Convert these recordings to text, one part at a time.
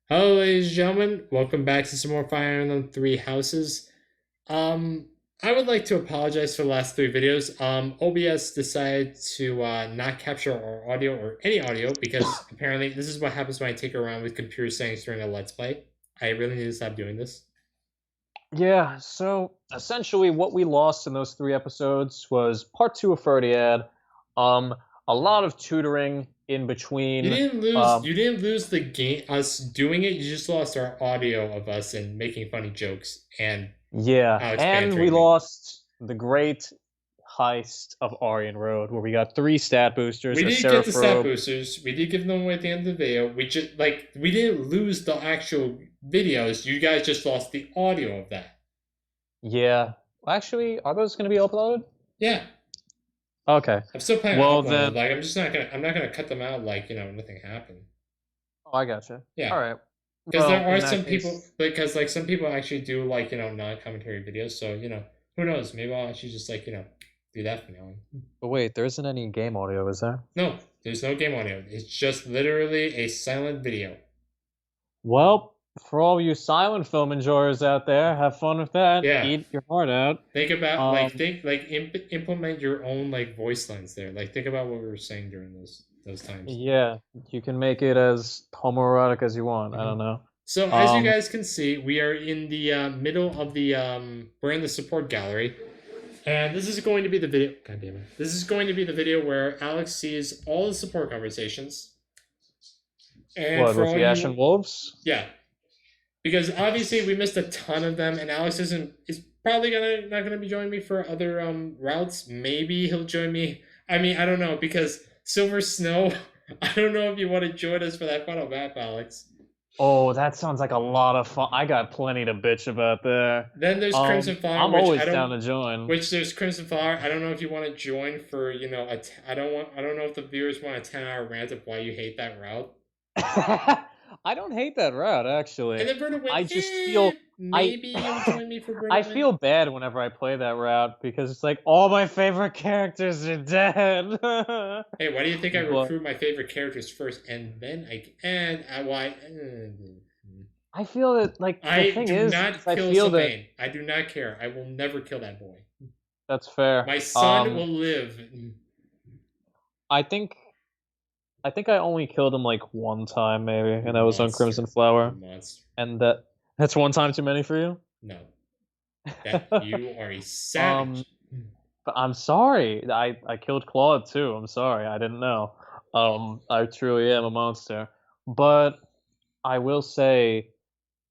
Hello, ladies and gentlemen. Welcome back to some more Fire Emblem Three Houses. Um, I would like to apologize for the last three videos. OBS decided to not capture our audio or any audio because apparently this is what happens when I take around with computer settings during a Let's Play. I really need to stop doing this. Yeah, so essentially what we lost in those three episodes was part two of Ferdiad, um, a lot of tutoring in You between. didn't lose. Um, You didn't lose the game. Us doing it. You just lost our audio of us and making funny jokes and yeah, Alex and we bantering me. lost the great heist of Aryan Road, where we got three stat boosters, We a did get the stat Seraphrobe. boosters. We did give them away at the end of the video. We didn't lose the actual videos. You guys just lost the audio of that. Yeah, actually, are those going to be uploaded? Yeah, Okay. I'm still planning on Well uploading them. then, Like I'm just not gonna. I'm not gonna cut them out like nothing happened. oh, I gotcha. Yeah, All right. because there Well, are in some that people. case, Because like some people actually do like non-commentary videos. So who knows? Maybe I'll actually just like do that from now on. but wait, there isn't any game audio, is there? No, there's no game audio. It's just literally a silent video. Well, for all you silent film enjoyers out there, have fun with that. Yeah, Eat your heart out. think about Um, implement your own like voice lines there. Like think about what we were saying during those times. yeah, you can make it as homoerotic as you want. I Hmm. don't know. So as you Um, guys can see, we are in the middle of the we're in the support gallery, and this is going to be the video. God damn it! This is going to be the video where Alex sees all the support conversations, and what for with all the you, Ashen Wolves? yeah, because obviously we missed a ton of them, and Alex is probably gonna not gonna be joining me for other routes. Maybe he'll join me. I mean, I don't know because Silver Snow. I don't know if you want to join us for that final map, Alex. Oh, that sounds like a lot of fun. I got plenty to bitch about there. Then there's Crimson Flower, I'm always down to join. which there's Crimson Flower. I don't know if you want to join for I don't know if the viewers want a 10-hour rant of why you hate that route. I don't hate that route And actually. then Verna went, I just feel I maybe you'll join me for I Verna win. feel bad whenever I play that route because it's like all my favorite characters are dead. Hey, why do you think I But recruit my favorite characters first and then why? I feel that like the I thing do is not I kill feel that Sylvain. I do not care. I will never kill that boy. that's fair. My son will live. I think I only killed him like one time maybe, You and that was on Crimson monster. You Flower, monster. and that's one time too many for you. No. That you are a um, savage. but I'm sorry. I killed Claude too. I'm sorry. I didn't know. I truly am a monster. But I will say,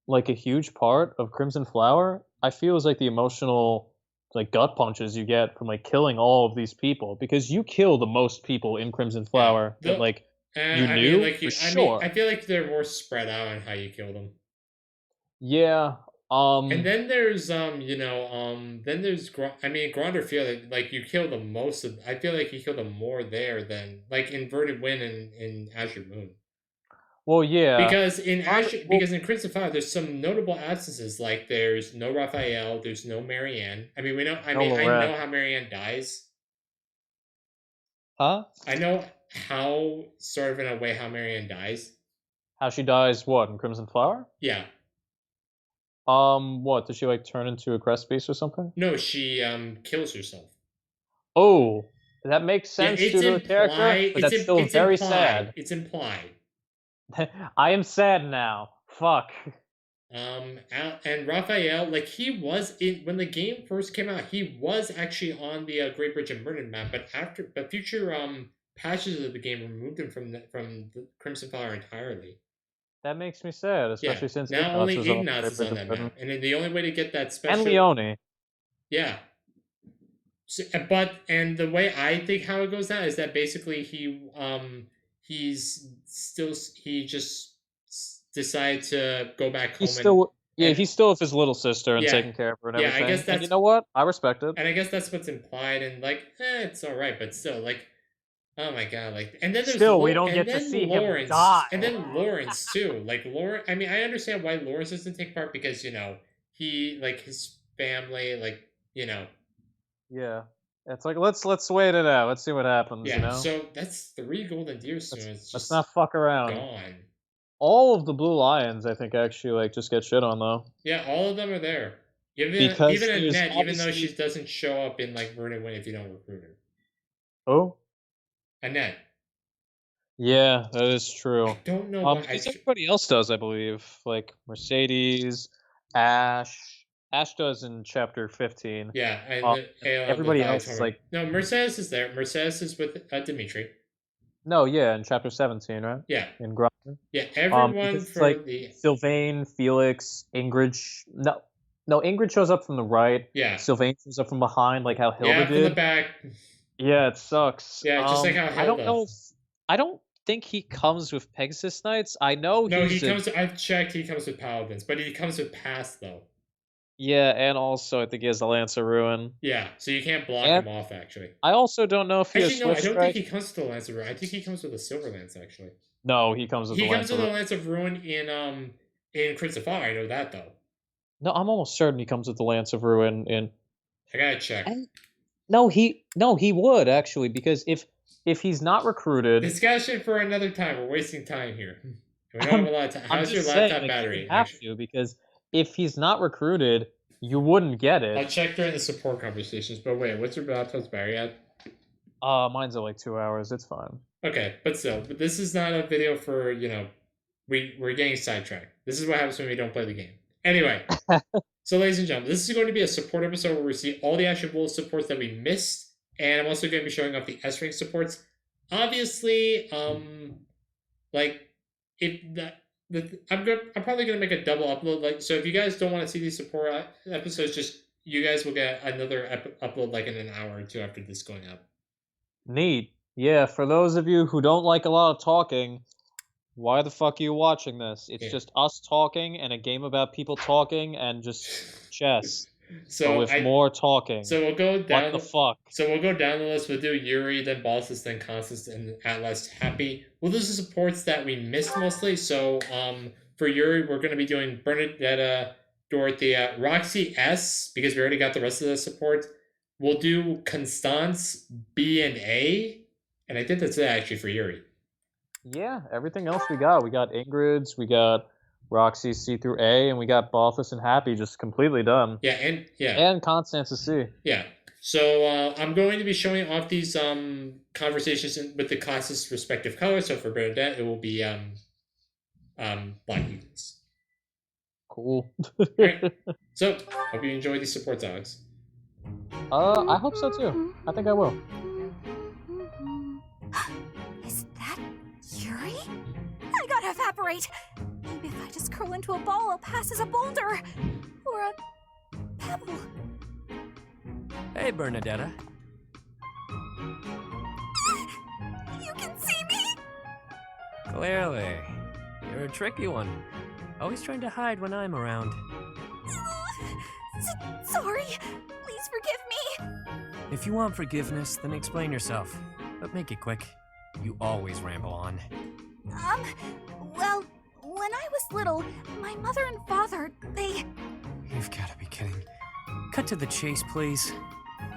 like a huge part of Crimson Flower, I feel is like the emotional like gut punches you get from like killing all of these people because you kill the most people in Crimson Yeah. Flower that like you I mean, knew like for I sure. feel like they're more spread out on how you kill them. Yeah. And then there's then there's I mean Gronder feel like you kill the most of. I feel like you kill them more there than like Inverted Wind and in Azure Moon. Well, yeah. Well, Because in Crimson Fire there's some notable absences like there's no Raphael, there's no Marianne. I mean we know no I Lorette. know how Marianne dies. Huh? I know how sort of in a way how Marianne dies. How she dies? What in Crimson Flower? Yeah. What does she like turn into a crest beast or something? No, she kills herself. Oh, that makes Yeah, sense due to her character, but that's still It's very implied. sad. It's implied. I am sad now. Fuck. And Raphael, like he was in when the game first came out, he was actually on the Great Bridge of Merlin map, but future patches of the game removed him from the Crimson Flower entirely. That makes me sad, Yeah, especially since now Ignace only is on Ignatz Great is Bridge on of that Burden. map, and then the only way to get that And special, Leone. yeah. And the way I think how it goes down is that basically he just decided to go back He's home still yeah, and he's still with his little sister and yeah taking care of her and yeah everything. And you know what? I respect it. I guess that's what's implied and like it's all right, but still like oh my god, like and then there's Still, we don't get to see him die. Lawrence too. Like Lawrence, I mean, I understand why Lawrence doesn't take part because he like his family, like Yeah. It's like let's wait it out. Let's see what happens, you yeah. know? So that's three golden deer Let's stones let's just not fuck around. gone. all of the Blue Lions, I think, actually like just get shit on though. Yeah, all of them are there. Because Even there's Annette, even though she obviously doesn't show up in like Vernon Win if you don't recruit her. oh Annette. yeah, that is true. I don't know why Because everybody else does, I believe. Like Mercedes, Ash. Ash does in chapter 15. Yeah, and Um, everybody the else is like no, Mercedes is there. Mercedes is with Dimitri. no, yeah, in chapter 17, right? Yeah, In Groton. yeah, everyone Because it's for like the Sylvain, Felix, Ingrid. No, Ingrid shows up from the right. yeah Sylvain shows up from behind, like how Hilda yeah from did. the back. Yeah, it sucks. Yeah, just like how I don't Hilda. know. I don't think he comes with Pegasus Knights. I know No, he's he comes. I've checked. He comes with Paladins, but he comes with Pass though. yeah, and also I think he has the Lance of Ruin. Yeah, so you can't block And him off actually. I also don't know if he has Actually, no, I Swift don't think Strike. he comes with the Lance of Ruin. I think he comes with a Silver Lance actually. No, he comes with He the comes Lance of with the Ruin. Lance of Ruin in Crimson Fire. I know that though. No, I'm almost certain he comes with the Lance of Ruin in. I gotta check. No, he would actually because if he's not recruited, Discussion for another time. We're wasting time here. We don't have a lot of time. I'm How's your just laptop saying, like, battery? you have to because if he's not recruited, you wouldn't get I'll it. check during the support conversations. But wait, what's your laptop's battery at? Mine's at like 2 hours. It's fine. Okay, but still, but this is not a video for we're getting sidetracked. This is what happens when we don't play the game. Anyway, so ladies and gentlemen, this is going to be a support episode where we see all the Ashen Bull supports that we missed, and I'm also going to be showing off the S rank supports. Obviously, like if that. I'm probably gonna make a double upload. Like, so if you guys don't want to see these support episodes, just you guys will get another upload like in an hour or two after this going up. Neat. Yeah, for those of you who don't like a lot of talking, why the fuck are you watching this? It's just us talking and a game about people talking and just chess. So with more talking. So we'll go down. What the fuck? So we'll go down the list. We'll do Yuri, then Balthus, then Constance, and at last Happy. We'll do the supports that we missed mostly. So for Yuri, we're gonna be doing Bernadetta, Dorothea, Roxy S, because we already got the rest of the support. We'll do Constance, B, and A. And I think that's it actually for Yuri. Yeah, everything else we got. We got Ingrid's, we got Roxy C through A, and we got Balthus and Happy just completely done. Yeah, and Constance's C. Yeah. So I'm going to be showing off these conversations with the classes' respective colors. So for Bernadette, it will be Black Eagles. Cool. Right. So hope you enjoy these supports, Alex. I hope so too. I think I will. Is that Yuri? I gotta evaporate. Maybe if I just curl into a ball, I'll pass as a boulder. Or a pebble. Hey, Bernadetta. You can see me? Clearly. You're a tricky one. Always trying to hide when I'm around. Sorry. Please forgive me. If you want forgiveness, then explain yourself. But make it quick. You always ramble on. Well, when I was little, my mother and father, they... You've got to be kidding. Cut to the chase, please.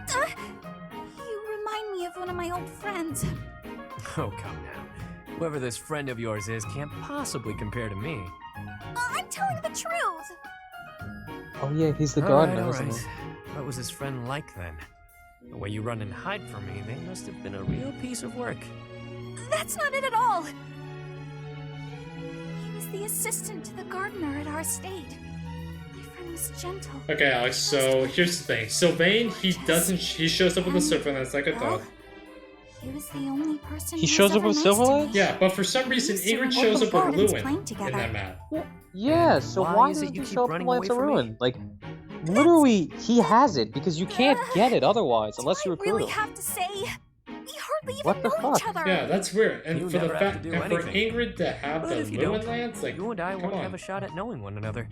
You remind me of one of my old friends. Oh, come now. Whoever this friend of yours is can't possibly compare to me. I'm telling the truth. Oh yeah, he's the gardener, all isn't right. he? What was his friend like then? The way you run and hide from me, they must have been a real piece of work. That's not it at all. He was the assistant to the gardener at our estate. My friend was gentle. Okay, Alex, so here's the thing. Sylvain, he shows up with a Silver Lance like I thought. He was the only person He shows up with Silver Lance? Yeah, but for some reason, Ingrid shows up with Ruin in that map. Yeah, so why is it doesn't you he keep show up with running Lance away of from me? Ruin? Like, literally, he has it because you can't get it otherwise unless you I recruit really him. have to say, we hardly even What the know each fuck? other. Yeah, that's weird. And You for the never have fact, to do and for anything. Ingrid to have But the if you Ruin don't, Lance, like, you and I come won't on. have a shot at knowing one another.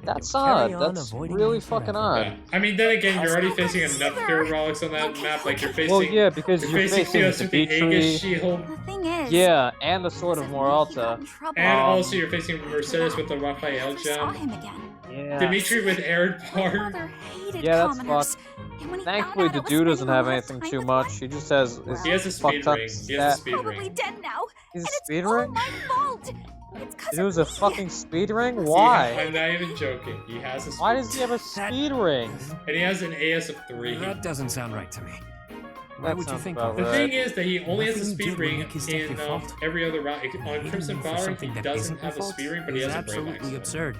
That's Carry odd. on That's avoiding really me fucking forever. odd. Yeah. I mean, then again, you're already facing enough either. hero relics on that Okay, map. Like, you're okay. facing. Well, yeah, because you're you're facing facing Theos with the Aegis Dimitri. shield, The thing is, Yeah, and the Sword of because maybe he got Moralta. in trouble. and Um, also you're facing Mercedes with the I Raphael never saw gem. him again. Yeah. Dimitri with Arid My Bar. father hated Yeah, that's commoners. And when he Thankfully, found the out I was dude doesn't spending a have lot of anything time too with much. my- He just has Well, He has a speed fucked up ring. He has a stat. speed probably ring. dead now. He's And a it's speed all ring? my fault. It's 'cause It was a of me. fucking speed ring? Listen, Why? I'm not even joking. He has a speed Why does he have a speed ring? and he has an AS of 3. That doesn't sound right to me. Why That would you sounds think about that? The right. thing is that he only has a Nothing speed you did would ring make his death in your fault. every other route. On Hating Crimson you for Valor, something he that doesn't isn't your have a fault speed ring, but he is has a Brave absolutely Axe. absurd.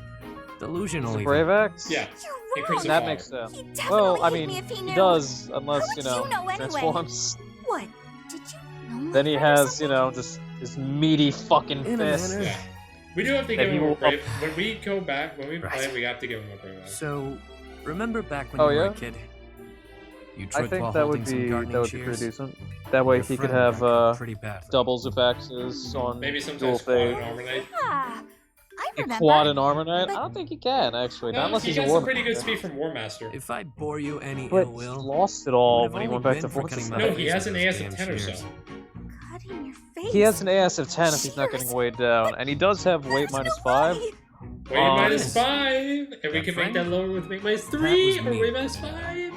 It's Delusional a even. Brave Axe? Yeah. You're In wrong. Crimson That Valor. makes sense. He'd definitely Well, I hate mean, me if he he knew. does, unless, How you would know, you know anyway? transforms. What? Did you know my Then he friend or has, you something? know, just his meaty fucking In a fist. manner. Yeah. We do have to That give he him a will Brave. When we go back, when we Right. play, we have to give him a Brave Axe. So, remember back when Oh, you were yeah? a kid? You I tripped think while that would holding some be gardening pretty shears? decent. That way Your he could friend have got cut pretty badly. doubles of axes on Maybe dual sometimes quad and phase. armor knight. Yeah, I A remember. quad and armor knight? But- I don't think he can actually. Not No, unless he he's a got war some pretty good master. speed from War Master. If I bore you any But ill he will, lost it all Would have when he only went back to been for Fortress. cutting my No, face he has with an those AS of damn 10 or shears. so. Cutting your face. He has an AS of 10 if he's not getting Shears. weighed down, and he does have weight There's minus no 5. way. Weight Um, minus 5! And we That can make friend? that lower with weight minus That 3 was or me. weight minus 5!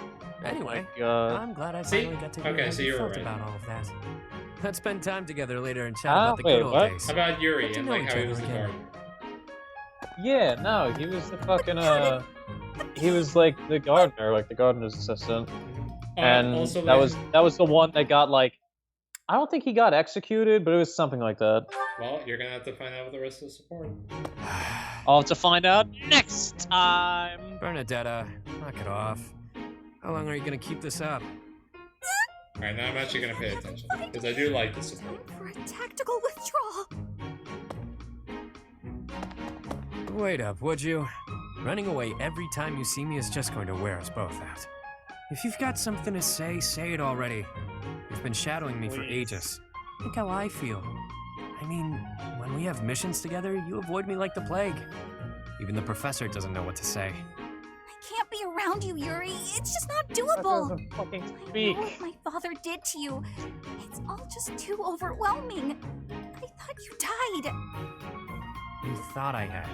Anyway, God. I'm glad I See? finally got to hear Okay, how so you you were felt right. about all of that. Let's spend time together later and chat Ah, about the wait, good old what? days. How about Yuri Get to and know like each how he other was the again. gardener? Yeah, no, he was the fucking, he was like the gardener, like the gardener's assistant. And also, that was the one that got like, I don't think he got executed, but it was something like that. well, you're gonna have to find out with the rest of the support. I'll have to find out next time. Bernadetta, knock it off. How long are you gonna keep this up? Alright, now I'm actually gonna pay attention, because I do like the support. Time for a tactical withdrawal. Wait up, would you? Running away every time you see me is just going to wear us both out. If you've got something to say, say it already. You've been shadowing me for Please. ages. Think how I feel. I mean, when we have missions together, you avoid me like the plague. Even the professor doesn't know what to say. I can't be around you, Yuri. It's just not That doable. doesn't fucking I speak. know what my father did to you. It's all just too overwhelming. I thought you died. You thought I had.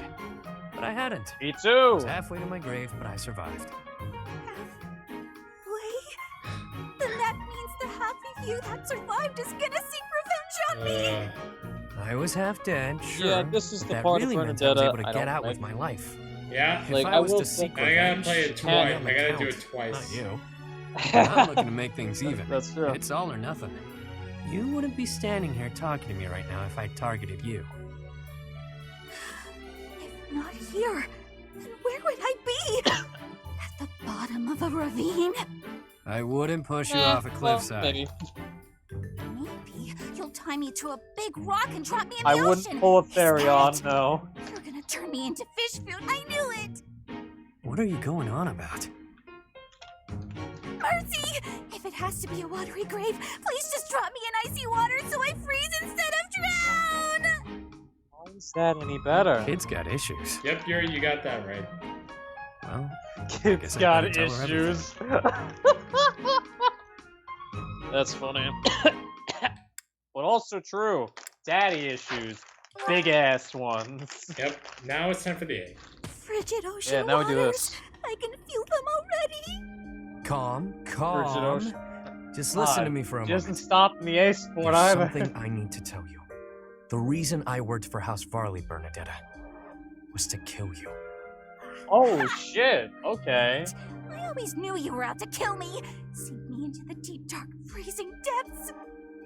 But I hadn't. Me I too. was halfway to my grave, but I survived. Halfway? Then that means the half of you that survived is gonna seek revenge on me. I was half dead, sure. Yeah, this is but the that part of really meant I was Bernadetta able to I get don't out like. with my life. Yeah? If Like, I I was will to say- seek I gotta revenge, play it I'd twice. be on the I gotta do count, it twice. Not you. I'm looking to make things even. That's true. It's all or nothing. You wouldn't be standing here talking to me right now if I targeted you. If not here, then where would I be? At the bottom of a ravine? I wouldn't push you off a cliffside. Maybe. Maybe you'll tie me to a big rock and drop me in the I ocean. wouldn't pull a fairy Is that on, it? no. You're gonna turn me into fish food. I knew it. What are you going on about? Mercy! If it has to be a watery grave, please just drop me in icy water so I freeze instead of drown! How is that any better? Kid's got issues. Yep, Yuri, you got that right. Well, Kid's guess I got better tell her issues. That's funny. But also true. Daddy issues. Big ass ones. Yep, now it's time for the egg. Frigid ocean Yeah, now we waters. do this. I can feel them already. calm, Frigid calm. ocean. Just listen to God, me for a He doesn't moment. stop in the ace sport There's either. something I need to tell you. The reason I worked for House Varley, Bernadetta, was to kill you. Oh shit. Okay. I always knew you were out to kill me. Sink me into the deep, dark, freezing depths.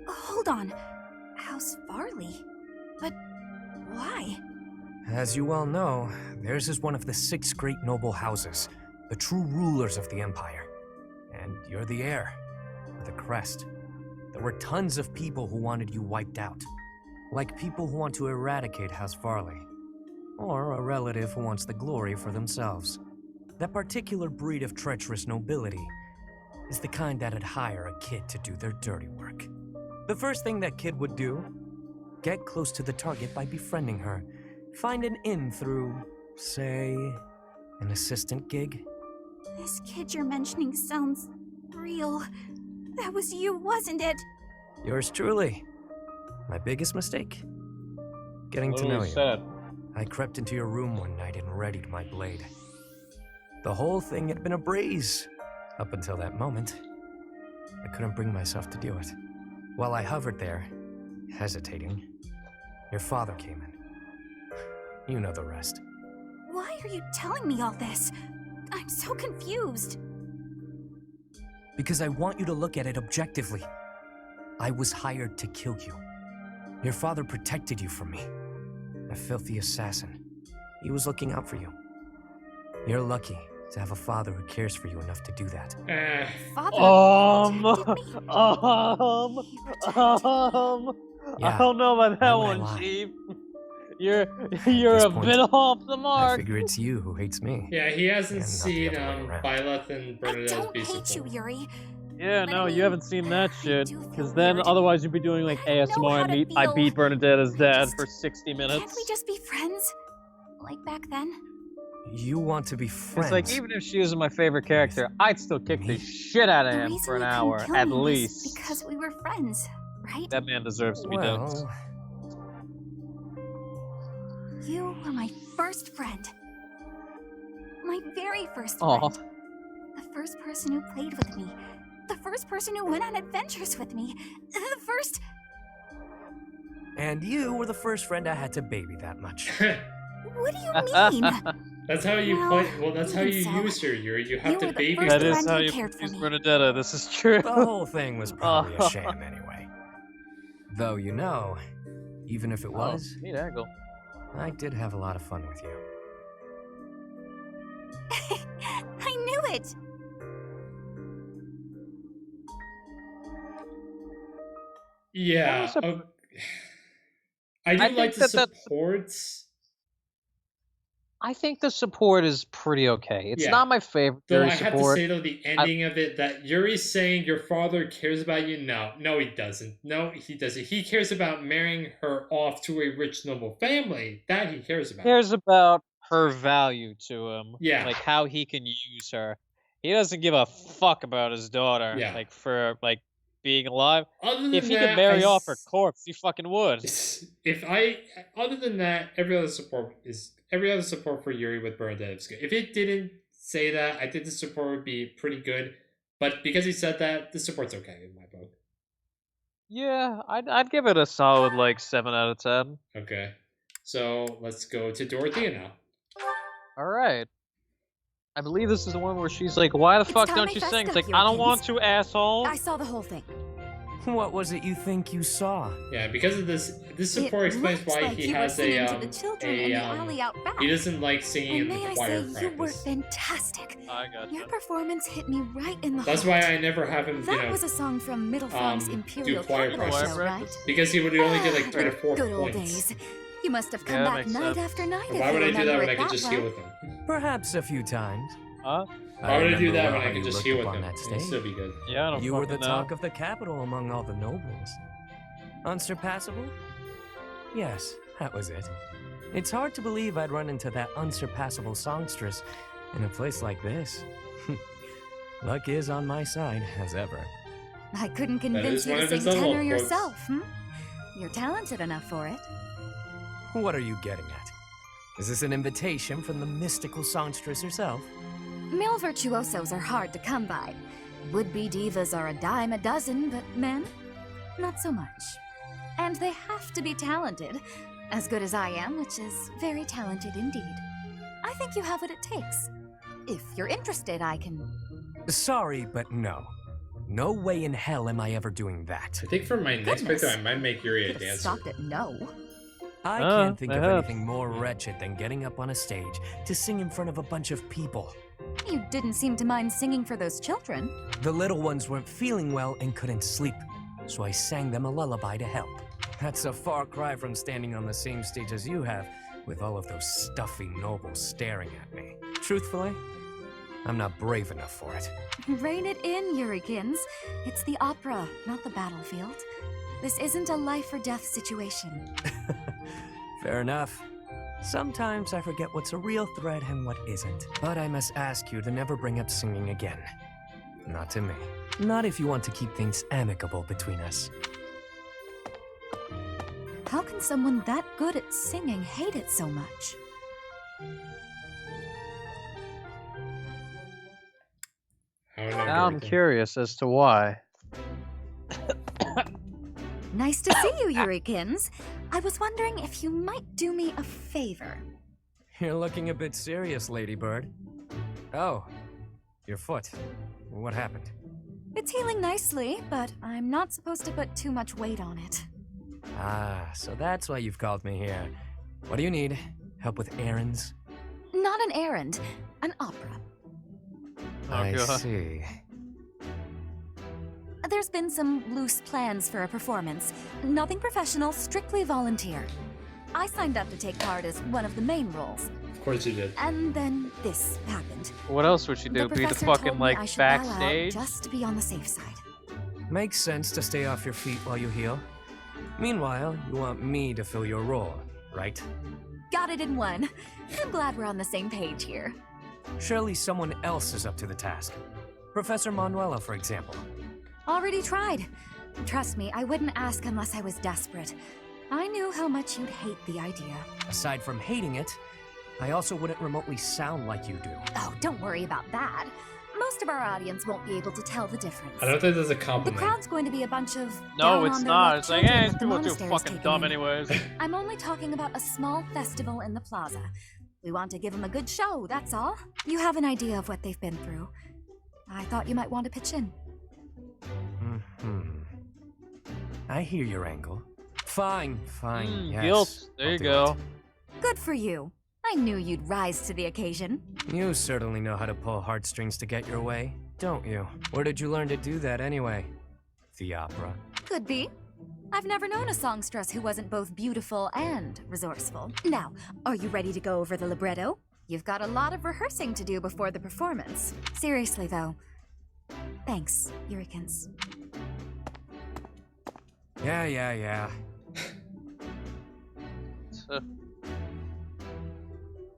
Hold on. House Varley? But why? As you well know, theirs is one of the 6 great noble houses, the true rulers of the Empire. And you're the heir, the crest. There were tons of people who wanted you wiped out. Like people who want to eradicate House Varley. Or a relative who wants the glory for themselves. That particular breed of treacherous nobility is the kind that'd hire a kid to do their dirty work. The first thing that kid would do, get close to the target by befriending her. Find an in through, say, an assistant gig. This kid you're mentioning sounds real. That was you, wasn't it? Yours truly. My biggest mistake? Getting to know Literally you. said. I crept into your room one night and readied my blade. The whole thing had been a breeze, up until that moment. I couldn't bring myself to do it. While I hovered there, hesitating, your father came in. You know the rest. Why are you telling me all this? I'm so confused. Because I want you to look at it objectively. I was hired to kill you. Your father protected you from me. A filthy assassin. He was looking out for you. You're lucky to have a father who cares for you enough to do that. Father protected me? Yeah, I don't know about that why would I one, lie? Chief. You're this a point, bit off the I mark. figure it's you who hates me. Yeah, he hasn't And not the seen other way around. Byleth and I Bernadette's don't Beast hate you, before. Yuri. Yeah, But no, I you mean, haven't seen that I shit. do feel Because then weird. otherwise you'd be doing like I don't know ASMR how and to I feel. beat Bernadette's dad just- for 60 Can't minutes. we just be friends? Like back then? You want to be friends. It's like, even if she isn't my favorite character, I'd still kick the Me? shit out of The him reason for an you couldn't hour, kill at me was least. because we were friends, right? That man deserves to be dead. Well, You were my first friend. My very first Aw. friend. The first person who played with me. The first person who went on adventures with me. The first... and you were the first friend I had to baby that much. What do you mean? That's how you Well, play. Well, that's how even you so, use her, Yuri. You have you to were the baby first That her. is friend how who you cared for use me. Bernadetta, this is true. The whole thing was probably Oh. a sham anyway. Though, you know, even if it was, Neat angle. I did have a lot of fun with you. I knew it! Yeah. was a- I do I like think the that's- supports. I think the support is pretty okay. It's Yeah. not my favorite Though Yuri I have to support. say though, the ending of it, that Yuri's saying your father cares about you. No, he doesn't. No, he doesn't. He cares about marrying her off to a rich noble family. That he cares about. Cares about her value to him. Yeah. Like how he can use her. He doesn't give a fuck about his daughter. Yeah. Like for like being alive. Other than If he that, could marry off her corpse, he fucking would. Other than that, every other support for Yuri with Bernadette is good. If it didn't say that, I think the support would be pretty good. But because he said that, the support's okay in my book. Yeah, I'd give it a solid like 7 out of 10. Okay, so let's go to Dorothea now. All right. I believe this is the one where she's like, "Why the fuck time don't I you fessed sing?" It's up, like, "I don't Yurikins. want to, asshole." I saw the whole thing. What was it you think you saw? Yeah, because of this support explains looks why like he you has were singing a to the children in the alley out back. he doesn't like singing And in may the I choir say, you were practice. fantastic. I got Your you. performance hit me right in the That's heart. why I never have him, That was a song from Middlefrong's do Imperial choir Capital practice. Show, right? because he would only get like 3 or 4 Good old points. days. You must have come Yeah, that back makes night sense. after night. Why if would you I do that remember when I it could that just well. heal with him? Perhaps a few times. Huh? Why would I do remember that well when how I could you just looked heal up with on him? that It'd stage. still be good. Yeah, I don't You were the fucking know. talk of the capital among all the nobles. Unsurpassable? Yes, that was it. It's hard to believe I'd run into that unsurpassable songstress in a place like this. Luck is on my side, as ever. I couldn't is convince you one to of his sing level tenor quotes. yourself, hmm? You're talented enough for it. What are you getting at? Is this an invitation from the mystical songstress herself? Male virtuosos are hard to come by. Would-be divas are a dime a dozen, but men? Not so much. And they have to be talented. As good as I am, which is very talented indeed. I think you have what it takes. If you're interested, I can... Sorry, but no. No way in hell am I ever doing that. I think for my next Goodness. picture, I might make Yuri a Could have dancer. stopped at no. I can't think of perhaps. anything more wretched than getting up on a stage to sing in front of a bunch of people. You didn't seem to mind singing for those children. The little ones weren't feeling well and couldn't sleep, so I sang them a lullaby to help. That's a far cry from standing on the same stage as you have, with all of those stuffy nobles staring at me. Truthfully, I'm not brave enough for it. Rein it in, Yurikins. It's the opera, not the battlefield. This isn't a life or death situation. Fair enough. Sometimes I forget what's a real threat and what isn't. But I must ask you to never bring up singing again. Not to me. Not if you want to keep things amicable between us. How can someone that good at singing hate it so much? I don't know, Now I'm Dorothea. curious as to why. Nice to see you, Yurikins. I was wondering if you might do me a favor. You're looking a bit serious, Ladybird. Oh, your foot. What happened? It's healing nicely, but I'm not supposed to put too much weight on it. Ah, so that's why you've called me here. What do you need? Help with errands? Not an errand, an opera. I God. see. There's been some loose plans for a performance. Nothing professional, strictly volunteer. I signed up to take part as one of the main roles. Of course you did. And then this happened. What else would she do? Be the professor fucking, told me I like, should bow out backstage? just to be on the safe side. Makes sense to stay off your feet while you heal. Meanwhile, you want me to fill your role, right? Got it in one. I'm glad we're on the same page here. Surely someone else is up to the task. Professor Manuela, for example. Already tried. Trust me, I wouldn't ask unless I was desperate. I knew how much you'd hate the idea. Aside from hating it, I also wouldn't remotely sound like you do. Oh, don't worry about that. Most of our audience won't be able to tell the difference. I don't think that's a The compliment. crowd's going to be a bunch of No, down it's on their not. luck It's like, children these that the people are too monastery's fucking taken dumb in. anyways. I'm only talking about a small festival in the plaza. We want to give them a good show, that's all. You have an idea of what they've been through. I thought you might want to pitch in. I hear your angle. Fine, yes. Guilt. There I'll you do go. Good for you. I knew you'd rise to the occasion. it. You certainly know how to pull heartstrings to get your way, don't you? Where did you learn to do that anyway? The opera. Could be. I've never known a songstress who wasn't both beautiful and resourceful. Now, are you ready to go over the libretto? You've got a lot of rehearsing to do before the performance. Seriously, though. Thanks, Yurikins. Yeah.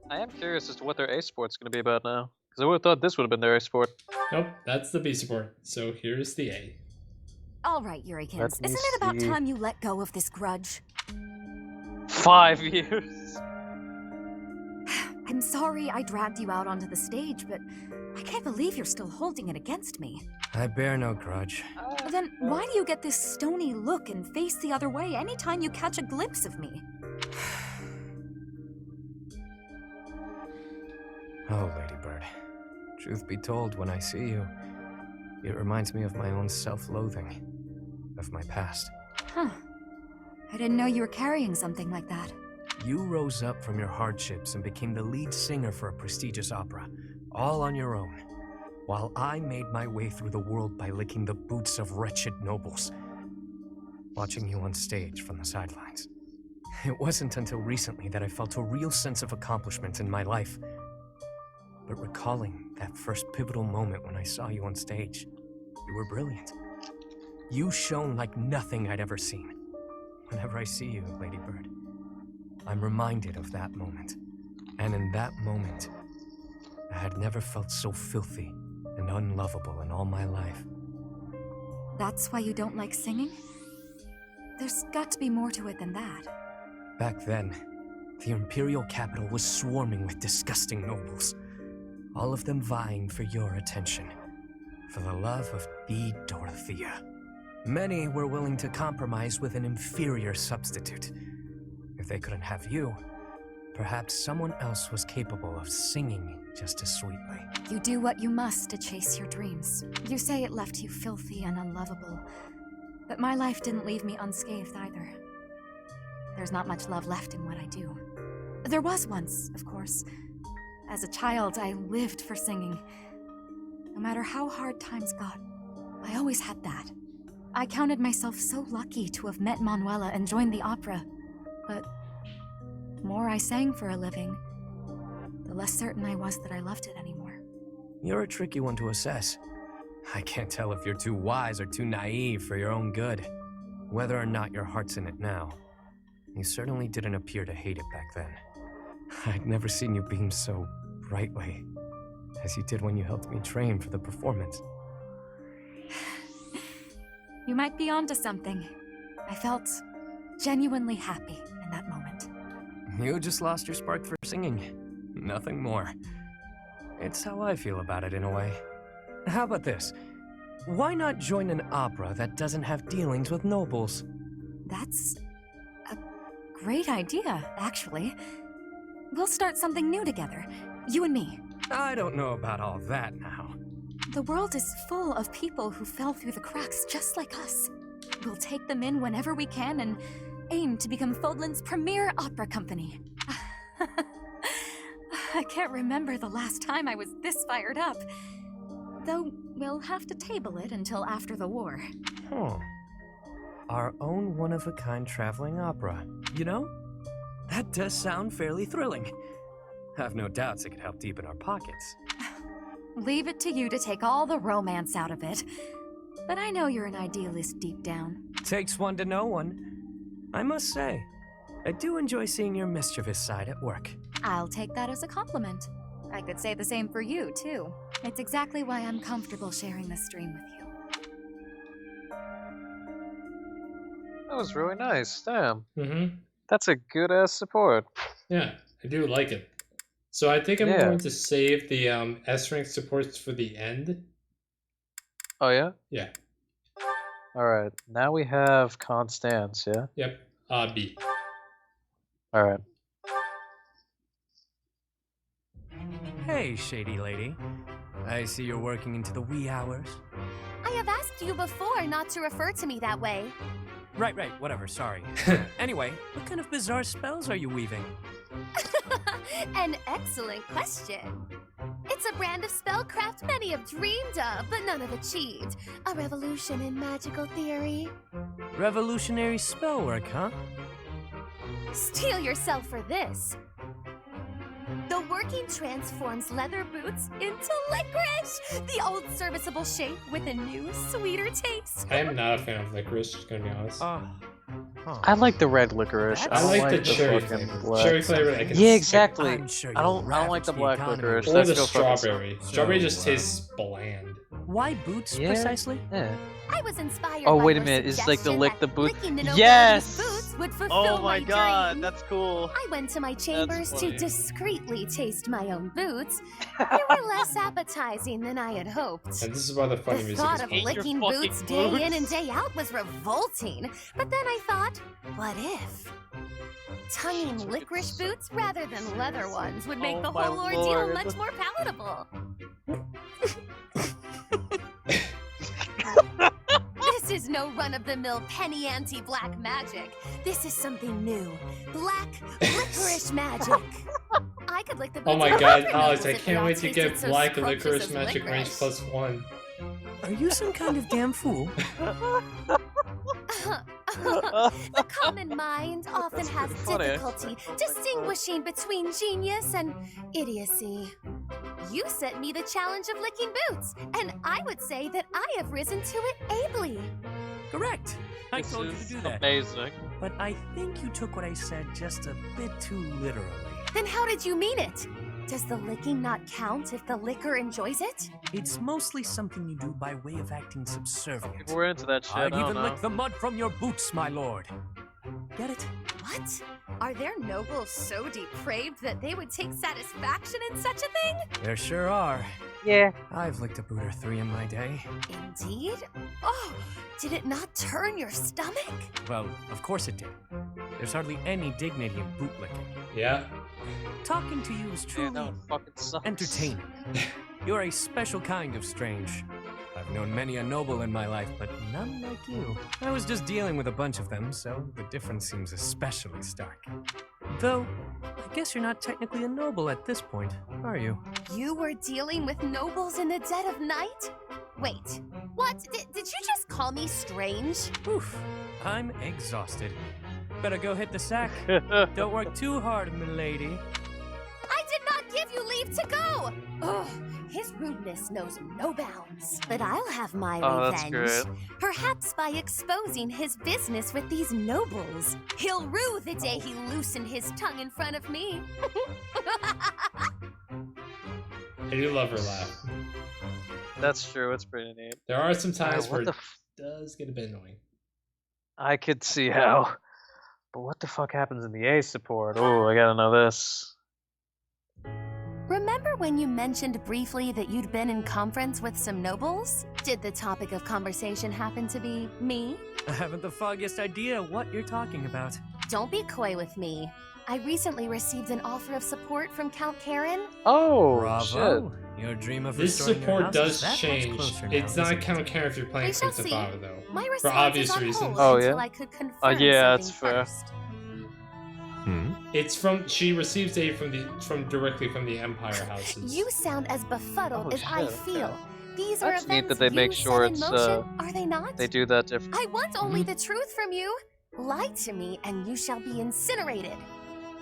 I am curious as to what their A sport's gonna be about now. Because I would have thought this would have been their A sport. Nope, that's the B support. So here's the A. All right, Yurikins. Let me Isn't it about see. time you let go of this grudge? 5 years. I'm sorry I dragged you out onto the stage, but I can't believe you're still holding it against me. I bear no grudge. Then why do you get this stony look and face the other way anytime you catch a glimpse of me? Oh, Ladybird. Truth be told, when I see you, it reminds me of my own self-loathing, of my past. Huh. I didn't know you were carrying something like that. You rose up from your hardships and became the lead singer for a prestigious opera, all on your own, while I made my way through the world by licking the boots of wretched nobles, watching you on stage from the sidelines. It wasn't until recently that I felt a real sense of accomplishment in my life. But recalling that first pivotal moment when I saw you on stage, you were brilliant. You shone like nothing I'd ever seen. Whenever I see you, Ladybird, I'm reminded of that moment. And in that moment, I had never felt so filthy and unlovable in all my life. That's why you don't like singing? There's got to be more to it than that. Back then, the Imperial capital was swarming with disgusting nobles, all of them vying for your attention, for the love of the Dorothea. Many were willing to compromise with an inferior substitute. If they couldn't have you, perhaps someone else was capable of singing just as sweetly. You do what you must to chase your dreams. You say it left you filthy and unlovable, but my life didn't leave me unscathed either. There's not much love left in what I do. There was once, of course. As a child, I lived for singing. No matter how hard times got, I always had that. I counted myself so lucky to have met Manuela and joined the opera, but the more I sang for a living, the less certain I was that I loved it anymore. You're a tricky one to assess. I can't tell if you're too wise or too naive for your own good. Whether or not your heart's in it now, you certainly didn't appear to hate it back then. I'd never seen you beam so brightly, as you did when you helped me train for the performance. You might be onto something. I felt genuinely happy in that moment. You just lost your spark for singing. Nothing more. It's how I feel about it in a way. How about this? Why not join an opera that doesn't have dealings with nobles? That's a great idea, actually. we'll start something new together. You and me. I don't know about all that now. The world is full of people who fell through the cracks just like us. We'll take them in whenever we can and aim to become Fodlan's premier opera company. I can't remember the last time I was this fired up. Though we'll have to table it until after the war. Our own one-of-a-kind traveling opera. You know, that does sound fairly thrilling. I've no doubts it could help deepen our pockets. Leave it to you to take all the romance out of it. But I know you're an idealist deep down. Takes one to know one. I must say, I do enjoy seeing your mischievous side at work. I'll take that as a compliment. I could say the same for you, too. It's exactly why I'm comfortable sharing this stream with you. That was really nice. Damn. Mm-hmm. That's a good-ass support. Yeah, I do like it. So I think I'm going to save the S-rank supports for the end. Oh, yeah? Yeah. Alright, now we have Constance, yeah? Yep. B. Alright. Hey, shady lady. I see you're working into the wee hours. I have asked you before not to refer to me that way. Right, whatever, sorry. Anyway, what kind of bizarre spells are you weaving? An excellent question. It's a brand of spellcraft many have dreamed of, but none have achieved. A revolution in magical theory. Revolutionary spellwork, huh? Steel yourself for this. The working transforms leather boots into licorice! The old serviceable shape with a new, sweeter taste. I am not a fan of licorice, gonna be honest. I like the red licorice. I don't like the cherry fucking flavor. black. Cherry flavor, I can Yeah, skip. exactly. I'm sure I don't like the black licorice. Or Let's the go fucking- strawberry. Strawberry just tastes bland. Why boots, Yeah. precisely? Yeah. I was inspired Oh, by wait a your minute, it's like the suggestion lick that the boot- licking the Yes! nobility's boots would fulfill Oh my god, dream. that's cool. I went to my chambers to funny. discreetly taste my own boots. They were less appetizing than I had hoped. And this is why the funny The music thought is of playing. licking Your fucking boots day in boots. and day out was revolting. But then I thought, what if? Tonguing licorice boots rather than leather ones would make Oh the my whole ordeal lord. much more palatable. This is no run-of-the-mill penny ante black magic. This is something new. Black licorice magic. I could lick the boots Oh my of god, other Alex, nobles I if can't they wait all to tasted get so black scrumptious licorice as magic range licorice. +1. Are you some kind of damn fool? The common mind often That's has pretty funny. difficulty distinguishing between genius and idiocy. You set me the challenge of licking boots, and I would say that I have risen to it ably. Correct. I This told you to is do that. amazing. But I think you took what I said just a bit too literally. Then how did you mean it? Does the licking not count if the licker enjoys it? It's mostly something you do by way of acting subservient. People were into that shit, I I'd don't even know. lick the mud from your boots, my lord. Get it? What? Are there nobles so depraved that they would take satisfaction in such a thing? There sure are. Yeah. I've licked a boot or three in my day. Indeed? Oh, did it not turn your stomach? Well, of course it did. There's hardly any dignity in bootlicking. Yeah. Talking to you is Yeah, truly that one fucking sucks. entertaining. You're a special kind of strange. I've known many a noble in my life, but none like you. I was just dealing with a bunch of them, so the difference seems especially stark. Though, I guess you're not technically a noble at this point, are you? You were dealing with nobles in the dead of night? Wait, what? Did you just call me strange? Oof, I'm exhausted. Better go hit the sack. Don't work too hard, milady. I did not give you leave to go! Ugh, his rudeness knows no bounds. But I'll have my Oh, that's revenge. great. Perhaps by exposing his business with these nobles. He'll rue the day he loosened his tongue in front of me. I do love her laugh. That's true, it's pretty neat. There are some times What where the it does get a bit annoying. I could see how. But what the fuck happens in the A support? Oh, I gotta know this. Remember when you mentioned briefly that you'd been in conference with some nobles? Did the topic of conversation happen to be me? I haven't the foggiest idea what you're talking about. Don't be coy with me. I recently received an offer of support from Count Karen. Oh, Bravo. Your dream of This restoring your support house does is that much change. closer now, It's not isn't it? Count Karen if you're playing We shall Prince of see. Fava, though. My For response obvious is on reasons. hold Oh, until yeah? I could confirm Yeah, something that's fair. first. It's from she receives aid from directly from the Empire houses. You sound as befuddled Oh, as I shit, feel. okay. These are That's neat events that they you make sure set in it's, motion, are they not? They do that different. I want only the truth from you. Lie to me, and you shall be incinerated.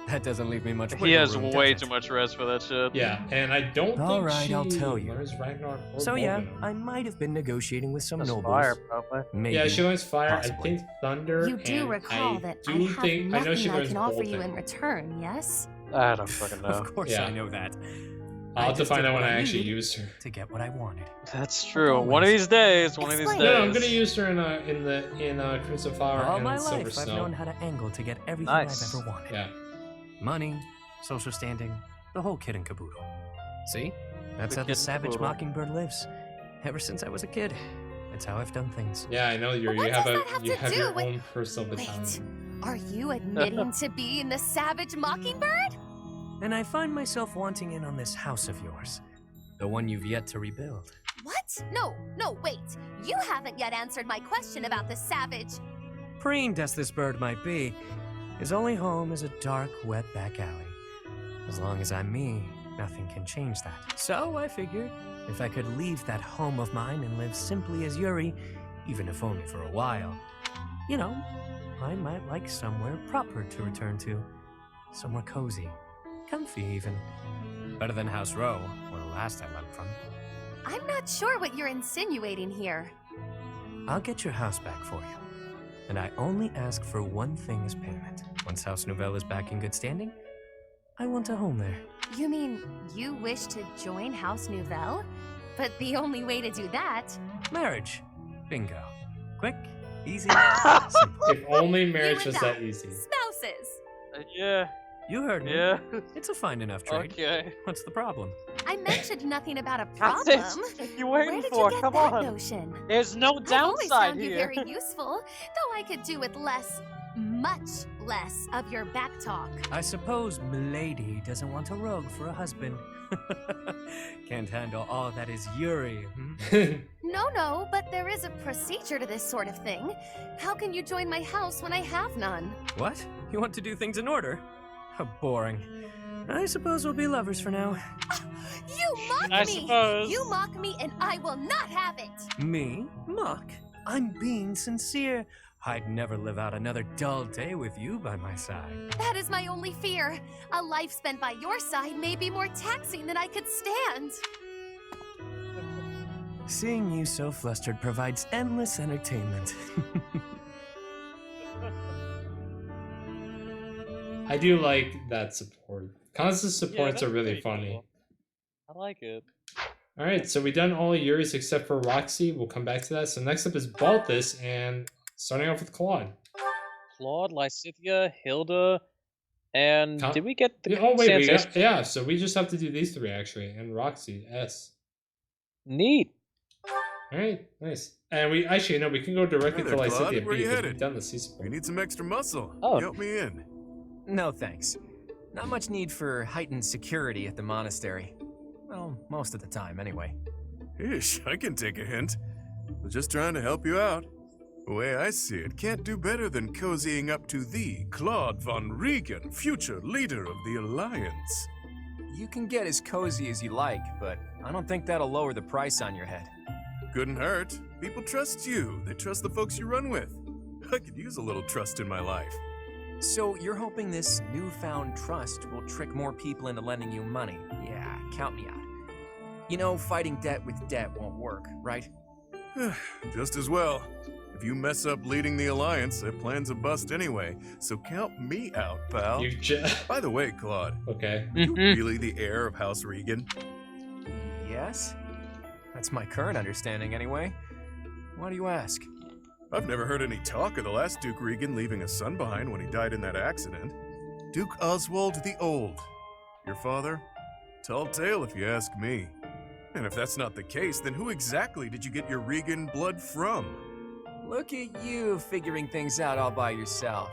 That doesn't leave me much He has wiggle room, way does too it? much rest for that shit. Yeah, and I don't think Alright, she I'll tell you. learns Ragnarok or So yeah, Morgan. I might have been negotiating with some That's nobles. fire, probably. Maybe. Yeah, she learns fire. Possibly. I think thunder. You do and recall I that I do have think I know she nothing I learns can offer you bolting. in return, yes? I don't fucking know. Of course Yeah. I know that. I'll have to just find did out when what I actually needed used her. to get what I wanted. That's true. always. One of these days. One of these days. Explain. No, I'm gonna use her in Crimson Flower All and my Silver life, I've Snow. known how to angle to get everything Nice. I've ever wanted. Yeah. Money, social standing, the whole kit and caboodle. See? That's The how kit the and savage caboodle. mockingbird lives. Ever since I was a kid. That's how I've done things. Yeah, I know But you what have does that have you to have do your with- own personal Wait, battalion. are you admitting to being the savage mockingbird? And I find myself wanting in on this house of yours. The one you've yet to rebuild. What? No, wait. You haven't yet answered my question about the savage. Preened as this bird might be, his only home is a dark, wet back alley. As long as I'm me, nothing can change that. So I figured, if I could leave that home of mine and live simply as Yuri, even if only for a while, you know, I might like somewhere proper to return to. Somewhere cozy. Comfy, even. Better than House Row, where last I left from. I'm not sure what you're insinuating here. I'll get your house back for you. And I only ask for one thing as payment. Once House Nouvelle is back in good standing, I want a home there. You mean you wish to join House Nouvelle? But the only way to do that... Marriage. Bingo. Quick, easy, simple. If only marriage and was I. that easy. Spouses. Yeah. You heard me. Yeah. It's a fine enough trade. Okay. What's the problem? I mentioned nothing about a That's problem. it. You Where waiting did for? you get Come that on. notion? There's no I've always downside found you here. very useful, though I could do with less, much less of your back talk. I suppose Milady doesn't want a rogue for a husband. Can't handle all that is Yuri. No, but there is a procedure to this sort of thing. How can you join my house when I have none? What? You want to do things in order? How boring. I suppose we'll be lovers for now. You mock I me! suppose. You mock me and I will not have it! Me? Mock? I'm being sincere. I'd never live out another dull day with you by my side. That is my only fear. A life spent by your side may be more taxing than I could stand. Seeing you so flustered provides endless entertainment. I do like that support. Constant supports that's are really pretty funny. cool. I like it. Alright, so we've done all Yuri's except for Roxy. We'll come back to that. So next up is Balthus, and starting off with Claude. Claude, Lysithea, Hilda, and Tom- did we get the Oh wait, Sans- yeah, so we just have to do these three actually, and Roxy, S. Neat. Alright, nice. And we actually, no, we can go directly Hey to there, Claude. Lysithea Where B you because headed? we've done the C support. We need some extra muscle. Oh. Help me in. No thanks. Not much need for heightened security at the monastery. Well, most of the time, anyway. Ish, I can take a hint. Was just trying to help you out. The way I see it, can't do better than cozying up to thee, Claude von Regan, future leader of the Alliance. You can get as cozy as you like, but I don't think that'll lower the price on your head. Couldn't hurt. People trust you. They trust the folks you run with. I could use a little trust in my life. So you're hoping this newfound trust will trick more people into lending you money? Yeah, count me out. You know, fighting debt with debt won't work, right? Just as well. If you mess up leading the Alliance, their plans are bust anyway. So count me out, pal. You By the way, Claude, okay. are you really the heir of House Regan? Yes? That's my current understanding, anyway. Why do you ask? I've never heard any talk of the last Duke Regan leaving a son behind when he died in that accident. Duke Oswald the Old. Your father? Tall tale if you ask me. And if that's not the case, then who exactly did you get your Regan blood from? Look at you figuring things out all by yourself.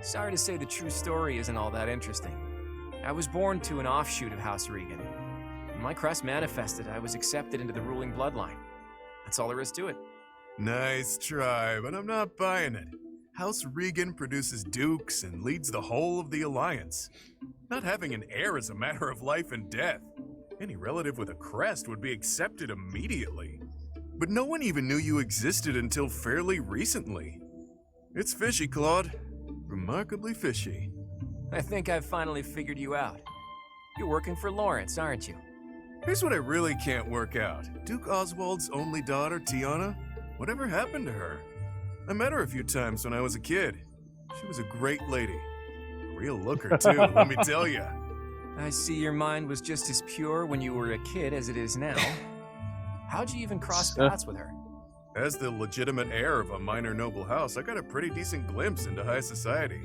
Sorry to say the true story isn't all that interesting. I was born to an offshoot of House Regan. When my crest manifested, I was accepted into the ruling bloodline. That's all there is to it. Nice try, but I'm not buying it. House Regan produces dukes and leads the whole of the Alliance. Not having an heir is a matter of life and death. Any relative with a crest would be accepted immediately. But no one even knew you existed until fairly recently. It's fishy, Claude. Remarkably fishy. I think I've finally figured you out. You're working for Lawrence, aren't you? Here's what I really can't work out. Duke Oswald's only daughter, Tiana? Whatever happened to her? I met her a few times when I was a kid. She was a great lady. A real looker, too, let me tell you. I see your mind was just as pure when you were a kid as it is now. How'd you even cross paths with her? As the legitimate heir of a minor noble house, I got a pretty decent glimpse into high society.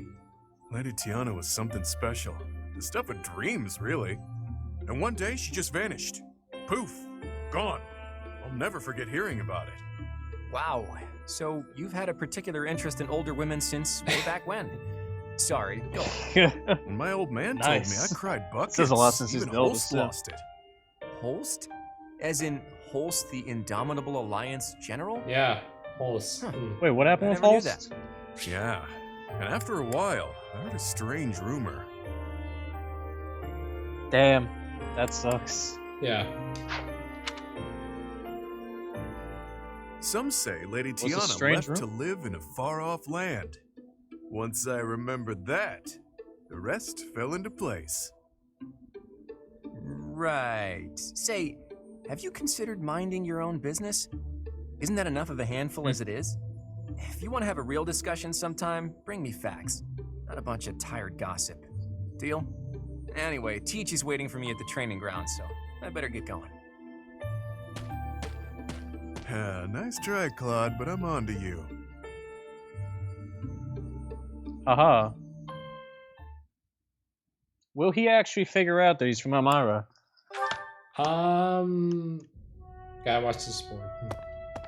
Lady Tiana was something special. The stuff of dreams, really. And one day, she just vanished. Poof. Gone. I'll never forget hearing about it. Wow. So you've had a particular interest in older women since way back when? Sorry, go on. When my old man told me, I Nice. cried buckets. Says a lot since he's Even the oldest, Holst yeah. lost it. Holst? As in Holst the Indomitable Alliance General? Yeah, Holst. Huh. Wait, what happened I with never knew Holst? Yeah. And after a while, I heard a strange rumor. Damn, that sucks. Yeah. Some say Lady What's a Tiana strange left to rumor? live in a far-off land. Once I remembered that, the rest fell into place. Right. Say, have you considered minding your own business? Isn't that enough of a handful as it is? If you want to have a real discussion sometime, bring me facts, not a bunch of tired gossip. Deal? Anyway, Teach is waiting for me at the training ground, so I better get going. Nice try, Claude, but I'm on to you. Haha. Will he actually figure out that he's from Elmira? Gotta watch the sport.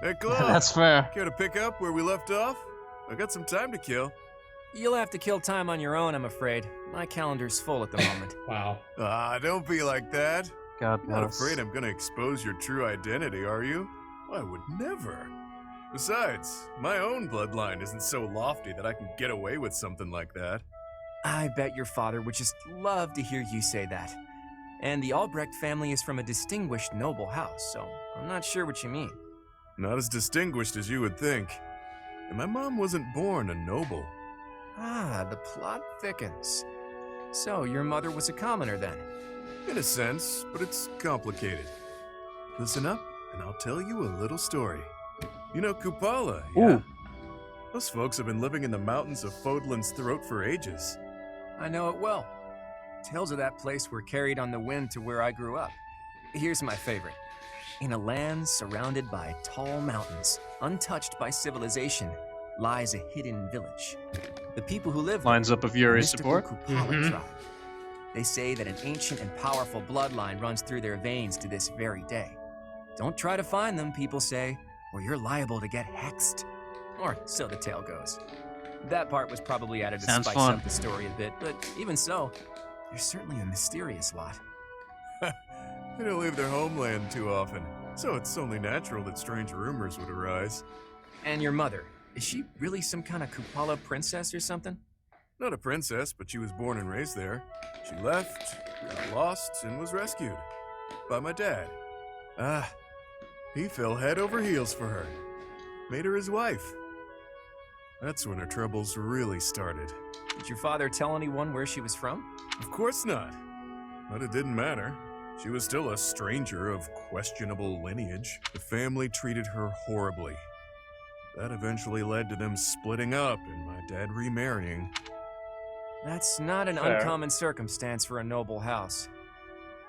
Hey, Claude, That's fair. care to pick up where we left off? I got some time to kill. You'll have to kill time on your own, I'm afraid. My calendar's full at the moment. Wow. Don't be like that. God Not bless. afraid I'm gonna expose your true identity, are you? I would never. Besides, my own bloodline isn't so lofty that I can get away with something like that. I bet your father would just love to hear you say that. And the Albrecht family is from a distinguished noble house, so I'm not sure what you mean. Not as distinguished as you would think. And my mom wasn't born a noble. Ah, the plot thickens. So, your mother was a commoner then? In a sense, but it's complicated. Listen up, and I'll tell you a little story. You know Kupala, yeah? Ooh. Those folks have been living in the mountains of Fodlan's throat for ages. I know it well. Tales of that place were carried on the wind to where I grew up. Here's my favorite. In a land surrounded by tall mountains, untouched by civilization, lies a hidden village. The people who live there, Lines up with the Yuri's mystical support. Kupala Mhm. tribe. They say that an ancient and powerful bloodline runs through their veins to this very day. Don't try to find them, people say, or you're liable to get hexed. Or so the tale goes. That part was probably added to Sounds spice fun. up the story a bit, but even so, there's certainly a mysterious lot. They don't leave their homeland too often, so it's only natural that strange rumors would arise. And your mother, is she really some kind of Kupala princess or something? Not a princess, but she was born and raised there. She left, got lost, and was rescued. By my dad. He fell head over heels for her. Made her his wife. That's when her troubles really started. Did your father tell anyone where she was from? Of course not. But it didn't matter. She was still a stranger of questionable lineage. The family treated her horribly. That eventually led to them splitting up and my dad remarrying. That's not an Fair. uncommon circumstance for a noble house.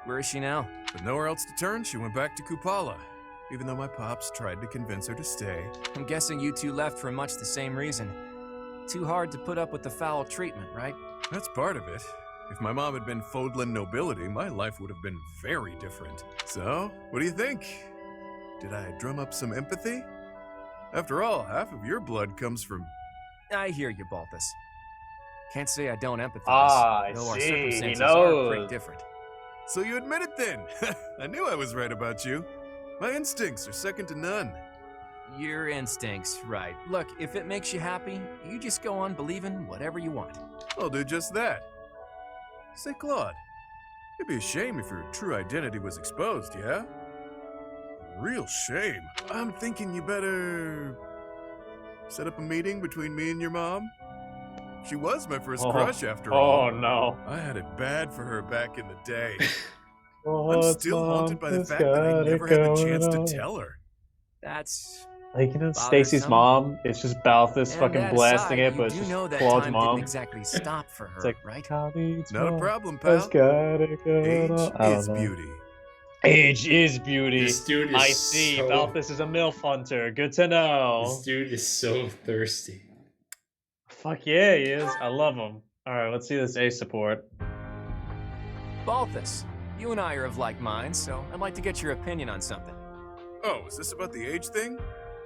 Where is she now? With nowhere else to turn, she went back to Kupala, even though my pops tried to convince her to stay. I'm guessing you two left for much the same reason. Too hard to put up with the foul treatment, right? That's part of it. If my mom had been Fodlan nobility, my life would have been very different. So, what do you think? Did I drum up some empathy? After all, half of your blood comes from... I hear you, Balthus. Can't say I don't empathize. I though our see. He circumstances are pretty knows. different. So you admit it then? I knew I was right about you. My instincts are second to none. Your instincts, right. Look, if it makes you happy, you just go on believing whatever you want. I'll do just that. Say, Claude, it'd be a shame if your true identity was exposed, yeah? Real shame. I'm thinking you better set up a meeting between me and your mom. She was my first crush after all. Oh no. I had it bad for her back in the day. Oh, I'm still haunted by the fact that I never had the chance to tell her. That's Like, you know, bothersome. Stacy's mom, it's just Balthus And fucking that blasting aside, it, but you it's do just know that Claude's time mom. didn't exactly stop for her, It's like, right? Not a problem, Let's pal. go. Age I don't is know. beauty. Age is beauty. This dude is I see. so... Balthus is a MILF hunter. Good to know. This dude is so thirsty. Fuck yeah, he is. I love him. Alright, let's see this A support. Balthus, you and I are of like minds, so I'd like to get your opinion on something. Oh, is this about the age thing?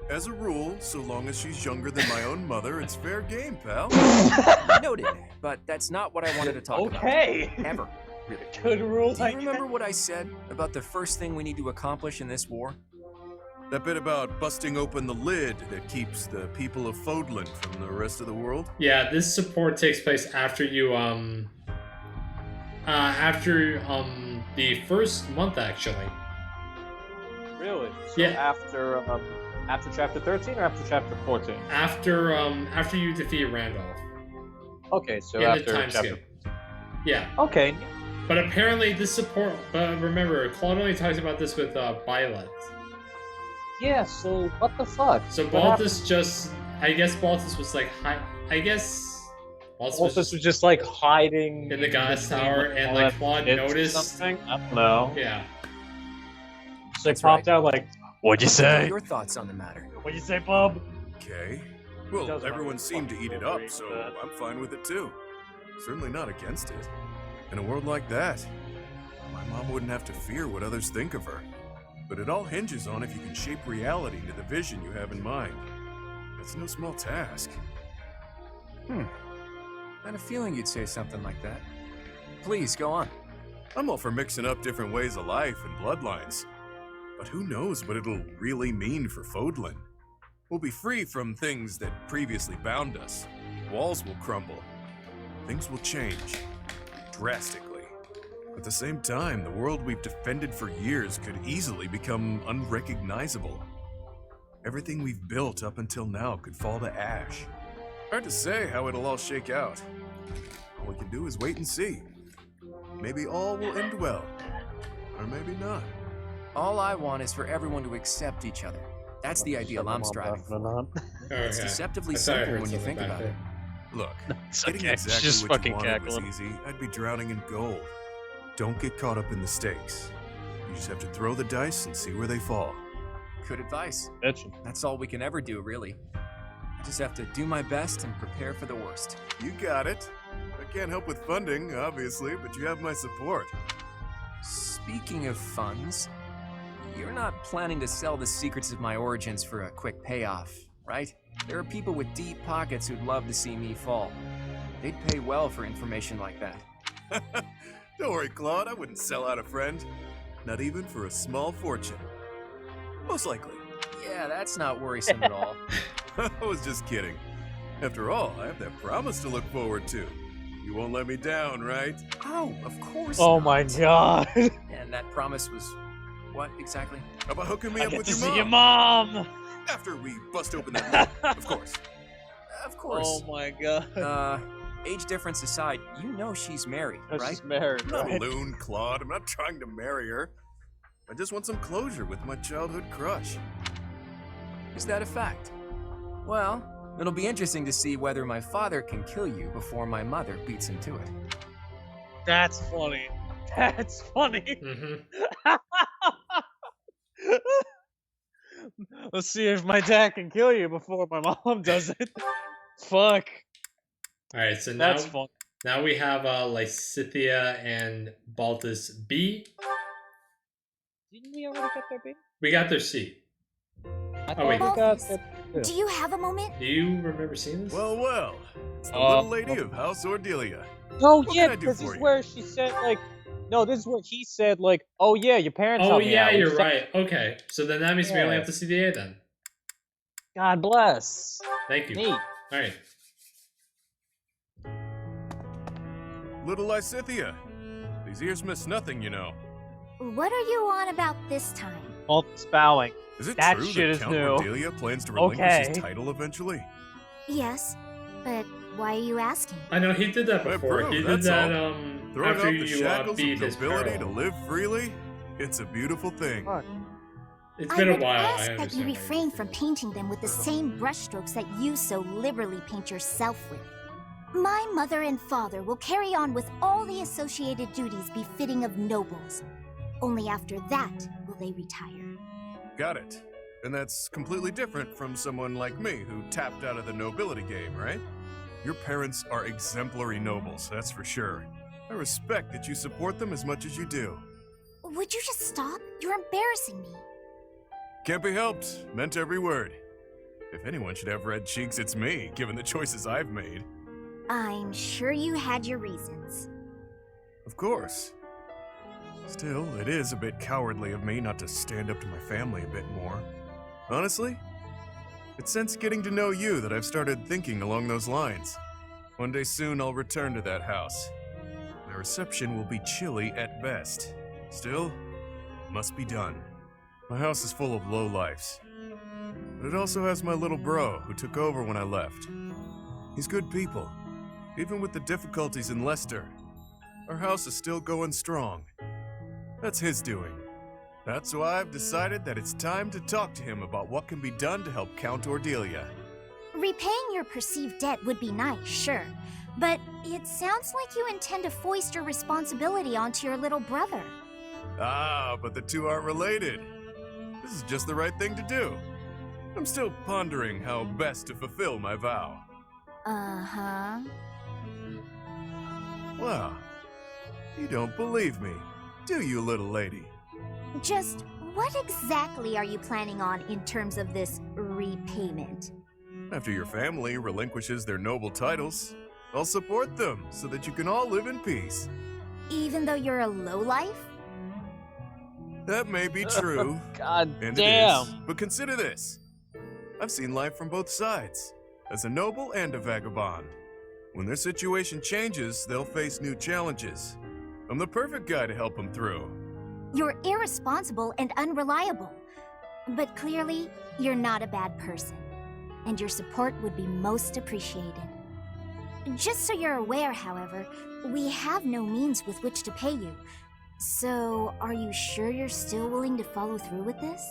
As a rule, so long as she's younger than my own mother, it's fair game, pal. Noted, but that's not what I wanted to talk Okay. about. Ever, really. Good rule. Do you remember what I said about the first thing we need to accomplish in this war? That bit about busting open the lid that keeps the people of Fodlan from the rest of the world? Yeah, this support takes place after you the first month actually. Really? So Yeah. After chapter 13 or after chapter 14? After you defeat Randolph. Okay, so In the after time chapter. skip. Yeah. Okay. But apparently this support but remember, Claude only talks about this with Violet. Yeah, so what the fuck? So What Balthus just I guess Balthus was like Balthus was just like hiding in the God's between, Tower, like, and all like that Claude shit or noticed. something? I don't know. Yeah. So they That's popped right. out like, what'd you What say? are your thoughts on the matter? What'd you say, bub? Okay. Well, Doesn't everyone matter. seemed to eat it up, so I'm fine with it too. Certainly not against it. In a world like that, my mom wouldn't have to fear what others think of her. But it all hinges on if you can shape reality to the vision you have in mind. That's no small task. I had a feeling you'd say something like that. Please, go on. I'm all for mixing up different ways of life and bloodlines. But who knows what it'll really mean for Fodlan? We'll be free from things that previously bound us. Walls will crumble. Things will change. Drastically. At the same time, the world we've defended for years could easily become unrecognizable. Everything we've built up until now could fall to ash. Hard to say how it'll all shake out. All we can do is wait and see. Maybe all will end well. Or maybe not. All I want is for everyone to accept each other. That's the ideal I'm striving for. It's Okay. deceptively I thought I simple heard when you something think back about it. there. Look, It's getting okay. exactly Just what you fucking wanted was cackling. easy. I'd be drowning in gold. Don't get caught up in the stakes. You just have to throw the dice and see where they fall. Good advice. Bitchin'. That's all we can ever do, really. I just have to do my best and prepare for the worst. You got it. I can't help with funding, obviously, but you have my support. Speaking of funds, you're not planning to sell the secrets of my origins for a quick payoff, right? There are people with deep pockets who'd love to see me fall. They'd pay well for information like that. Don't worry, Claude. I wouldn't sell out a friend. Not even for a small fortune. Most likely. Yeah, that's not worrisome at all. I was just kidding. After all, I have that promise to look forward to. You won't let me down, right? Oh, of course Oh not. my god. And that promise was what exactly? How about hooking me I up get with to your see mom? your mom. After we bust open that lid, of course. Of course. Oh my god. Age difference aside, you know she's married, Oh, right? she's married, I'm not a right? loon, Claude. I'm not trying to marry her. I just want some closure with my childhood crush. Is that a fact? Well, it'll be interesting to see whether my father can kill you before my mother beats him to it. That's funny. That's funny. Mm-hmm. Let's see if my dad can kill you before my mom does it. Fuck. Alright, so now That's fun. now we have Lysithea and Baltus B. Didn't we already get their B? We got their C. I Oh, wait. thought we got Balthus, the... Do you have a moment? Do you remember seeing this? Well, well. It's the little lady of House Ordelia. Oh What yeah, can I do because this for is you? where she said like, no, this is where he said like, oh yeah, your parents Oh helped me yeah, out. We you're said- right. Okay, so then that means we only Yeah. have to see the A then. God bless. Thank you. Neat. All right. Little Lysithia. These ears miss nothing, you know. What are you on about this time? All spouting. Is it That true shit that is Count new. Ordelia plans to relinquish his Okay. title eventually? Yes, but why are you asking? I know he did that Hey, before. bro, he did that's that all. Throwing after off the you shackles beat of his nobility to peril. live freely? It's a beautiful thing. Fuck. It's I been a would while. ask I that you understand why refrain did from that. painting them with the same brushstrokes that you so liberally paint yourself with. My mother and father will carry on with all the associated duties befitting of nobles. Only after that will they retire. Got it. And that's completely different from someone like me who tapped out of the nobility game, right? Your parents are exemplary nobles, that's for sure. I respect that you support them as much as you do. Would you just stop? You're embarrassing me. Can't be helped. Meant every word. If anyone should have red cheeks, it's me, given the choices I've made. I'm sure you had your reasons. Of course. Still, it is a bit cowardly of me not to stand up to my family a bit more. Honestly, it's since getting to know you that I've started thinking along those lines. One day soon I'll return to that house. My reception will be chilly at best. Still, it must be done. My house is full of lowlifes. But it also has my little bro who took over when I left. He's good people. Even with the difficulties in Leicester, our house is still going strong. That's his doing. That's why I've decided that it's time to talk to him about what can be done to help Count Ordelia. Repaying your perceived debt would be nice, sure. But it sounds like you intend to foist your responsibility onto your little brother. Ah, but the two aren't related. This is just the right thing to do. I'm still pondering how best to fulfill my vow. Uh-huh. Wow. You don't believe me, do you, little lady? Just what exactly are you planning on in terms of this repayment? After your family relinquishes their noble titles, I'll support them so that you can all live in peace. Even though you're a lowlife? That may be true, God and damn. it is, but consider this. I've seen life from both sides, as a noble and a vagabond. When their situation changes, they'll face new challenges. I'm the perfect guy to help them through. You're irresponsible and unreliable. But clearly, you're not a bad person. And your support would be most appreciated. Just so you're aware, however, we have no means with which to pay you. So, are you sure you're still willing to follow through with this?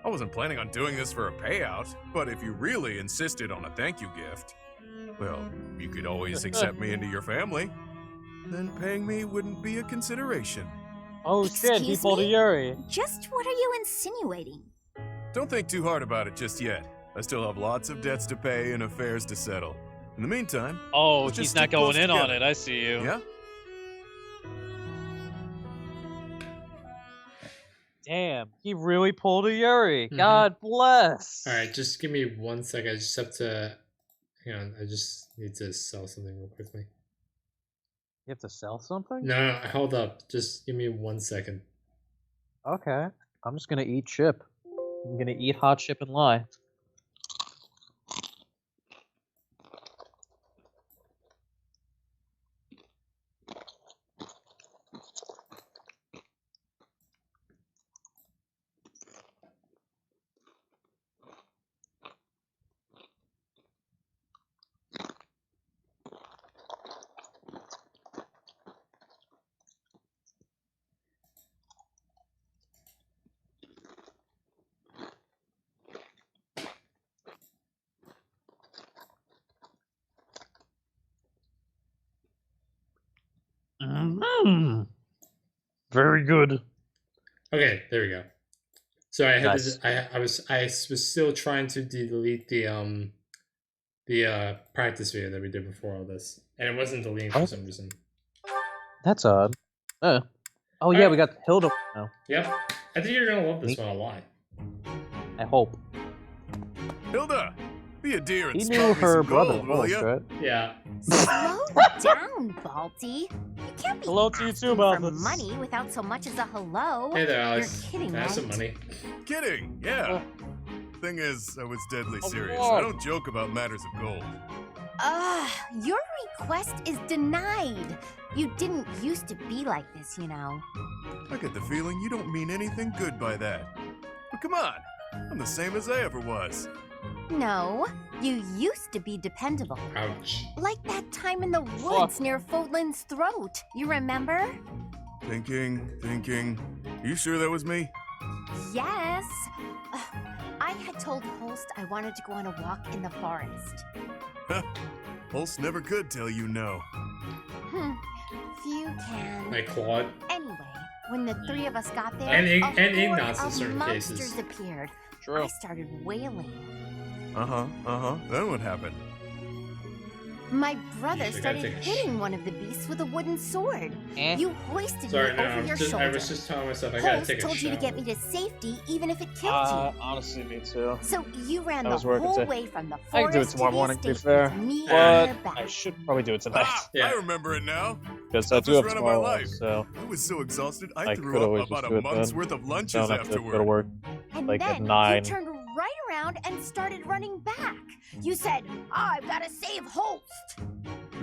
I wasn't planning on doing this for a payout, but if you really insisted on a thank you gift, well, you could always accept me into your family. Then paying me wouldn't be a consideration. Oh shit, he Excuse pulled a me? Yuri. Just what are you insinuating? Don't think too hard about it just yet. I still have lots of debts to pay and affairs to settle. In the meantime, Oh, let's he's just not stick going close in on together. it. I see you. Yeah? Damn, he really pulled a Yuri. Mhm. God bless. All right, just give me 1 second. I just have to. Hang on. I just need to sell something real quickly. You have to sell something? No, hold up. Just give me 1 second. Okay. I'm just gonna eat chip. I'm gonna eat hot chip and lie. Very good. Okay, there we go. So I had Nice. I was still trying to delete the practice video that we did before all this, and it wasn't deleting for Oh. some reason. That's odd. Oh yeah, Alright. we got Hilda now. Yep, I think you're gonna love this Neat. one a lot. I hope. Hilda, be a dear and He spell knew me her some brother gold, will most, ya? right? Yeah. Slow down, Balti. You can't be Hello to you asking too, for Malthus. money without so much as a hello. Hey there, Alex. You're kidding, Can I have some right? money? Kidding, yeah. Thing is, I was deadly Oh, serious. Lord. I don't joke about matters of gold. Your request is denied. You didn't used to be like this, you know. I get the feeling you don't mean anything good by that. But come on, I'm the same as I ever was. No, you used to be dependable. Ouch. Like that time in the woods near Fodlin's throat. You remember? Thinking. You sure that was me? Yes. I had told Holst I wanted to go on a walk in the forest. Holst never could tell you no. Few can. Like Claude. Anyway, when the three of us got there, And a horde Ignatz in of certain monsters cases. appeared. True. I started wailing. Then what happened? My brother Usually gotta started take a hitting one of the beasts with a wooden sword. Eh? You hoisted Sorry, me no, over your I shoulder. was just telling myself I gotta Holst take a told you to get shower. me to safety even if it killed you. Honestly, me too. So you ran I the was working whole too. way from the I can forest do it tomorrow to morning, the to be estate fair. with me But on your back. I should probably do it tonight. Yeah. I remember it now. Because I do have Toughest run of my tomorrow, life. so I was so exhausted I I could threw always up just about do a it month's then. worth of lunches don't have to go to afterward. work. And like at then 9. you turned right around and started running back. You said, I've got to save Holst.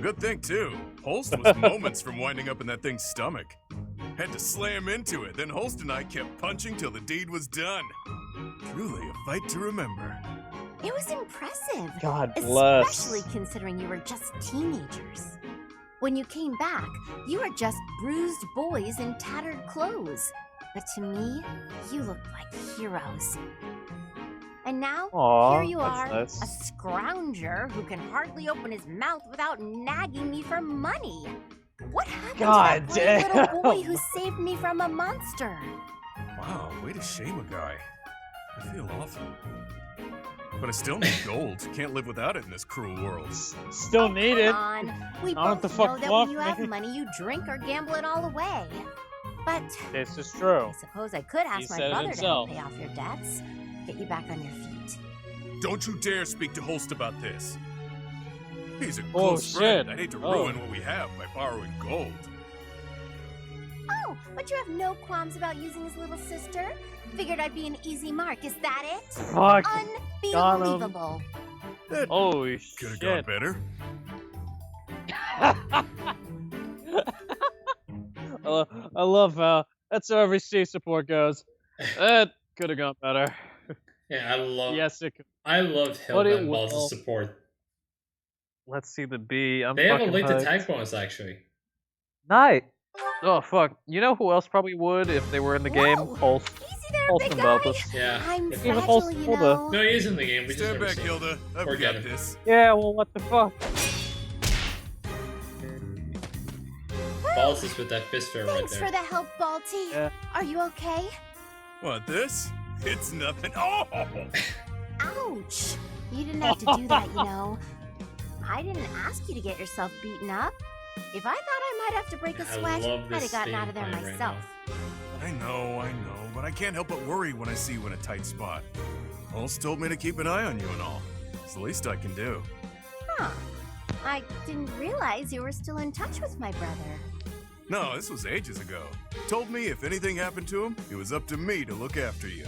Good thing, too. Holst was moments from winding up in that thing's stomach. Had to slam into it, then Holst and I kept punching till the deed was done. Truly a fight to remember. It was impressive. God bless. Especially considering you were just teenagers. When you came back, you were just bruised boys in tattered clothes. But to me, you looked like heroes. And now, Aw, here you that's are, nice. a scrounger who can hardly open his mouth without nagging me for money. What happened God to that brave little boy damn. who saved me from a monster? Wow, way to shame a guy. I feel awful. But I still need gold. Can't live without it in this cruel world. Still need it. Come on. We I don't know what both the fuck know you that want when you from have me. money, you drink or gamble it all away. But This is true. I suppose I could He ask my said it brother to help himself. pay off your debts, get you back on your feet. Don't you dare speak to Holst about this. He's a Oh, close friend. shit. I'd hate to Oh. ruin what we have by borrowing gold. Oh, but you have no qualms about using his little sister? Figured I'd be an easy mark, is that it? Fuck. Unbelievable. That Holy could have gone shit. better. I love how that's how every C support goes. That could have gone better. Yeah, I love. Yes, it could. I love But Hilda it and will. Balls' support. Let's see the B. I'm They have a fucking linked hyped. attack bonus actually. Nice. Oh fuck. You know who else probably would if they were in the game? Whoa. Holst. Easy there, Holst big and guy. Balthus. Yeah. I'm If- Even fragile, Holst you Hilda. know. No, he is in the game. We just Stand never back, seen him. Hilda. I've Or got get him. this. Yeah, well what the fuck? Balls is with that fist fair right Thanks there. for the help, Balti. Yeah. Are you okay? What, this? It's nothing. Oh! Ouch! You didn't have to do that, you know. I didn't ask you to get yourself beaten up. If I thought I might have to break a I sweat, love I'd this have gotten theme out of there playing right myself. I know, but I can't help but worry when I see you in a tight spot. Holst told me to keep an eye on you and all. It's the least I can do. Huh. I didn't realize you were still in touch with my brother. No, this was ages ago. Told me if anything happened to him, it was up to me to look after you.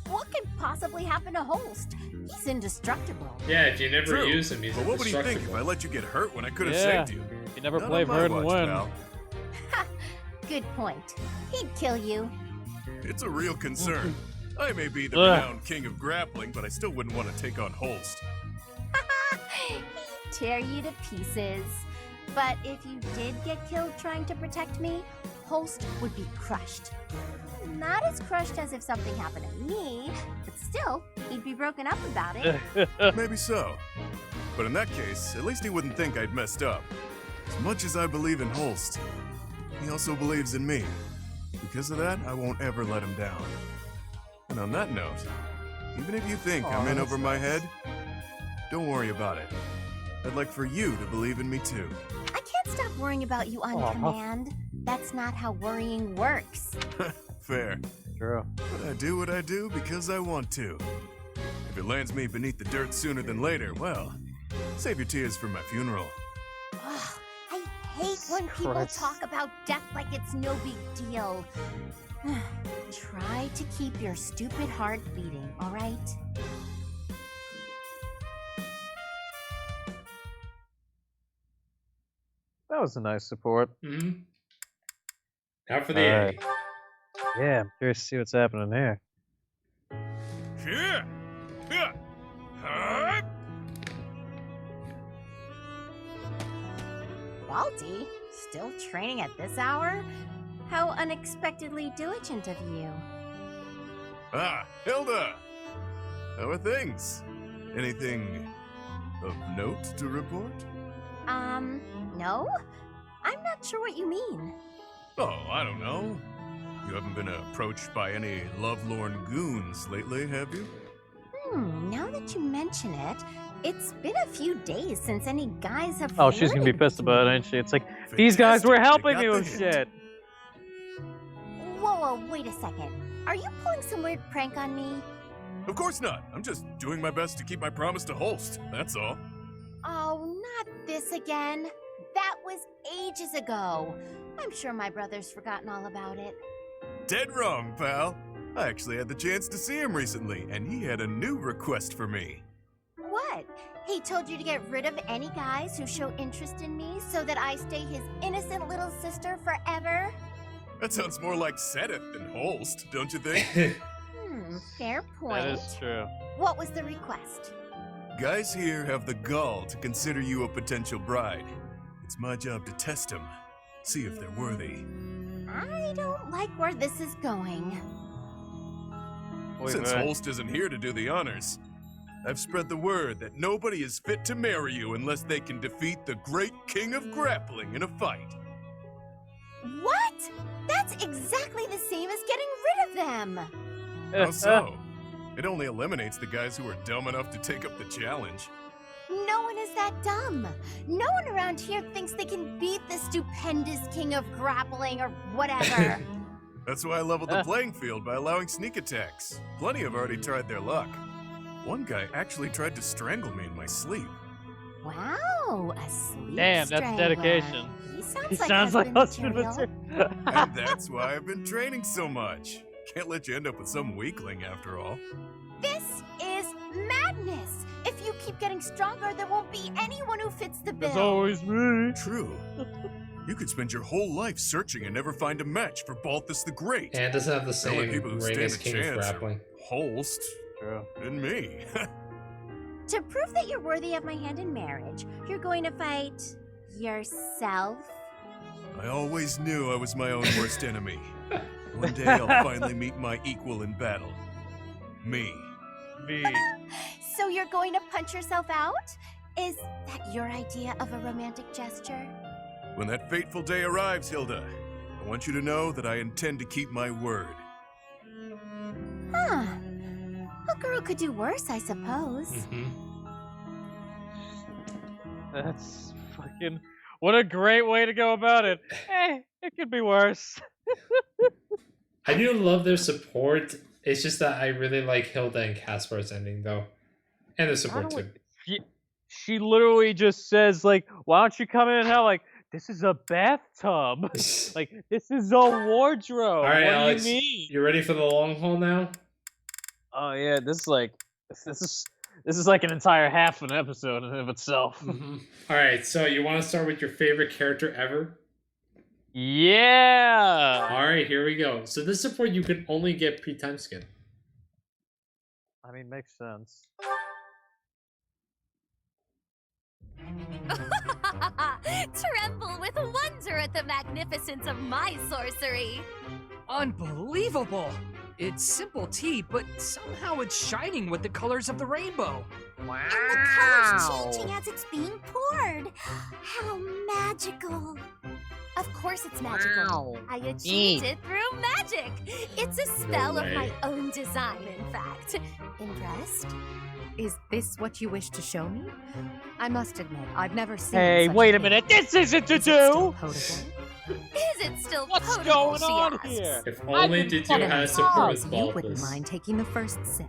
What could possibly happen to Holst? He's indestructible. Yeah, if you never True. use him, he's But what would he think if indestructible. I let you get hurt when I could have Yeah. saved you? You never Not play on my Bird and watch, win. pal. Good point. He'd kill you. It's a real concern. I may be the Ugh. renowned king of grappling, but I still wouldn't want to take on Holst. He'd tear you to pieces. But if you did get killed trying to protect me, Holst would be crushed. Not as crushed as if something happened to me, but still, he'd be broken up about it. Maybe so. But in that case, at least he wouldn't think I'd messed up. As much as I believe in Holst, he also believes in me. Because of that, I won't ever let him down. And on that note, even if you think I'm in that's over my nice. head, don't worry about it. I'd like for you to believe in me too. I can't stop worrying about you on Aw. command. That's not how worrying works. Fair. True. But I do what I do because I want to. If it lands me beneath the dirt sooner than later, well, save your tears for my funeral. Ugh, I hate when people Christ. talk about death like it's no big deal. Try to keep your stupid heart beating, all right? That was a nice support. Mm-hmm. Now for the Alright. A. Yeah, I'm curious to see what's happening here. Yeah. Yeah. Huh? Balti? Still training at this hour? How unexpectedly diligent of you. Ah, Hilda! How are things? Anything of note to report? No? I'm not sure what you mean. Oh, I don't know. You haven't been approached by any lovelorn goons lately, have you? Now that you mention it, it's been a few days since any guys have Oh, she's gonna be flirted pissed with about it, me. ain't she? It's like, these guys were Fantastic, helping they me got with the hint. shit. Whoa, wait a second. Are you pulling some weird prank on me? Of course not. I'm just doing my best to keep my promise to Holst, that's all. Oh, not this again. That was ages ago. I'm sure my brother's forgotten all about it. Dead wrong, pal. I actually had the chance to see him recently, and he had a new request for me. What? He told you to get rid of any guys who show interest in me so that I stay his innocent little sister forever? That sounds more like Sedith than Holst, don't you think? Fair point. That is true. What was the request? Guys here have the gall to consider you a potential bride. It's my job to test them, see if they're worthy. I don't like where this is going. Wait, Since man. Holst isn't here to do the honors, I've spread the word that nobody is fit to marry you unless they can defeat the great king of grappling in a fight. What? That's exactly the same as getting rid of them. How so? It only eliminates the guys who are dumb enough to take up the challenge. No one is that dumb. No one around here thinks they can beat the stupendous king of grappling or whatever. That's why I leveled the playing field by allowing sneak attacks. Plenty have already tried their luck. One guy actually tried to strangle me in my sleep. Wow, a sleep Damn, that's strangler. dedication. He sounds like husband material. And that's why I've been training so much. Can't let you end up with some weakling after all. This is madness. If you keep getting stronger, there won't be anyone who fits the bill. It's always me. True. You could spend your whole life searching and never find a match for Balthus the Great. And it doesn't have the The only same people who ring stand as a King of chance are Grappling. Holst True. and me. To prove that you're worthy of my hand in marriage, you're going to fight yourself? I always knew I was my own worst enemy. One day I'll finally meet my equal in battle. Me. Me. So you're going to punch yourself out? Is that your idea of a romantic gesture? When that fateful day arrives, Hilda, I want you to know that I intend to keep my word. Huh. A girl could do worse, I suppose. That's fucking. What a great way to go about it. Hey, it could be worse. I do love their support. It's just that I really like Hilda and Caspar's ending, though. And the support, too. She literally just says, like, why don't you come in and have, like, this is a bathtub. Like, this is a wardrobe. All right, what Alex, do you mean? you ready for the long haul now? Oh yeah, this is like an entire half an episode in and of itself. All right, so you want to start with your favorite character ever? Yeah. All right, here we go. So this support you can only get pre-time skin. I mean, makes sense. Tremble with wonder at the magnificence of my sorcery. Unbelievable! It's simple tea, but somehow it's shining with the colors of the rainbow. And the color's changing as it's being poured. How magical. Of course it's magical. I achieved it through magic. It's a spell of my own design, in fact. Impressed? Is this what you wish to show me? I must admit, I've never seen Hey, such wait a thing. minute. This isn't to Is it still do. potable? Is it still What's potable, going she on asks. here? If only been did you fucking have support Oh, with you wouldn't Balthus. mind taking the first sip.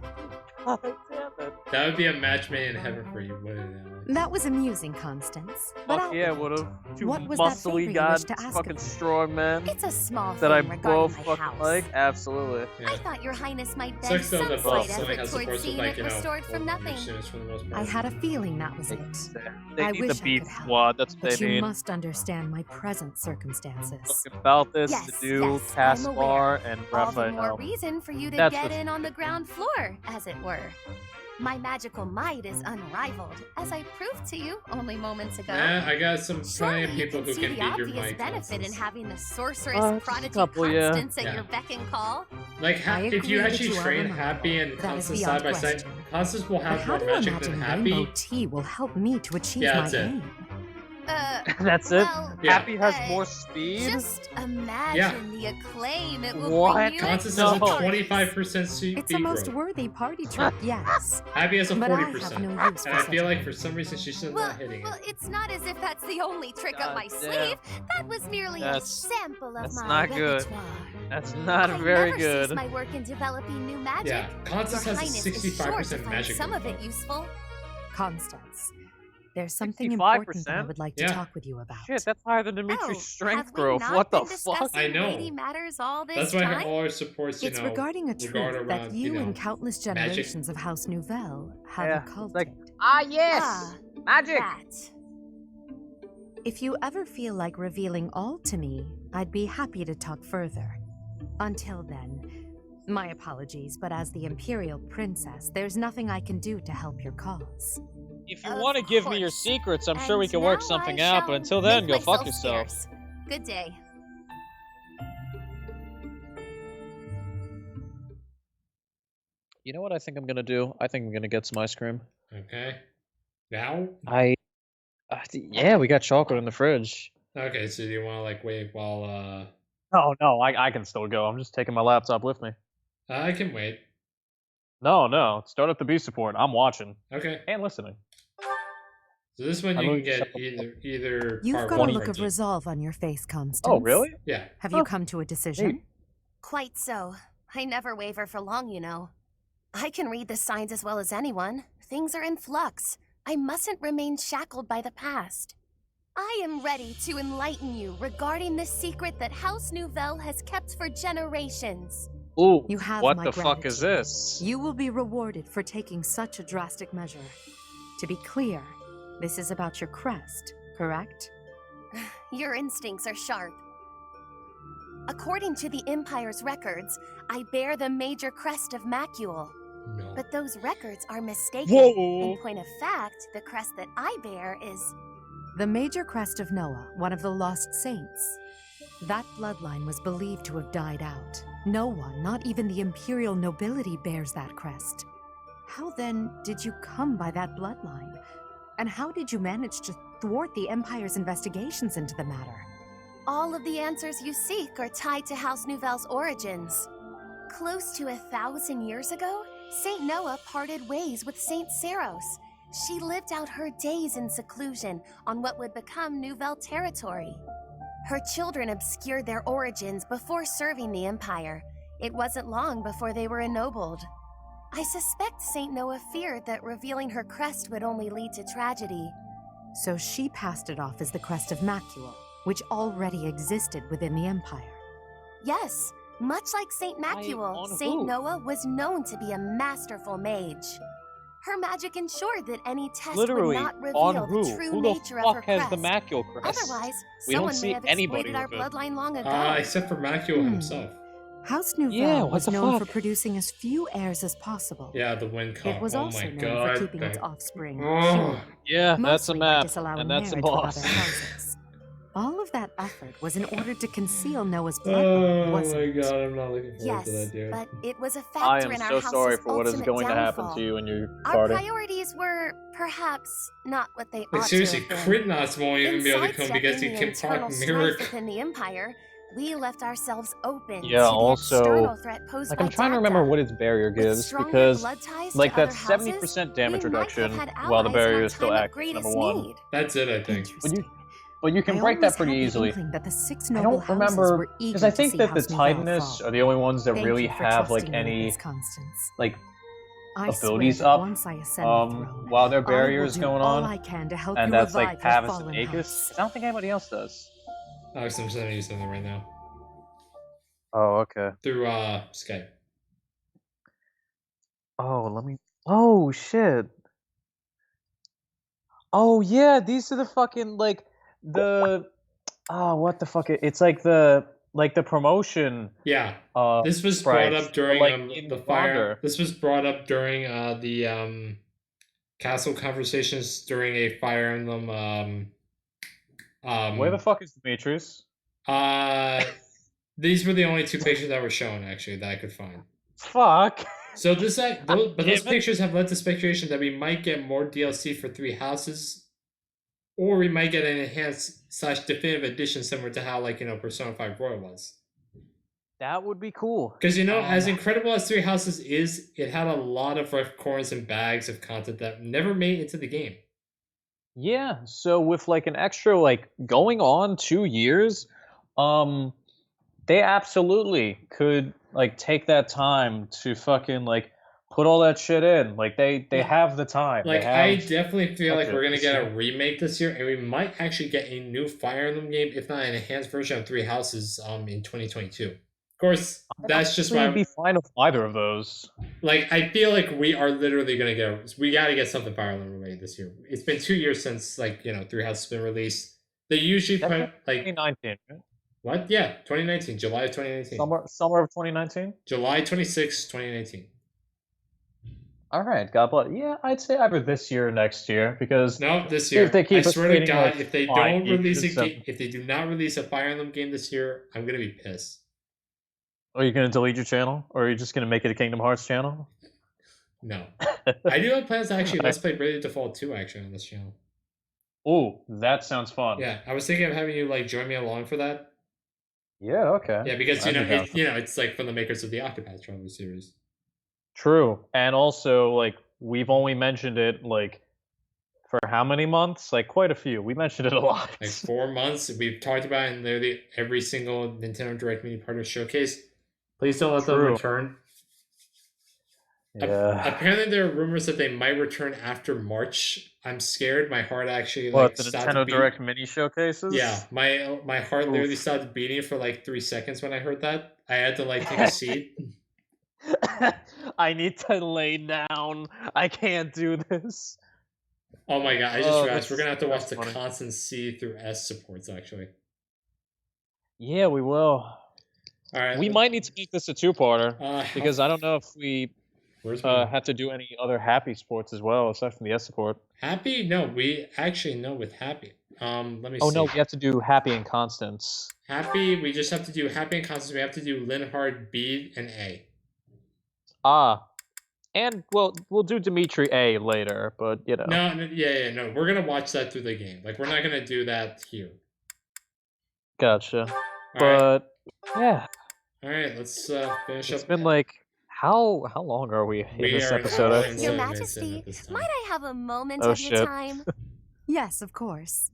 God damn it. That would be a match made in heaven for you, wouldn't it, Alex? That was amusing, Constance. But Fuck yeah, would've. You what was that favor muscly you god, wish to ask fucking of me? strong man It's a small that I thing regarding both my fucking house. like. Absolutely. Yeah. I thought your highness might beg Sucks though some that slight both something effort has towards supports with seeing like, it you know, restored from nothing. students for the most I part. had a feeling that was it. They I need wish the I beef could help, squad. That's what But they you need. must understand my present circumstances. Fucking Balthus, Yes, Sadu, yes, I'm aware. Caspar, and All the more Raphael. reason for you to That's get what's- in on the ground floor, as it were. My magical might is unrivaled, as I proved to you only moments ago. Yeah, I got some plenty Surely of you people can who see can the beat your obvious mic. benefit in Constance. having the sorceress Just a prodigy couple, yeah. Constance at Yeah. your beck and call. Like, I if you agree that actually you are train remarkable. Happy and That is Constance beyond side by side, question. Constance will But have how more do you magic imagine than Rainbow Happy. Tea will help me to achieve Yeah, my that's it. aim? That's it? Well, Yeah. Happy has uh, more speed? Just imagine the acclaim it will What? bring you. Constance No. has a 25% speed It's a most growth. worthy party trick, yes. Happy has a But I 40%. have no use And for I feel such like a for some reason she's still Well, not hitting well, it. it's not as if that's the only trick up my God sleeve. That was merely a That's- sample of that's my not good. repertoire. That's not I very never good. cease my work in developing new magic. Yeah, Constance Your has a Highness is sure to 65% find magic some growth. of it useful. Constance, there's something 65%? important that I would like to Yeah. talk with you about. Shit, that's higher than Oh, Dimitri's strength have we growth. not What the been fuck? discussing I know. weighty matters all this That's why time? her all her supports, you It's know, regarding a revolve truth that around, you know, and countless magic. generations of House Nouvelle have Yeah, occulted. like- Ah, yes! Ah, Magic! that. If you ever feel like revealing all to me, I'd be happy to talk further. Until then, my apologies, but as the Imperial Princess, there's nothing I can do to help your cause. If you Of want to give me your course. secrets, I'm sure we And can work now something I out, but shall until then, make go fuck myself yourself. scarce. Good day. You know what I think I'm gonna do? I think I'm gonna get some ice cream. Okay. Now? Yeah, we got chocolate in the fridge. Okay, so do you want to, like, wait while, Oh, no, I can still go. I'm just taking my laptop with me. I can wait. No, start up the B support. I'm watching Okay. and listening. So this one I you can lose get yourself. either You've part got a 1 or look part of 2. resolve on your face, Constance. Oh, really? Yeah. Have you come to a decision? Quite so. I never waver for long, you know. I can read the signs as well as anyone. Things are in flux. I mustn't remain shackled by the past. I am ready to enlighten you regarding the secret that House Nouvelle has kept for generations. Ooh, You have what my the fuck is gratitude. this? You will be rewarded for taking such a drastic measure. To be clear, this is about your crest, correct? Your instincts are sharp. According to the Empire's records, I bear the major crest of Macule. No. But those records are mistaken. Whoa! In point of fact, the crest that I bear is... The major crest of Noah, one of the lost saints. That bloodline was believed to have died out. No one, not even the imperial nobility, bears that crest. How then did you come by that bloodline? And how did you manage to thwart the Empire's investigations into the matter? All of the answers you seek are tied to House Nouvelle's origins. Close to 1,000 years ago, Saint Noah parted ways with Saint Saros. She lived out her days in seclusion on what would become Nouvelle territory. Her children obscured their origins before serving the Empire. It wasn't long before they were ennobled. I suspect Saint Noah feared that revealing her crest would only lead to tragedy. So she passed it off as the crest of Macule, which already existed within the Empire. Yes, much like Saint Macule, on Saint who? Noah was known to be a masterful mage. Her magic ensured that any test Literally, would not reveal on the who? true Who the nature of her fuck has crest. the Macule crest? Otherwise, We don't someone see may have anybody exploited our with it. bloodline long ago. Except for Macule himself. House Nouvelle Yeah, what was the known for fuck? producing as few heirs as possible. Yeah, the wind caught. It was Oh also my known god. for keeping its that- offspring Oh. pure, Yeah, that's a mostly by map, disallowing and that's a marriage with boss. other houses. All of that effort was in order to conceal Noah's bloodline, Oh wasn't my it? god, I'm not looking forward Yes, to that, dude. but it was a I factor am in our so house's sorry for what is ultimate going to happen downfall. to you and your Our party. priorities were perhaps not what they Like, ought seriously, to have been. Critnots won't even be able to come because he Sidestepping can the internal talk strife mirror. within the Empire, we left ourselves open Yeah, to the also, external threat posed Like, by I'm trying to remember Dacta. what its barrier With gives, stronger because, blood ties to like, other that's houses, 70% damage we might have reduction had while the allies in barrier our is still time of active, greatest number one. need. That's it, I think. Interesting. But you can I break that always pretty had the easily. inkling that the six I noble don't houses remember, were because eager I to think see that the House Nouvelle Titanists fall. are the only ones that Thank really you for have, like, trusting me with any, this, Constance. like, I abilities swear that up once I ascend the throne, while there are I will barriers do going all on, I can to help and you that's revive like your Pavis fallen and Aegis. house. I don't think anybody else does. I'm sending you something right now Oh, okay. through Skype. Oh, let me. Oh shit. Oh yeah, these are the fucking like the. What the fuck? It's like the promotion. Yeah, this was brought Sprites, up during like in the fire. Bonder. This was brought up during the castle conversations during a Fire Emblem. Where the fuck is Demetrius? These were the only two pictures that were shown actually that I could find. Fuck. So those Damn pictures have led to speculation that we might get more DLC for 3 houses, or we might get an enhanced / definitive edition similar to how Persona 5 Royal was. That would be cool. Because as incredible as 3 houses is, it had a lot of corners and bags of content that never made it into the game. Yeah, so with an extra going on 2 years, they absolutely could take that time to fucking put all that shit in. They have the time. I definitely feel like we're gonna get a remake this year, and we might actually get a new Fire Emblem game, if not an enhanced version of 3 Houses, in 2022. Of course, that's just why I'd be fine with either of those. I feel like we are literally gonna we gotta get something Fire Emblem related this year. It's been 2 years since 3 Houses has been released. They usually put 2019. Right? What? Yeah, 2019, July of 2019. Summer of 2019. July 26, 2019. All right, God bless. Yeah, I'd say either this year or next year because no, this year. If they keep I swear to God, waiting, if they don't release if they do not release a Fire Emblem game this year, I'm gonna be pissed. Are you gonna delete your channel, or are you just gonna make it a Kingdom Hearts channel? No, I do have plans to actually let's play Bravely Default 2 actually on this channel. Oh, that sounds fun. Yeah, I was thinking of having you join me along for that. Yeah. Okay. Yeah, because it's from the makers of the Octopath Traveler series. True, and also we've only mentioned it for how many months? Quite a few. We mentioned it a lot. 4 months. We've talked about it in literally every single Nintendo Direct Mini Partner showcase. Please don't let them return. Yeah. Apparently, there are rumors that they might return after March. I'm scared. My heart actually the stopped Nintendo beating. Direct Mini showcases. Yeah, my heart literally stopped beating for 3 seconds when I heard that. I had to take a seat. I need to lay down. I can't do this. Oh my god! I just realized we're gonna have to watch the constant C through S supports actually. Yeah, we will. All right. We might need to make this a 2-parter because I don't know if we have to do any other Happy sports as well aside from the S support. Happy? No, we actually know with Happy. Let me see. Oh no, we have to do Happy and Constance. Happy, we just have to do Happy and Constance. We have to do Linhard, B, and A. And we'll do Dimitri A later, but No, no. We're gonna watch that through the game. We're not gonna do that here. Gotcha. But yeah. All right, let's finish up. It's been how long are we in this episode? Your Majesty, might I have a moment Oh, of shit. your time? Yes, of course.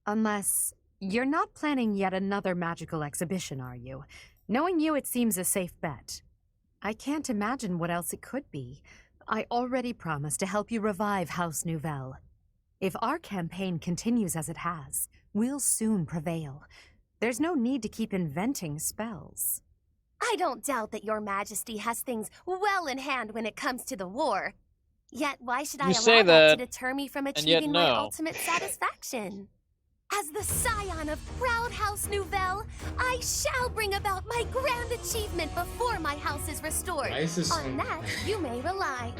Unless you're not planning yet another magical exhibition, are you? Knowing you, it seems a safe bet. I can't imagine what else it could be. I already promised to help you revive House Nouvelle. If our campaign continues as it has, we'll soon prevail. There's no need to keep inventing spells. I don't doubt that your Majesty has things well in hand when it comes to the war. Yet why should I allow that to deter me from achieving my ultimate satisfaction? As the scion of proud House Nouvelle, I shall bring about my grand achievement before my house is restored. On that, you may rely.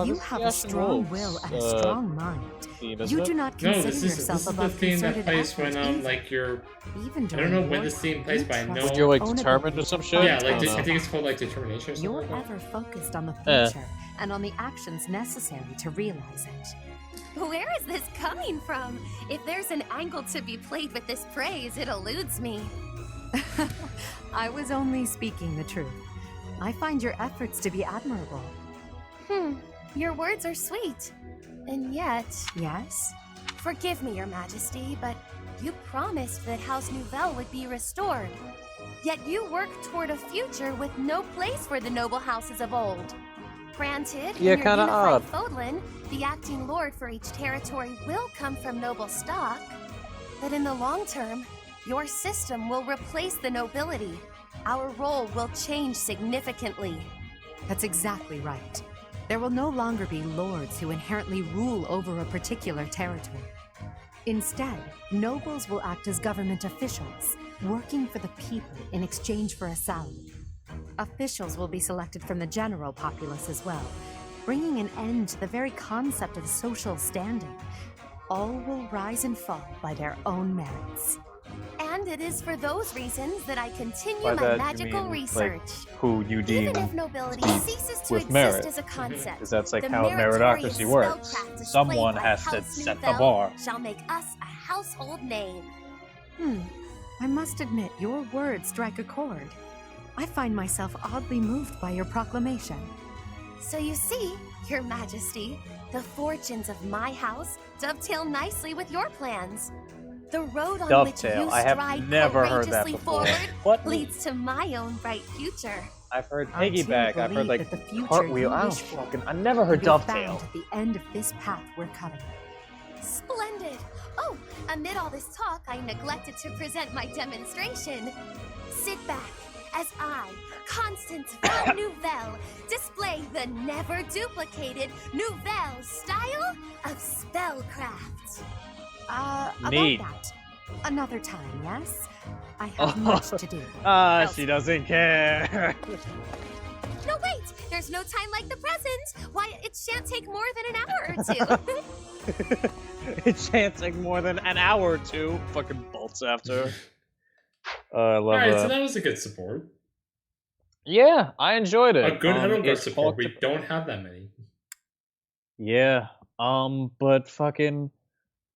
You have a strong will and a strong mind. You do not consider yourself above concerted effort either. Even I don't know when this theme plays, but I know... When you're determined or some shit? Yeah, I think it's called determination or something. You're ever focused on the future and on the actions necessary to realize it. Where is this coming from? If there's an angle to be played with this praise, it eludes me. I was only speaking the truth. I find your efforts to be admirable. Your words are sweet. And yet... Yes? Forgive me, Your Majesty, but you promised that House Nouvelle would be restored. Yet you work toward a future with no place for the noble houses of old. Granted, Yeah, in your kinda unified odd. Fodlan, the acting lord for each territory will come from noble stock. But in the long term, your system will replace the nobility. Our role will change significantly. That's exactly right. There will no longer be lords who inherently rule over a particular territory. Instead, nobles will act as government officials, working for the people in exchange for a salary. Officials will be selected from the general populace as well, bringing an end to the very concept of social standing. All will rise and fall by their own merits. And it is for those reasons that I continue By my that, you magical mean, research. like, who you deem Even if nobility deep ceases to with exist merit. as a concept, Because that's like the how meritorious meritocracy works. spellcraft displayed Someone by has to House set the Nouvelle bar. shall make us a household name. I must admit, your words strike a chord. I find myself oddly moved by your proclamation. So you see, Your Majesty, the fortunes of my house dovetail nicely with your plans. The road on Dovetail. which you I have stride never heard that courageously before. forward What? leads to my own bright future. I've heard I too piggyback. I've heard believe like that the future cartwheel. you I wish don't for fucking. I never heard will be dovetail. found at the end of this path we're cutting. Splendid! Oh, amid all this talk, I neglected to present my demonstration. Sit back as I, Constance von Nouvelle, display the never-duplicated Nouvelle style of spellcraft. Neat. About that. Another time, yes? I have much to do. She doesn't care. No, wait! There's no time like the present! Why, it shan't take more than an hour or two. It shan't take more than an hour or two. Fucking bolts after. I love Alright, that. so that was a good support. Yeah, I enjoyed it. A good Edelgard it support. talked We don't have that many. Yeah. But fucking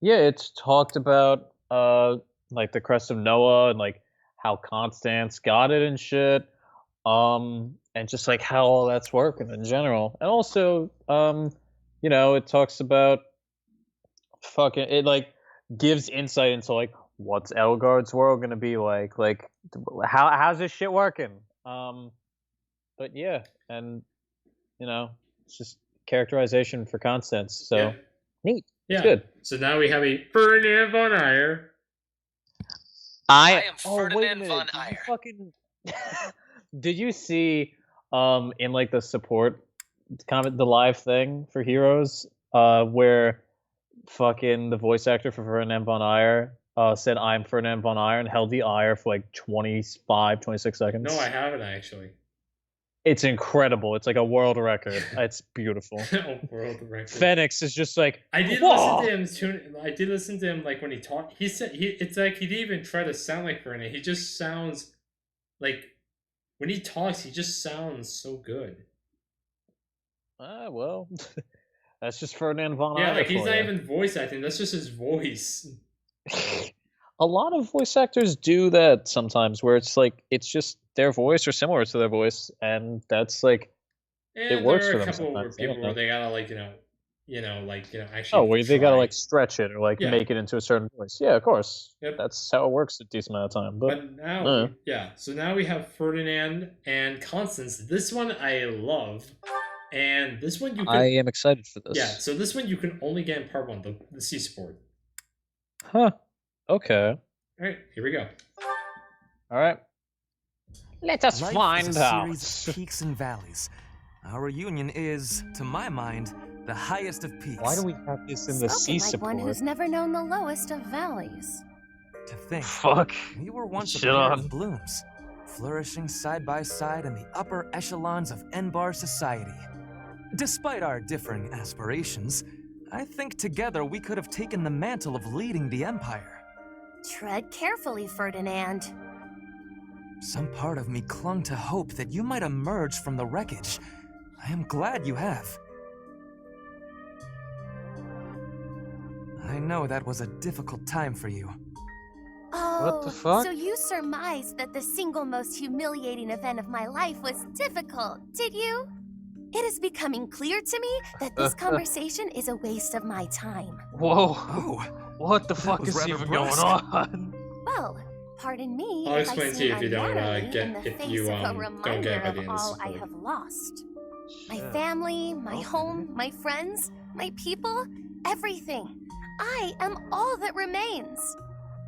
yeah, it's talked about like the Crest of Noah and like how Constance got it and shit. And just like how all that's working in general. And also, you know, it talks about fucking it like gives insight into like what's Edelgard's world gonna be like how's this shit working? But yeah, and you know, it's just characterization for Constance. So Yeah. neat. Yeah. It's good. So now we have a Ferdinand von Eyre. I am Oh, wait a Ferdinand minute. von Did you Eyre. fucking did you see in like the support comment the live thing for Heroes where fucking the voice actor for Ferdinand von Eyre said I'm Ferdinand von Eyre and held the Eyre for like 26 seconds? No, I haven't actually. It's incredible. It's like a world record. It's beautiful. Oh, world record. Phoenix is just like I did "Whoa!" listen to him like when he talked. He said it's like he didn't even try to sound like Ferdinand. He just sounds like when he talks, he just sounds so good. Well, that's just Ferdinand von Yeah, Eyre like he's for not you. even voice acting. That's just his voice. A lot of voice actors do that sometimes, where it's like it's just their voice or similar to their voice, and that's like And it works there for are a them couple sometimes. I people don't where know. they gotta like actually. Oh, where they gotta try. like stretch it or like Yeah. make it into a certain voice. Yeah, of course. Yep. That's how it works a decent amount of time. But But now, uh. yeah. So now we have Ferdinand and Constance. This one I love, and this one you can. I am excited for this. Yeah. So this one you can only get in part one, the C support. Huh. Okay. All right, here we go. All right. Let us Life find is a out. series of peaks and valleys. Our union is, to my mind, the highest of peaks. Why do we have this in the C Spoken like one support? who's never known the lowest of valleys. To think, Fuck. we were once a Shit pair on. of blooms, flourishing side by side in the upper echelons of Enbar society. Despite our differing aspirations, I think together we could have taken the mantle of leading the Empire. Tread carefully, Ferdinand. Some part of me clung to hope that you might emerge from the wreckage. I am glad you have. I know that was a difficult time for you. Oh, What the fuck? so you surmised that the single most humiliating event of my life was difficult, did you? It is becoming clear to me that this conversation is a waste of my time. Whoa. Oh, What the That fuck was is rather even brusque. going on? Well, pardon me I'll if I explain to seem you if you don't unmannerly get in the if face you of a don't reminder get it by of the end of all this I recording. have lost. My Shit. family, my Okay. home, my friends, my people, everything. I am all that remains.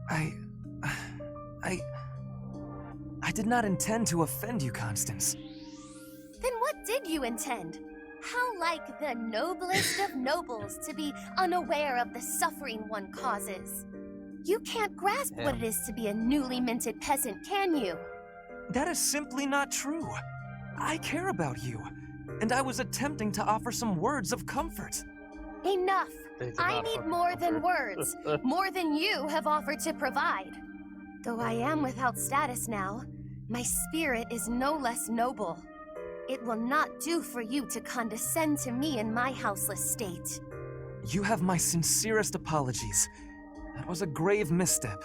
I did not intend to offend you, Constance. Then what did you intend? How like the noblest of nobles to be unaware of the suffering one causes. You can't grasp what it is to be a newly minted peasant, can you? That is simply not true. I care about you, and I was attempting to offer some words of comfort. Enough. They did I not need fucking more than comfort. words, more than you have offered to provide. Though I am without status now, my spirit is no less noble. It will not do for you to condescend to me in my houseless state. You have my sincerest apologies. That was a grave misstep.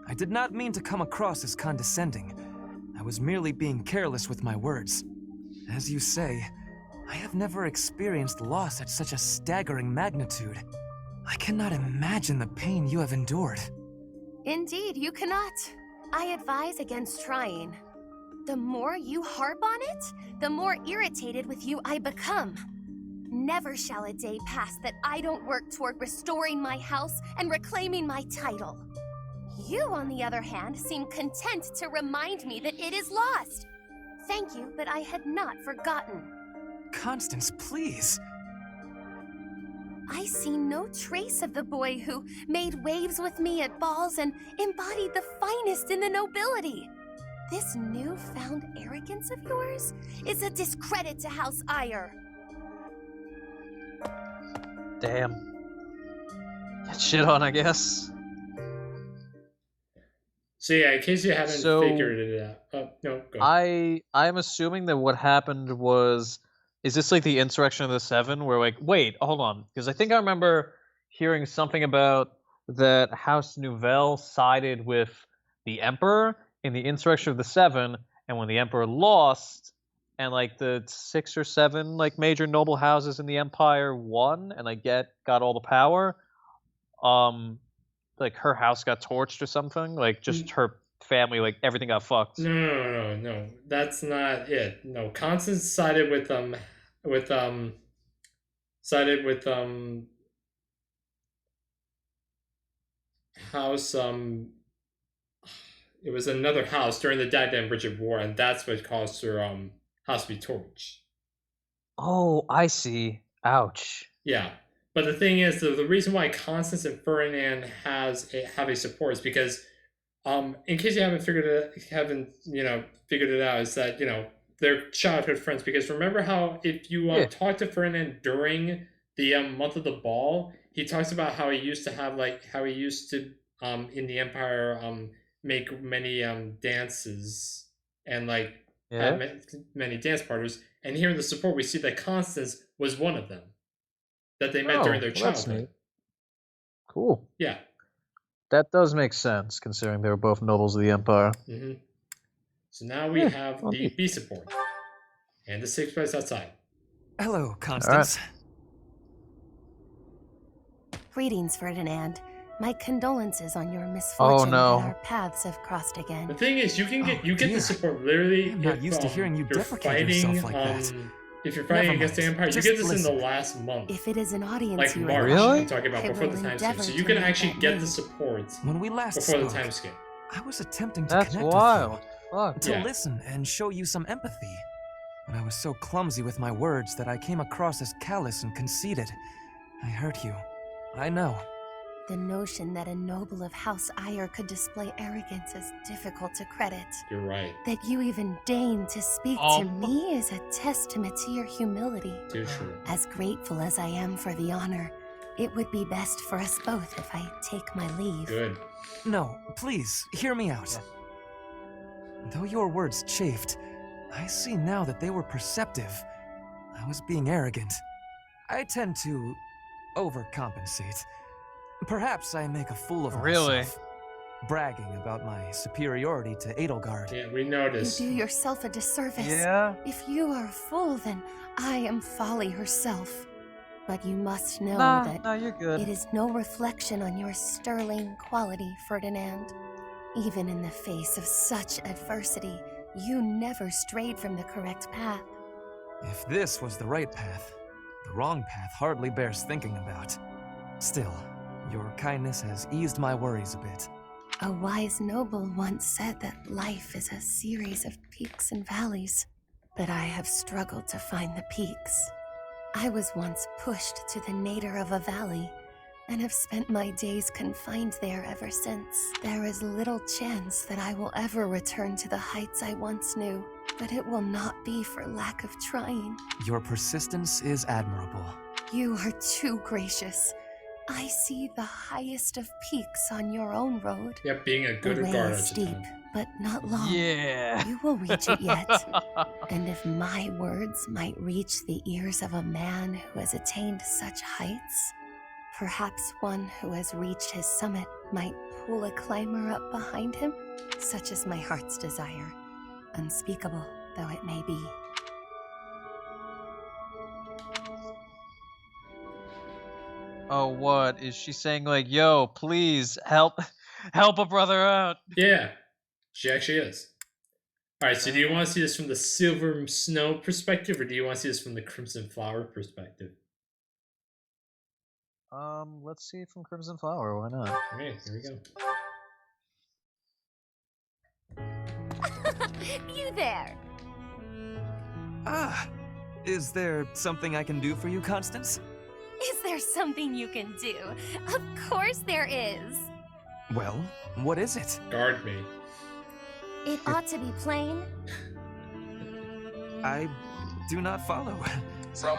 I did not mean to come across as condescending. I was merely being careless with my words. As you say, I have never experienced loss at such a staggering magnitude. I cannot imagine the pain you have endured. Indeed, you cannot. I advise against trying. The more you harp on it, the more irritated with you I become. Never shall a day pass that I don't work toward restoring my house and reclaiming my title. You, on the other hand, seem content to remind me that it is lost. Thank you, but I had not forgotten. Constance, please. I see no trace of the boy who made waves with me at balls and embodied the finest in the nobility. This newfound arrogance of yours is a discredit to House Ire. Damn. Get shit on, I guess. So yeah, in case you haven't So- figured it out. Oh, no, go. I'm assuming that what happened was, is this like the insurrection of the Seven, where like, wait, hold on, because I think I remember hearing something about that House Nouvelle sided with the Emperor in the insurrection of the Seven, and when the Emperor lost, and like the 6 or 7 like major noble houses in the Empire won, and like got all the power, like her house got torched or something, like just her family, like everything got fucked. No. That's not it. No, Constance sided with house it was another house during the Dagdan Bridget War, and that's what caused her house to be torched. Oh, I see. Ouch. Yeah. But the thing is, the reason why Constance and Ferdinand have a support is because, in case you haven't figured it out, is that they're childhood friends. Because remember how if you talk to Ferdinand during the month of the ball, he talks about how he used to in the Empire make many dances and have many dance parties. And here in the support, we see that Constance was one of them. That they met during their That's childhood. neat. Cool. Yeah. That does make sense, considering they were both nobles of the Empire. Mm-hmm. So now we have the B support. And the safe place outside. Hello, Constance. Greetings, Ferdinand. My condolences on your misfortune that our paths have crossed again. The thing is, you get the support literally. I'm not used to hearing you deprecate yourself like that. If you're fighting against the Empire, you get this in the last month. If it is an audience Like you March, Really? I'm talking about before the time skip. So you can actually get the support When we last before spoke, the time skip. I was attempting to That's connect wild. with Fuck. you, to Yeah. listen and show you some empathy. But I was so clumsy with my words that I came across as callous and conceited. I hurt you. I know. The notion that a noble of House Ire could display arrogance is difficult to credit. You're right. That you even deign to speak to me is a testament to your humility. Too true. As grateful as I am for the honor, it would be best for us both if I take my leave. Good. No, please, hear me out. Though your words chafed, I see now that they were perceptive. I was being arrogant. I tend to overcompensate. Perhaps I make a fool of myself, bragging about my superiority to Edelgard. Yeah, we noticed. You do yourself a disservice. Yeah? If you are a fool, then I am folly herself. But you must know that No, you're good. it is no reflection on your sterling quality, Ferdinand. Even in the face of such adversity, you never strayed from the correct path. If this was the right path, the wrong path hardly bears thinking about. Still, your kindness has eased my worries a bit. A wise noble once said that life is a series of peaks and valleys, but I have struggled to find the peaks. I was once pushed to the nadir of a valley, and have spent my days confined there ever since. There is little chance that I will ever return to the heights I once knew, but it will not be for lack of trying. Your persistence is admirable. You are too gracious. I see the highest of peaks on your own road. Yep, being a good The way guard is at the steep, time. but not long. Yeah. You will reach it yet. And if my words might reach the ears of a man who has attained such heights, perhaps one who has reached his summit might pull a climber up behind him. Such is my heart's desire, unspeakable though it may be. Oh, what? Is she saying like, yo, please help a brother out? Yeah, she actually is. Alright, so do you want to see this from the Silver Snow perspective, or do you want to see this from the Crimson Flower perspective? Let's see it from Crimson Flower, why not? Alright, here we go. You there! Ah, is there something I can do for you, Constance? Is there something you can do? Of course there is! Well, what is it? Guard me. It ought to be plain. I do not follow.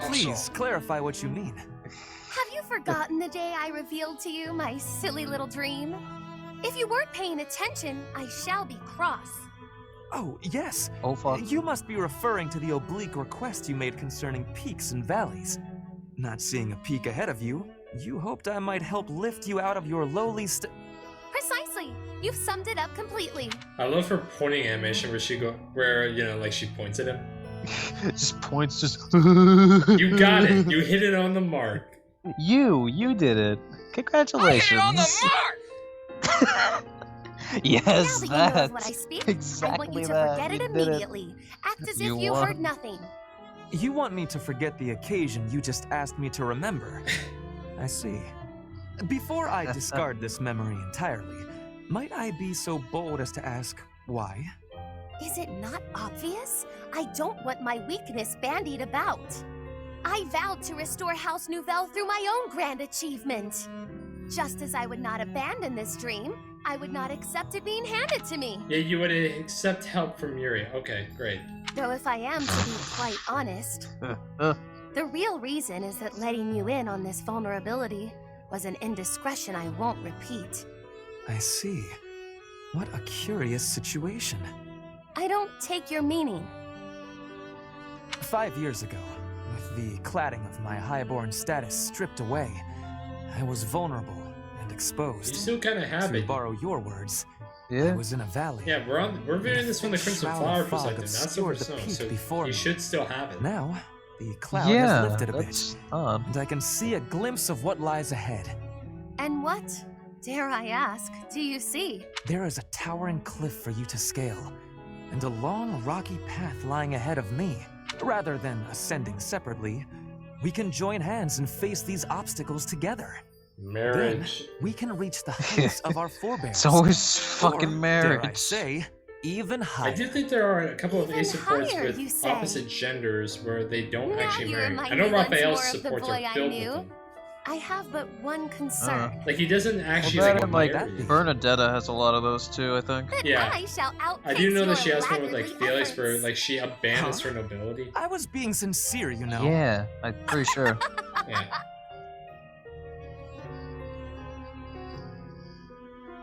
Please clarify what you mean. Have you forgotten the day I revealed to you my silly little dream? If you weren't paying attention, I shall be cross. Oh, yes. Oh, fuck. You must be referring to the oblique request you made concerning peaks and valleys. Not seeing a peak ahead of you, you hoped I might help lift you out of your lowly Precisely. You've summed it up completely. I love her pointing animation where you know, like she points at him. Just points, just. You got it. You hit it on the mark. You did it. Congratulations. On the mark! Yes, now that you that. know of what I speak, I want you to forget it immediately. Act as if you won. heard nothing. You want me to forget the occasion you just asked me to remember. I see. Before I discard this memory entirely, might I be so bold as to ask why? Is it not obvious? I don't want my weakness bandied about. I vowed to restore House Nouvelle through my own grand achievement. Just as I would not abandon this dream, I would not accept it being handed to me. Yeah, you would accept help from Yuri. Okay, great. Though if I am to be quite honest, the real reason is that letting you in on this vulnerability was an indiscretion I won't repeat. I see. What a curious situation. I don't take your meaning. 5 years ago, with the cladding of my highborn status stripped away, I was vulnerable and exposed. You still kind of have To it. borrow your words, I Yeah. was in a valley. Yeah, we're viewing this from the Crimson Shroud Flower of fog perspective, not obscured Silver the Snow, peak so before you me. should still have it. Now, the cloud Yeah, has lifted a bit, that's odd. and I can see a glimpse of what lies ahead. And what, dare I ask, do you see? There is a towering cliff for you to scale, and a long, rocky path lying ahead of me. Rather than ascending separately, we can join hands and face these obstacles together. Marriage. Then we can reach the heights of our forebears. It's always Or, fucking dare I marriage. say, even I higher. do think there are a couple of Even ace supports higher, with you say? opposite genders where they don't Now actually you marry. remind I know me once Raphael's more of the supports boy are I filled with knew. them. I have but one concern. Like he doesn't actually Well, like, that and, like, marry. Bernadetta has a lot of those too, I think. That Yeah. I shall outpace I do know that your she has one with like laggardly Felix where efforts. like she abandons Huh? her nobility. I was being sincere, you know. Yeah, I'm pretty sure. Yeah.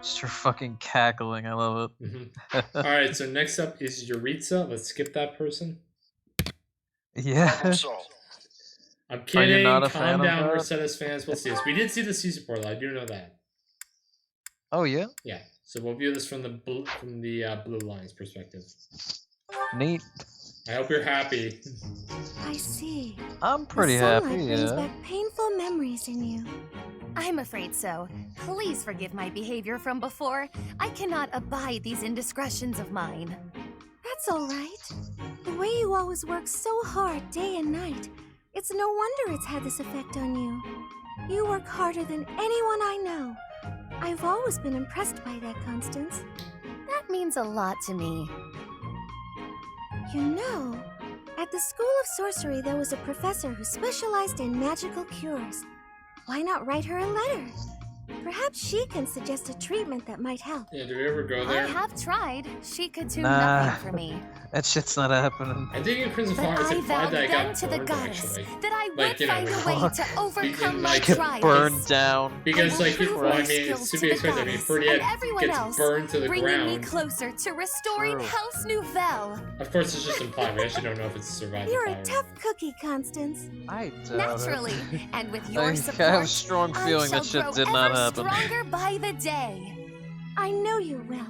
Just her fucking cackling, I love it. Mhm. Alright, so next up is Yaritza. Let's skip that person. Yeah. I'm Are kidding. you not a Calm fan of down, that? Mercedes fans. We'll see this. We did see the C support. I do know that. Oh yeah? Yeah. So we'll view this from the Blue Lions perspective. Neat. I hope you're happy. I see. I'm pretty the happy, sunlight brings yeah. back painful memories in you. I'm afraid so. Please forgive my behavior from before. I cannot abide these indiscretions of mine. That's all right. The way you always work so hard day and night, it's no wonder it's had this effect on you. You work harder than anyone I know. I've always been impressed by that, Constance. That means a lot to me. You know, at the School of Sorcery there was a professor who specialized in magical cures. Why not write her a letter? Perhaps she can suggest a treatment that might help. Yeah, do we ever go there? I have tried. She could do Nah. nothing for me. That shit's not happening. I think in Crimson But Fire it's I implied vowed that I then got to the burned, goddess actually. that I would Like, you know, find a way to overcome my like, Get trials. burned down. Because, like, prove well, I my mean, skills it's to to be the expected. I mean, goddess Ferdiad and everyone gets else, burned to the bringing me ground. closer to restoring True. House Nouvelle. Of course, it's just implied. We actually don't know if it's survived You're the a fire. tough cookie, Constance. I doubt Naturally, it. and with I your have a support, strong I feeling shall that shit grow did not ever happen. stronger by the day. I know you will.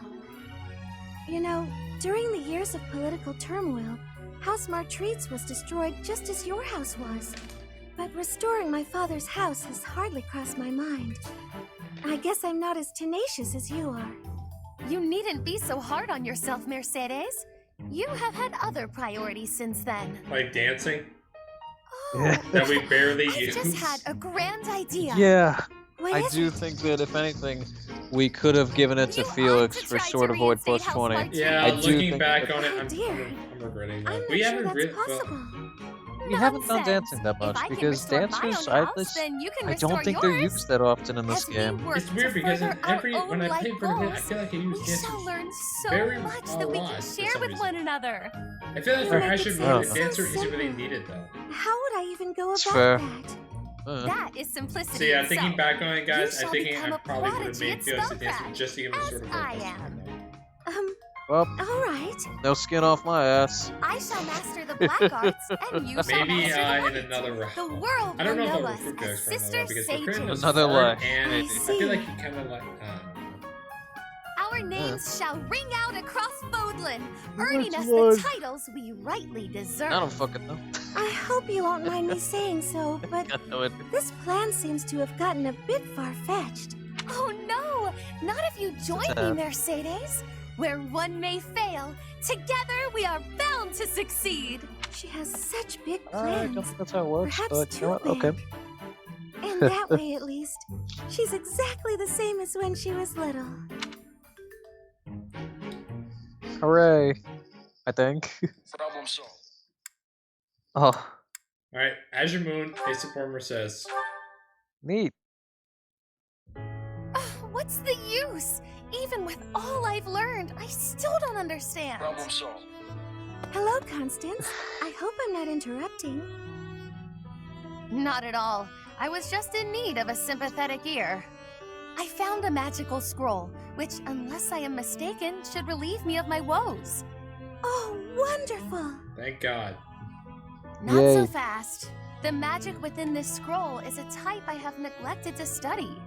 You know, during the years of political turmoil, House Martreats was destroyed just as your house was. But restoring my father's house has hardly crossed my mind. I guess I'm not as tenacious as you are. You needn't be so hard on yourself, Mercedes. You have had other priorities since then. Like dancing? Oh, That we barely I use. just had a grand idea. Yeah, What I is do it? think that if anything, we could have given it to You ought Felix to for try Sword to of Void reinstate plus House 20. Martreats. Yeah, I do looking think back that- on it, Oh, dear. I'm regretting that. I'm We not sure haven't that's really. possible. We haven't done Nonsense. dancing that If much I can because restore my dancers, own house, then you can I don't restore think they're yours. used that often in this As we game. work It's weird to because in further our every own when I life play Vermintide, I goals, feel like I use we dancers. shall learn so very much a that we lot can for share some with reason. one another. I feel like You for make it Ashen, sound a so dancer isn't really simple. needed though. How would I even go It's about fair. that? That is simplicity See, I'm itself. thinking back on it, guys. You I'm shall thinking become I a probably would have prodigy made at Felix a dancer spellcraft, just to give him a as sort of I voice. am. Well, All right. no skin off my ass. I shall master the black arts, and you shall Maybe master the in white. another round. The world I don't know will if know I'll us recruit as guys for another sister round because recruiting sages. was Another hard, leg. and I I feel see. like you kind of like. Our names shall ring out across Bodlin, earning us one? the titles we rightly deserve. I don't fucking know. I hope you won't mind me saying so, but I know it. this plan seems to have gotten a bit far-fetched. Oh no! Not if you join me, Mercedes. Where one may fail, together we are bound to succeed. She has such big I don't plans. think that's how it works, Perhaps but you know what? too Okay. big. And that way, at least, she's exactly the same as when she was little. Hooray. I think. Problem solved. Oh, All right, Azure Moon, a support Mercedes. neat. What's the use? Even with all I've learned, I still don't understand. Problem solved. Hello, Constance. I hope I'm not interrupting. Not at all. I was just in need of a sympathetic ear. I found a magical scroll, which, unless I am mistaken, should relieve me of my woes. Oh, wonderful! Thank God. Not so Yay. fast. The magic within this scroll is a type I have neglected to study.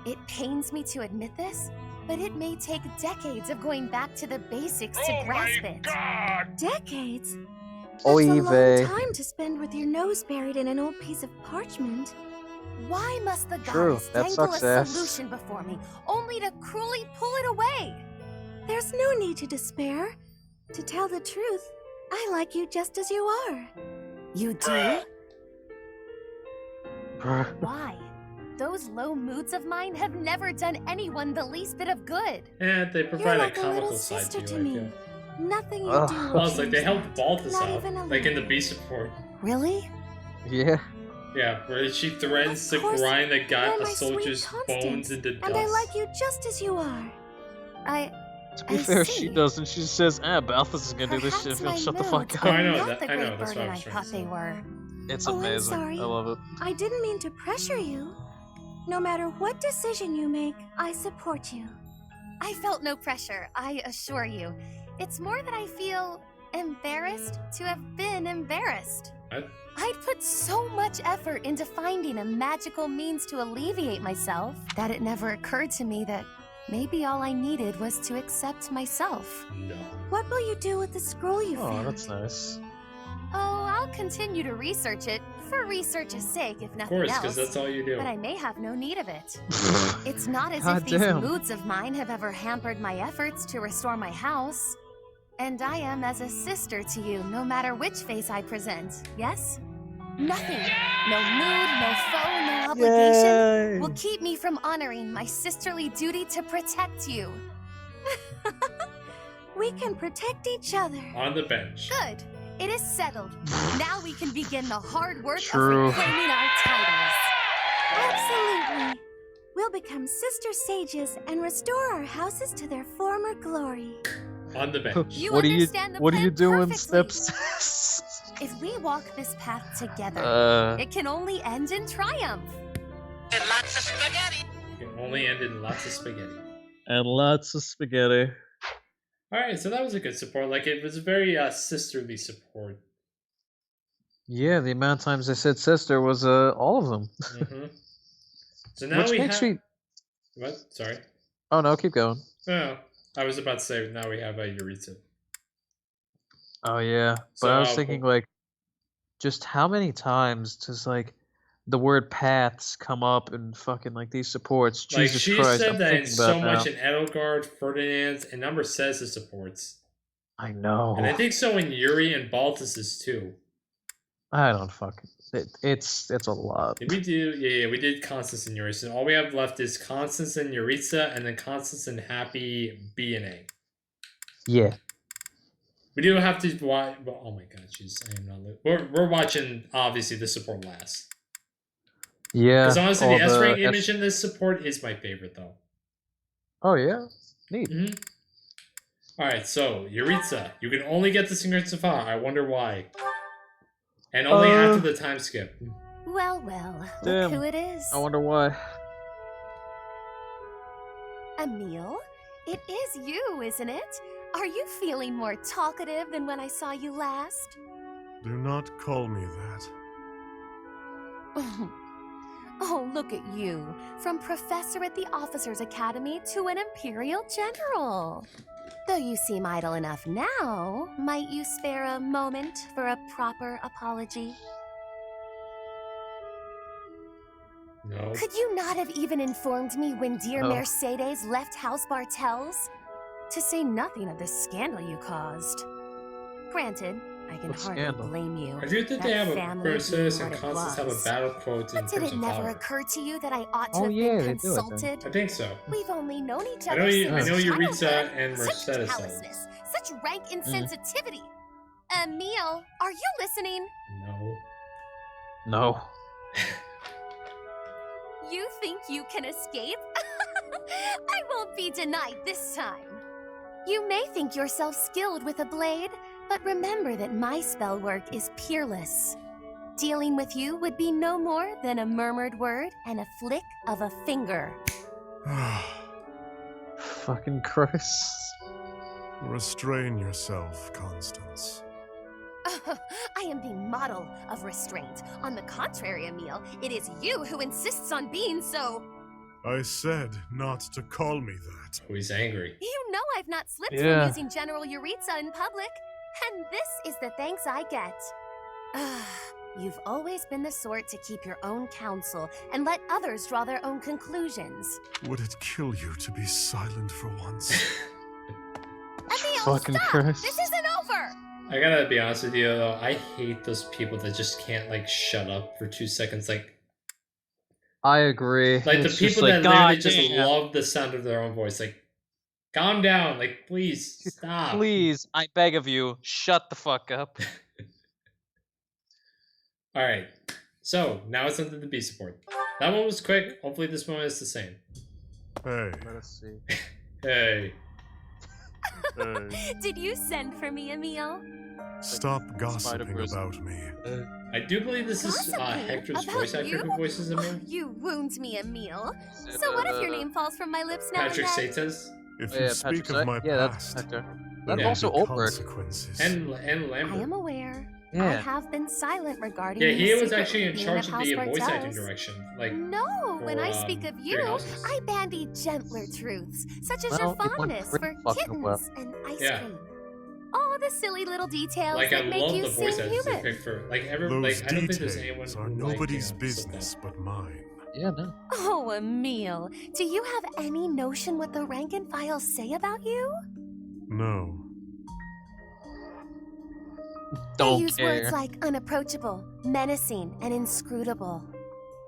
It pains me to admit this, but it may take decades of going back to the basics to grasp it. Decades? Oy That's a vey. long time to spend with your nose buried in an old piece of parchment. Why must the True, goddess that dangle sucks a ass. solution before me, only to cruelly pull it away? There's no need to despair. To tell the truth, I like you just as you are. You do? Bruh. Why? Those low moods of mine have never done anyone the least bit of good. And they You're provide like a a comical little side sister to to you, I me. feel. Nothing you Ugh. do will Well, it's like they change helped that. Balthus Not out, even a like in the little. B support. Really? Yeah. Yeah, where she threatens Of to course, grind the You're guy, a my sweet soldier's Constance, bones into dust. and I like you just as you are. I To be I fair, see. she doesn't. She says, Balthus is gonna do this shit if Perhaps he'll my shut the moods fuck Oh, are I up. know not that- the I know, great that's what burden I I was trying thought to they say. were. It's Oh, I'm amazing. sorry. I love it. I didn't mean to pressure you. No matter what decision you make, I support you. I felt no pressure, I assure you. It's more that I feel embarrassed to have been embarrassed. What? I'd put so much effort into finding a magical means to alleviate myself that it never occurred to me that maybe all I needed was to accept myself. No. What will you do with the scroll you Oh, found? that's nice. Oh, I'll continue to research it, for research's sake, if Of nothing course, else. because that's all you do. But I may have no need of it. It's not as God if these damn. moods of mine have ever hampered my efforts to restore my house. And I am as a sister to you, no matter which face I present, yes? Nothing, no mood, no foe, no obligation will keep me from honoring my sisterly duty to protect you. We can protect each other. On the bench. Good, it is settled. Now we can begin the hard work True. of reclaiming our titles. Absolutely. We'll become sister sages and restore our houses to their former glory. On the bench. You What are you understand the What are you plan doing, perfectly. Steps? If we walk this path together, it can only end in triumph. And lots of spaghetti. It can only end in lots of spaghetti. And lots of spaghetti. Alright, so that was a good support. Like, it was a very sisterly support. Yeah, the amount of times I said sister was all of them. Mm-hmm. So now Which we makes have... me. What? Sorry. Oh no, keep going. No, I was about to say, now we have Yaritza. Oh yeah, So, but I was thinking like, just how many times does like the word paths come up in fucking like these supports? Like, Jesus she Christ, said I'm that in thinking so about much now. in Edelgard, Ferdinand's, and number says it supports. I know. And I think so in Yuri and Baltus's too. I don't fucking. It's a lot. Did we do? Yeah, we did Constance and Yuri. So all we have left is Constance and Yaritza, and then Constance and Happy B and A. Yeah. We do have to watch. Oh my god, jeez, I am not. We're watching obviously the support last. Yeah. Because honestly, all the S rank S- image in this support is my favorite though. Oh yeah, neat. Mm-hmm. All right, so Yaritza, you can only get the Secret so far. I wonder why. And only after the time skip. Well, well, Damn. look who it is. I wonder why. Emil, it is you, isn't it? Are you feeling more talkative than when I saw you last? Do not call me that. Oh, look at you. From professor at the Officers' Academy to an Imperial General. Though you seem idle enough now, might you spare a moment for a proper apology? No. Could you not have even informed me when dear No. Mercedes left House Bartels? To say nothing of the scandal you caused. Granted, I can What hardly scandal? blame you. I do think they That have a family Mercedes knew and what it Constance have a was. battle quote in But did terms it of never power. occur to you that I ought to Oh, have yeah, been they do, I think. consulted? I think so. We've only known each I other know you. I since know Yaritza childhood. and Such Mercedes. though. callousness, such rank insensitivity. Emil, are you listening? No. No. You think you can escape? I won't be denied this time. You may think yourself skilled with a blade, but remember that my spell work is peerless. Dealing with you would be no more than a murmured word and a flick of a finger. Fucking Christ. Restrain yourself, Constance. I am the model of restraint. On the contrary, Emil, it is you who insists on being so. I said not to call me that. Oh, he's angry. You know I've not slipped Yeah. from using General Yaritza in public. And this is the thanks I get. You've always been the sort to keep your own counsel and let others draw their own conclusions. Would it kill you to be silent for once? Emil, Fucking stop! Christ. This isn't over! I gotta be honest with you though. I hate those people that just can't like shut up for 2 seconds. Like I agree. the It's just people like, that literally God just damn. love the sound of their own voice. Like, calm down. Like, please stop. Please, I beg of you, shut the fuck up. All right. So now it's onto the B support. That one was quick. Hopefully this one is the same. Hey, Let us see. Hey. hey, Did you send for me, Emil? stop gossiping Spider-Verse. about me. I do believe this is Gossiping? Hector's About voice actor you? who voices him. Oh, you wound me, Emil. So what if your name falls from my lips now Patrick and then? Satas If Yeah, you Patrick speak of Sack- my yeah, that's past, Hector. there That's Yeah. also will be Ulrich. consequences. and I Lambert. am aware. I Yeah. have been silent regarding Yeah, the he was secret actually in being charge of of the House voice acting Bartels. direction. Like, No, when I for, speak of Three you, Houses. I bandy gentler truths, such as Well, your it went fondness pretty for fucking kittens well. and ice Yeah. cream. All the silly little details Like, I that make love you the seem voice actors they human. pick for like every Those like I don't think there's anyone details are who, nobody's like, business but mine. Yeah, no. Oh, Emil, do you have any notion what the rank and file say about you? No. They Don't use care. words like unapproachable, menacing, and inscrutable.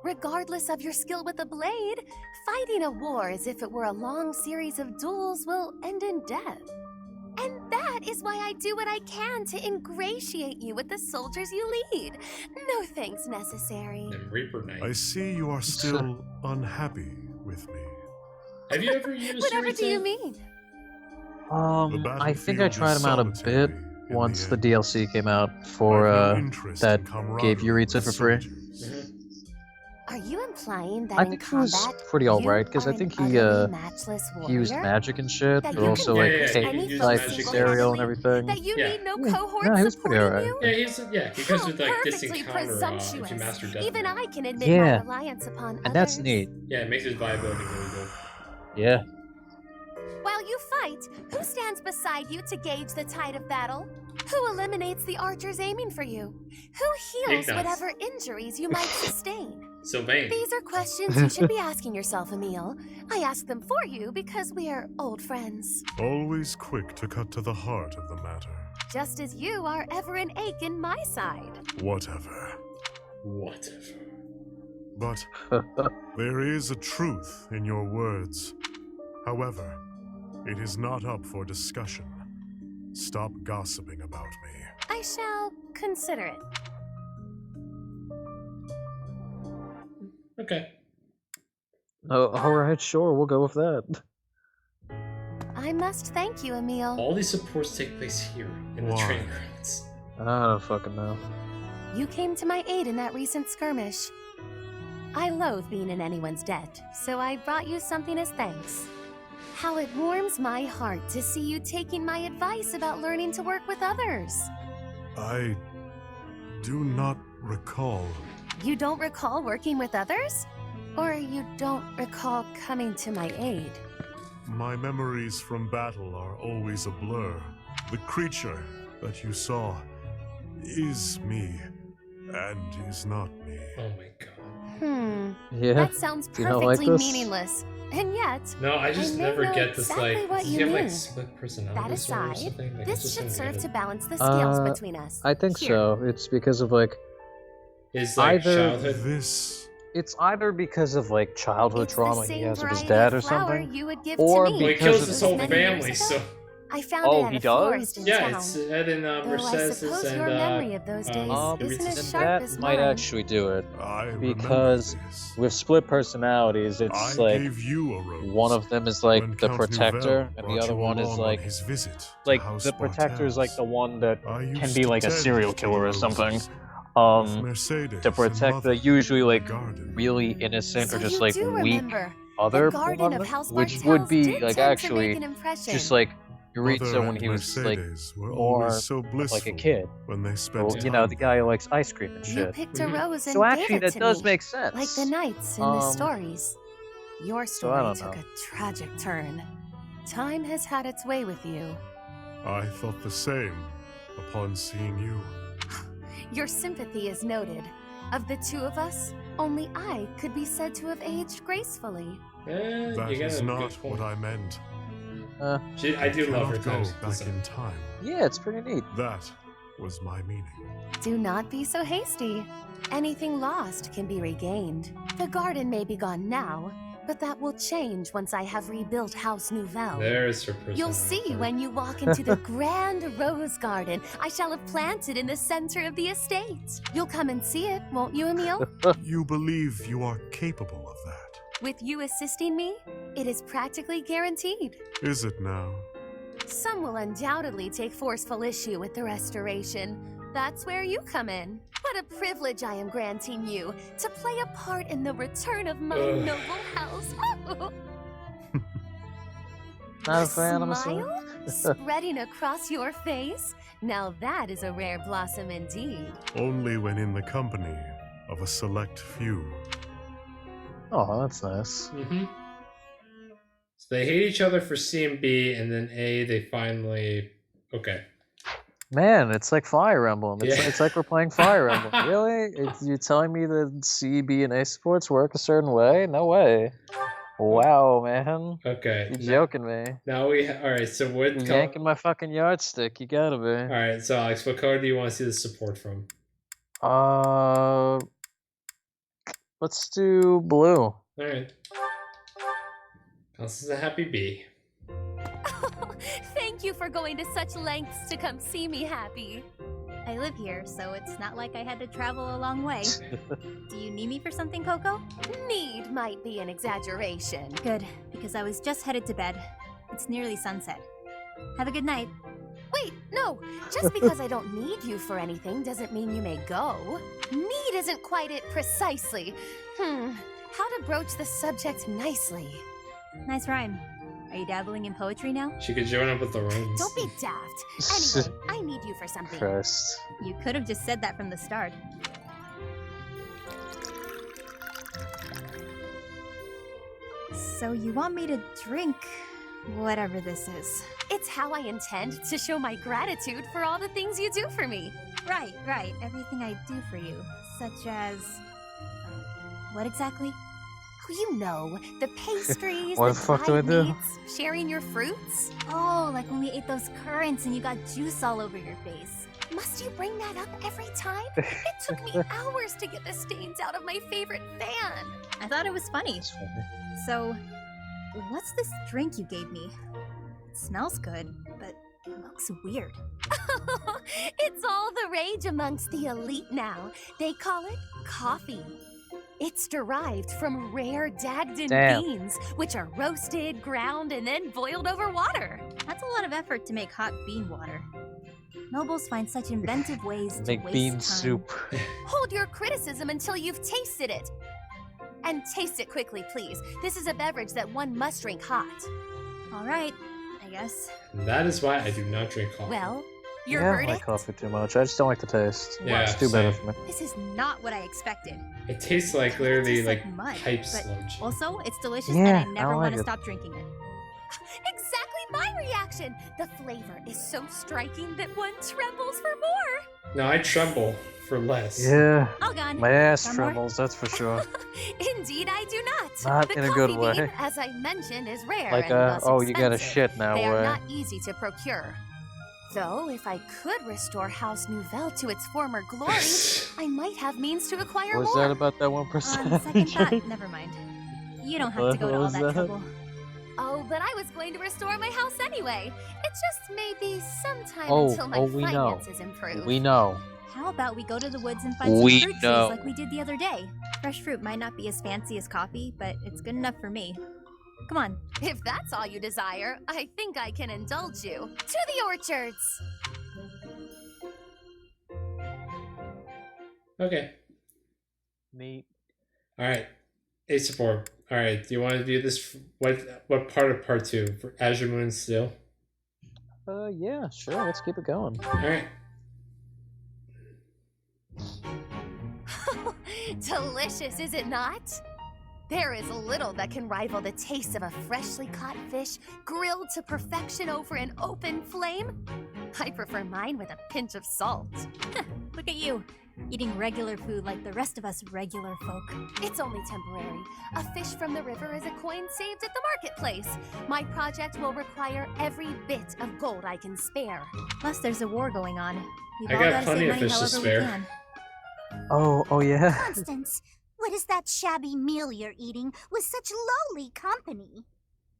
Regardless of your skill with a blade, fighting a war as if it were a long series of duels will end in death. And that is why I do what I can to ingratiate you with the soldiers you lead. No thanks necessary. And Reaper Knight. I see you are still unhappy with me. Have you ever used Whatever do you Yaritza? mean? I think I battlefield tried is him out a bit solitary in once the end. DLC came out for I've no interest that in gave camaraderie Yaritza with for free. soldiers. Are you implying that I in think he combat, was pretty alright because you I are think an he utterly matchless used warrior? magic and shit, That but you also can like vanquish hate any foe life single-handedly? material and everything. That you Yeah. need no Yeah. cohort No, he was pretty supporting alright. you? He comes How with like this perfectly encounter if you presumptuous. master death. Even I can admit Yeah. my reliance upon And that's others. neat. Yeah, it makes his viability really good. Yeah. While you fight, who stands beside you to gauge the tide of battle? Who eliminates the archers aiming for you? Who heals Ignaz. whatever injuries you might sustain? Sylvain. These are questions you should be asking yourself, Emil. I ask them for you because we're old friends. Always quick to cut to the heart of the matter. Just as you are ever an ache in my side. Whatever. Whatever. But there is a truth in your words. However, it is not up for discussion. Stop gossiping about me. I shall consider it. Okay. Oh, alright, sure, we'll go with that. I must thank you, Emil. All these supports take place here in the Why? training grounds. I don't fucking know. You came to my aid in that recent skirmish. I loathe being in anyone's debt, so I brought you something as thanks. How it warms my heart to see you taking my advice about learning to work with others. I do not recall. You don't recall working with others? Or you don't recall coming to my aid? My memories from battle are always a blur. The creature that you saw is me, and is not me. Oh my god. Yeah. That sounds Do you not like perfectly this? meaningless. And yet, No, I just may never know get this exactly like what does you he have mean. like split personality That disorder or aside, something? Like, I this just should don't serve get to it. balance the scales Uh, between us. I think Here. so. It's because of like His like either childhood. This it's either because of like childhood It's the trauma he same has with his variety dad of or flower something. you would give or to me. Well, he because kills of his the whole Many years family, ago, so I found Oh, it at he a does? florist in yeah, town. it's Ed and Though I Mercedes suppose and your memory of those days Um, isn't Yaritza. as then sharp that as might mine. actually do it. I remember Because this. with split personalities, I it's like gave you a rose. one of them is like when the Count protector, Nouvelle and brought the other you one is along on like his visit to like House the protector is like Bartels. the one that I can used be to like a tend serial to killer or roses something. with Mercedes To and protect the Mother usually in the like garden. really innocent So or just you like do weak remember. other The garden of one, House which would Bartels be did like tend to actually make an impression. just like Mother Yaritza when and he was like Mercedes were more always so like blissful a kid. when they spent So, you time know, the guy who together. likes ice cream and You shit. picked a rose and So actually, gave it that to does me, make sense. like the knights in the Um, stories. Your I story don't took know. a tragic turn. Time has had its way with you. I thought the same upon seeing you. Your sympathy is noted. Of the two of us, only I could be said to have aged gracefully. That you got is a not good point. what I meant. I do love her Cannot go times. back in time. Yeah, it's pretty neat. That was my meaning. Do not be so hasty. Anything lost can be regained. The garden may be gone now, but that will change once I have rebuilt House Nouvelle. There's her personality. You'll see when you walk into the grand rose garden I shall have planted in the center of the estate. You'll come and see it, won't you, Emil? You believe you are capable of that. With you assisting me, it is practically guaranteed. Is it now? Some will undoubtedly take forceful issue with the restoration. That's where you come in. What a privilege I am granting you to play a part in the return of my Ugh. noble house. Not a A fan, I'm smile assuming. spreading across your face? Now that is a rare blossom indeed. Only when in the company of a select few. Oh, that's nice. So they hate each other for C and B, and then A, they finally. Okay. Man, it's like Fire Emblem. It's, Yeah. it's like we're playing Fire Emblem. Really? You're telling me that C, B, and A sports work a certain way? No way. Wow, man. Okay. You're joking me. Now we all right. So what? You're yanking my fucking yardstick. You gotta be. All right. So Alex, what color do you want to see the support from? Let's do blue. All right. This is a happy bee. Thank you for going to such lengths to come see me, Happy. I live here, so it's not like I had to travel a long way. Do you need me for something, Coco? Need might be an exaggeration. Good, because I was just headed to bed. It's nearly sunset. Have a good night. Wait, no. Just because I don't need you for anything doesn't mean you may go. Need isn't quite it precisely. How to broach the subject nicely. Nice rhyme. Are you dabbling in poetry now? She could join up with the rhymes. Don't be daft. Anyway, I need you for something. Christ. You could have just said that from the start. So you want me to drink whatever this is? It's how I intend to show my gratitude for all the things you do for me. Right. Everything I do for you. Such as... what exactly? Oh, you know, the pastries, What the the fuck do I dried do? meats, sharing your fruits. Oh, like when we ate those currants and you got juice all over your face. Must you bring that up every time? It took me hours to get the stains out of my favorite fan. I thought it was funny. So, what's this drink you gave me? It smells good, but it looks weird. It's all the rage amongst the elite now. They call it coffee. It's derived from rare Dagden Damn. beans, which are roasted, ground, and then boiled over water. That's a lot of effort to make hot bean water. Nobles find such inventive ways to Make waste bean time. soup. Hold your criticism until you've tasted it. And taste it quickly, please. This is a beverage that one must drink hot. All right, I guess. That is why I do not drink coffee. Well, your I don't verdict? like coffee too much. I just don't like the taste. Yeah, It's too bitter same. for me. This is not what I expected. It tastes like literally tastes like mud, pipe but sludge. Also, it's delicious Yeah, and I I never don't want like to it. stop drinking it. Exactly my reaction. The flavor is so striking that one trembles for more. No, I tremble for less. Yeah. All gone. My ass One more? trembles, that's for sure. Indeed, I do not. Not the in a good coffee bean, way. as I mentioned, is rare Like and thus oh, you gotta expensive. shit now They are way. not easy to procure. Though, if I could restore House Nouvelle to its former glory, I might have means to acquire What's more. that about that On 1%? second thought, never mind. You don't have to go to What all was that that? trouble. Oh, but I was going to restore my house anyway. It just may be some time Oh, until my we know. finances improve. We know. How about we go to the woods and find We some fruit know. trees like we did the other day? Fresh fruit might not be as fancy as coffee, but it's good enough for me. Come on. If that's all you desire, I think I can indulge you. To the orchards! Okay. Neat. All right. A support. All right. Do you want to do this? What part of part 2? For Azure Moon still? Yeah, sure. Let's keep it going. All right. Delicious, is it not? There is little that can rival the taste of a freshly caught fish grilled to perfection over an open flame. I prefer mine with a pinch of salt. Look at you, eating regular food like the rest of us regular folk. It's only temporary. A fish from the river is a coin saved at the marketplace. My project will require every bit of gold I can spare. Plus, there's a war going on. We've I all got gotta plenty save of money fish to however we spare. can. Oh yeah. Constance, what is that shabby meal you're eating with such lowly company?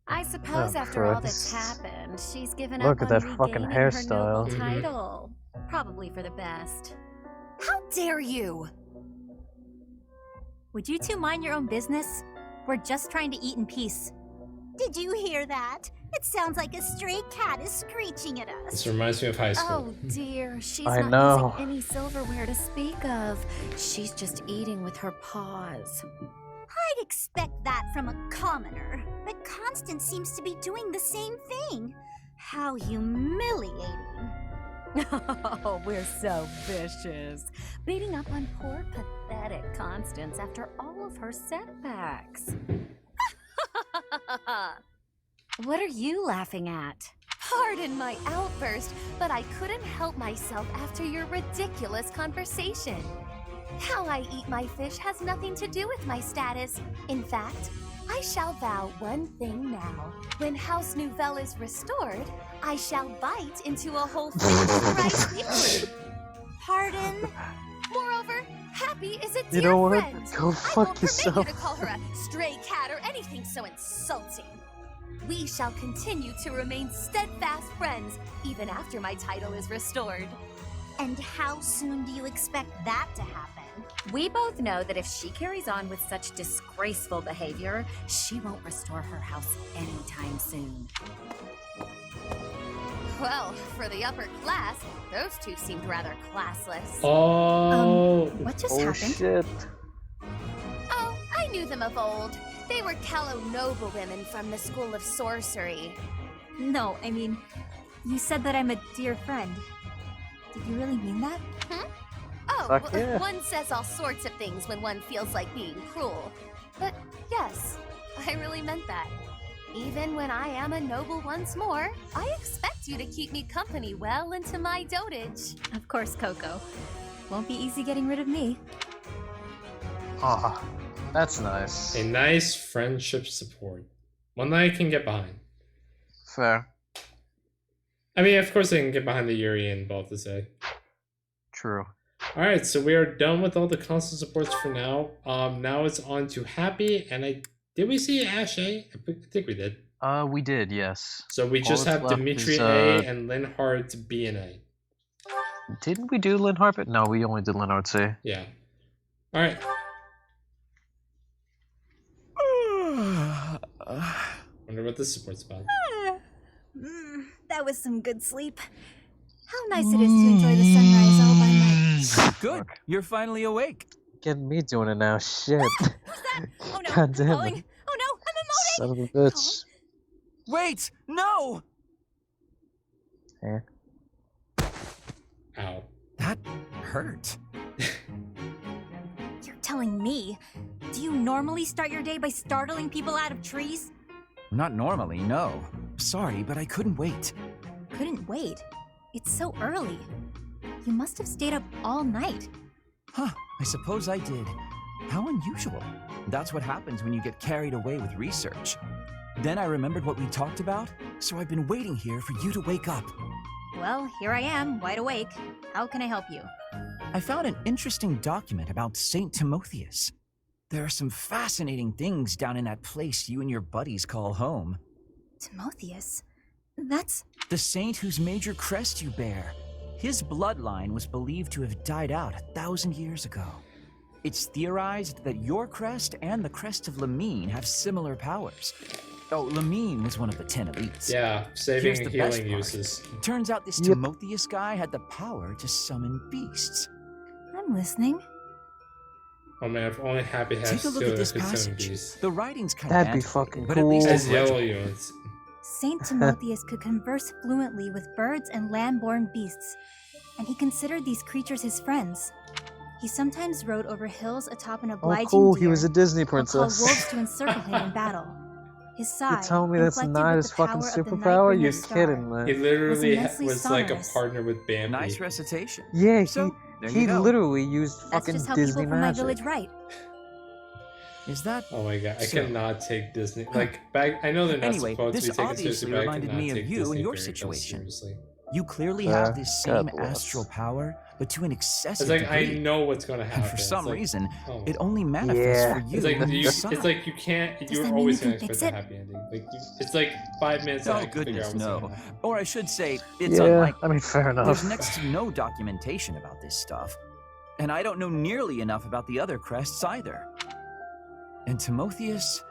I suppose Oh, after all that's Christ. happened, she's given Look up at on that fucking regaining her hairstyle. noble Mhm. title. Probably for the best. How dare you! Would you two mind your own business? We're just trying to eat in peace. Did you hear that? It sounds like a stray cat is screeching at us. This reminds me of high school. Oh dear, she's I not know. using any silverware to speak of. She's just eating with her paws. I'd expect that from a commoner, but Constance seems to be doing the same thing. How humiliating. Oh, we're so vicious. Beating up on poor, pathetic Constance after all of her setbacks. What are you laughing at? Pardon my outburst, but I couldn't help myself after your ridiculous conversation. How I eat my fish has nothing to do with my status. In fact, I shall vow one thing now. When House Nouvelle is restored, I shall bite into a whole fish right weekly. Pardon? Moreover, Happy is a dear You know what? friend. Go I fuck won't permit yourself. you to call her a stray cat or anything so insulting. We shall continue to remain steadfast friends even after my title is restored. And how soon do you expect that to happen? We both know that if she carries on with such disgraceful behavior, she won't restore her house anytime soon. Well, for the upper class, those two seemed rather classless. Oh. What just Oh happened? shit. Oh, I knew them of old. They were Callow noblewomen from the School of Sorcery. No, I mean, you said that I'm a dear friend. Did you really mean that? Oh, Fuck well, yeah. one says all sorts of things when one feels like being cruel. But yes, I really meant that. Even when I am a noble once more, I expect you to keep me company well into my dotage. Of course, Coco. Won't be easy getting rid of me. Ah, that's nice. A nice friendship support. One that I can get behind. Fair. I mean, of course I can get behind the Yuri and Balthazar. True. Alright, so we are done with all the constant supports for now. Now it's on to Happy, and did we see Ashen? I think we did. We did, yes. So we All just that's have left Dimitri is, A and Linhardt B and A. Didn't we do Linhardt? No, we only did Linhardt C. Yeah. Alright. Wonder what this support's about. That was some good sleep. How nice it is to enjoy the sunrise all by myself. Good. You're finally awake. Getting me doing it now, shit. Who's that? Oh no, God I'm damn falling. it. Oh no, I'm Son emoting. of a bitch. Wait! No! Eh. Ow. That hurt. You're telling me? Do you normally start your day by startling people out of trees? Not normally, no. Sorry, but I couldn't wait. Couldn't wait. It's so early. You must have stayed up all night. Huh, I suppose I did. How unusual. That's what happens when you get carried away with research. Then I remembered what we talked about, so I've been waiting here for you to wake up. Well, here I am, wide awake. How can I help you? I found an interesting document about Saint Timotheus. There are some fascinating things down in that place you and your buddies call home. Timotheus? That's... The saint whose major crest you bear. His bloodline was believed to have died out 1,000 years ago. It's theorized that your crest and the crest of Lamine have similar powers. Oh, Lamine was one of the 10 elites. Yeah, saving Here's and the best healing part. uses. Turns out this Yep. Timotheus guy had the power to summon beasts. I'm listening. Oh man, if only Happy has Take a look at this could send passage. these. The writing's kind That'd of be antiquated, fucking but at least cool. it's As yellow legible. units. Saint Timotheus could converse fluently with birds and land-born beasts, and he considered these creatures his friends. He sometimes rode over hills atop an Oh, obliging cool. deer, He was a Disney or called princess. wolves to encircle him in battle. His sigh, You're telling me that's inflected not with his the fucking power of the superpower? You're Nightbringer's kidding, star. man. He literally immensely was like a sonorous. partner with Bambi. Nice recitation. Yeah, So, there he you go. literally used That's fucking just how Disney people from my magic. village write. Is that... Oh my god, I So- cannot take Disney. Like, back, I know they're not Anyway, supposed to this be taken obviously seriously, but I reminded cannot me of take you and Disney your fairy tales situation. seriously. You clearly Fair. have this God same bless. astral power, but to an excessive It's like, I degree. know what's gonna happen. And for some It's like, reason, oh. it only manifests Yeah. for you It's like, when you it's sigh. like you can't. Does You're that mean always you gonna can expect fix a it? happy ending. Like it's like 5 minutes. and I Oh can figure goodness, out what's no. gonna happen. Or I should say, it's Yeah, unlikely. I mean, fair enough. There's next to no documentation about this stuff. And I don't know nearly enough about the other crests either. And Timotheus,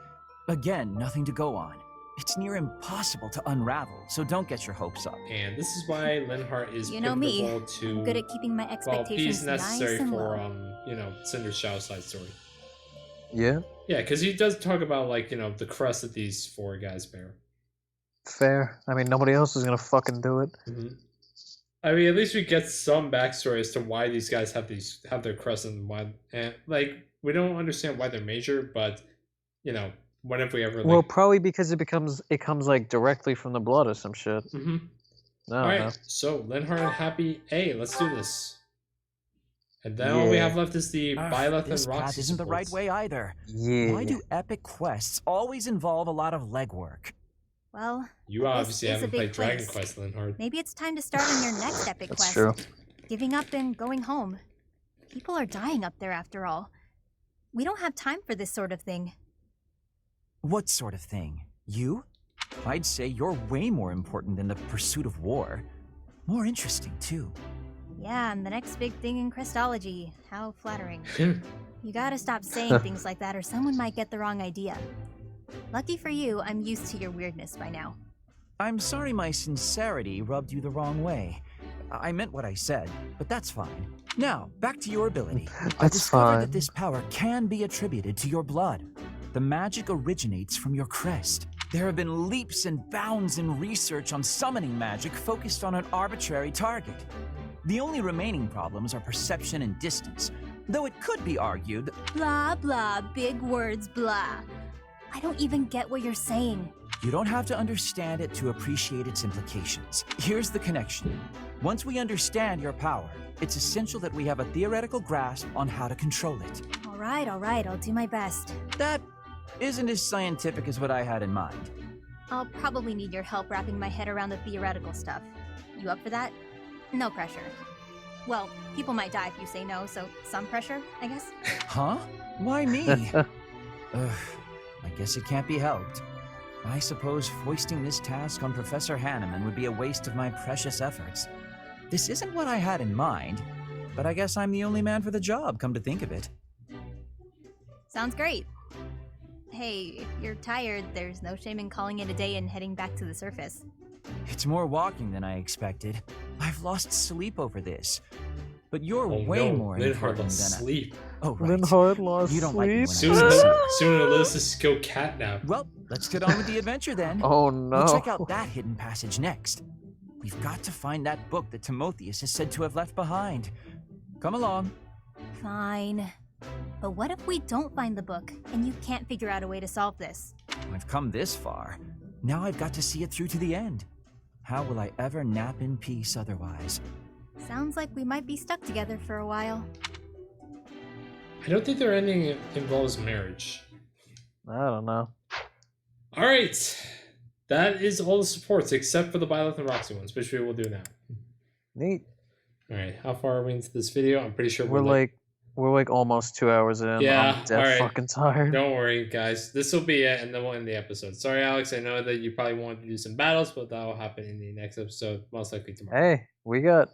again, nothing to go on. It's near impossible to unravel, so don't get your hopes up. And this is why Linhardt is You know me. pivotal to. I'm good at keeping my Well, expectations he's nice necessary and for low. Cinder's Shadow side story. Yeah, Yeah, because he does talk about like the crest that these 4 guys bear. fair. I mean, nobody else is gonna fucking do it. Mm-hmm. I mean, at least we get some backstory as to why these guys have their crests and why, and like we don't understand why they're major, but What if we ever? Well, probably because it comes like directly from the blood or some shit. Mm-hmm. No, All right. no. So Linhardt and Happy A. Let's do this. And then all we have left is the Byleth This and Roxy path isn't the right supports. way either. Yeah. Why do epic quests always involve a lot of legwork? Well, You obviously this is a haven't big played Dragon place. Quest, Linhardt. Maybe it's time to start on your next epic That's quest. true. Giving up and going home. People are dying up there after all. We don't have time for this sort of thing. What sort of thing? You? I'd say you're way more important than the pursuit of war. More interesting, too. Yeah, and the next big thing in Christology. How flattering. You gotta stop saying things like that or someone might get the wrong idea. Lucky for you, I'm used to your weirdness by now. I'm sorry my sincerity rubbed you the wrong way. I meant what I said, but that's fine. Now, back to your ability. I discovered that this power can be attributed to your blood. The magic originates from your crest. There have been leaps and bounds in research on summoning magic focused on an arbitrary target. The only remaining problems are perception and distance, though it could be argued that Blah, blah, big words, blah. I don't even get what you're saying. you don't have to understand it to appreciate its implications. Here's the connection. Once we understand your power, it's essential that we have a theoretical grasp on how to control it. All right, I'll do my best. That isn't as scientific as what I had in mind. I'll probably need your help wrapping my head around the theoretical stuff. You up for that? No pressure. Well, people might die if you say no, so some pressure, I guess. Huh? Why me? Ugh, I guess it can't be helped. I suppose foisting this task on Professor Hanneman would be a waste of my precious efforts. This isn't what I had in mind, but I guess I'm the only man for the job, come to think of it. Sounds great. Hey, if you're tired, there's no shame in calling it a day and heading back to the surface. It's more walking than I expected. I've lost sleep over this. But you're way more Linhardt important lost than sleep. Oh, right. Linhardt lost You don't sleep. like me when Soon I say to lose this go catnap. Well, let's get on with the adventure then. Oh no. We'll check out that hidden passage next. We've got to find that book that Timotheus is said to have left behind. Come along. Fine. But what if we don't find the book, and you can't figure out a way to solve this? I've come this far. Now I've got to see it through to the end. How will I ever nap in peace otherwise? Sounds like we might be stuck together for a while. I don't think their ending involves marriage. I don't know. All right. That is all the supports except for the Byleth and Roxy ones, which we will do now. Neat. All right. How far are we into this video? I'm pretty sure We're like almost 2 hours in. Yeah, I'm dead all right. fucking tired. Don't worry, guys. This will be it, and then we'll end the episode. Sorry, Alex. I know that you probably wanted to do some battles, but that will happen in the next episode, most likely tomorrow. Hey, we got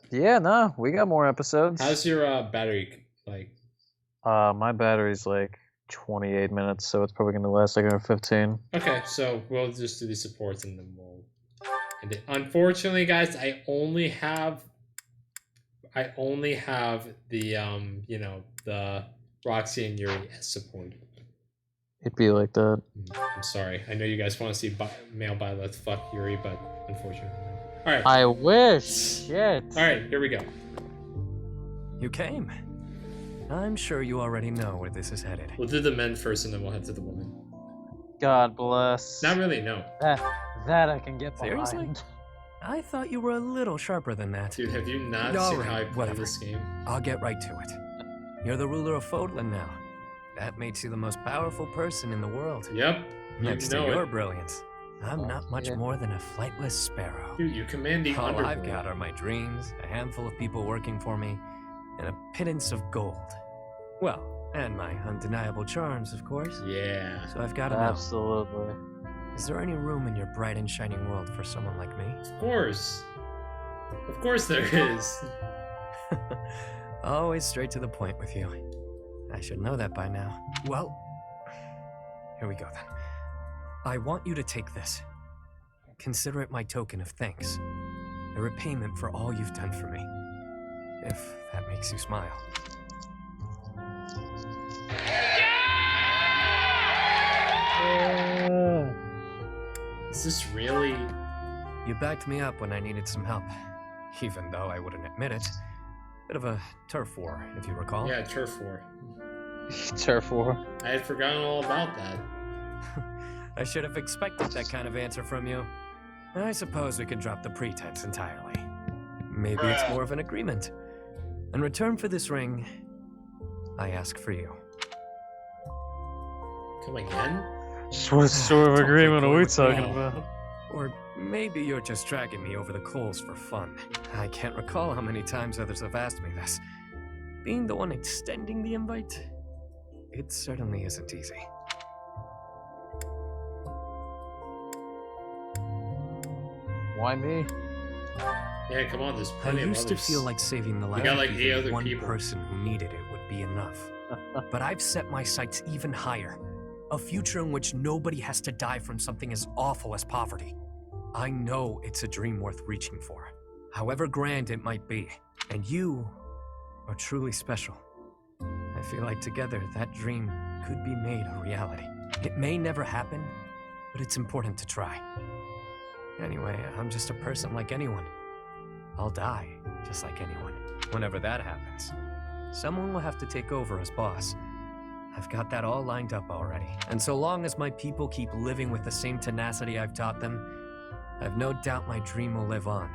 more episodes. How's your battery like? My battery's like 28 minutes, so it's probably gonna last like another 15. Okay, so we'll just do the supports and then we'll end it. Unfortunately, guys, I only have the the Roxy and Yuri as support. It'd be like that. I'm sorry. I know you guys want to see male Byleth fuck Yuri, but unfortunately. All right. I wish. Shit. All right, here we go. You came. I'm sure you already know where this is headed. We'll do the men first, and then we'll head to the women. God bless. Not really, no. That I can get behind. Seriously? I thought you were a little sharper than that. Dude, have you not All seen right, how I play whatever. this game? I'll get right to it. You're the ruler of Fodlan now. That makes you the most powerful person in the world. Yep. Next to know your it. brilliance, I'm not much more than a flightless sparrow. Dude, you command the All I've underworld. got are my dreams, a handful of people working for me, and a pittance of gold. Well, and my undeniable charms, of course. Yeah. So I've got to know. Absolutely. Is there any room in your bright and shining world for someone like me? Of course. Of course there is. Always straight to the point with you. I should know that by now. Well, here we go then. I want you to take this. Consider it my token of thanks. A repayment for all you've done for me. If that makes you smile. Is this really... You backed me up when I needed some help. Even though I wouldn't admit it. Bit of a turf war, if you recall. Yeah, turf war. Turf war. I had forgotten all about that. I should have expected that kind of answer from you. I suppose we can drop the pretense entirely. Maybe it's more of an agreement. In return for this ring, I ask for you. Come again? What sort of Don't agreement are we play coy with talking me. about? Or maybe you're just dragging me over the coals for fun. I can't recall how many times others have asked me this. Being the one extending the invite, it certainly isn't easy. Why me? Yeah, come on, there's I plenty of used to others. feel like saving the life got, like, of 8 even other one people. person who needed it would be enough. But I've set my sights even higher. A future in which nobody has to die from something as awful as poverty. I know it's a dream worth reaching for, however grand it might be. And you are truly special. I feel like together that dream could be made a reality. It may never happen, but it's important to try. Anyway, I'm just a person like anyone. I'll die, just like anyone. Whenever that happens, someone will have to take over as boss. I've got that all lined up already. And so long as my people keep living with the same tenacity I've taught them, I've no doubt my dream will live on,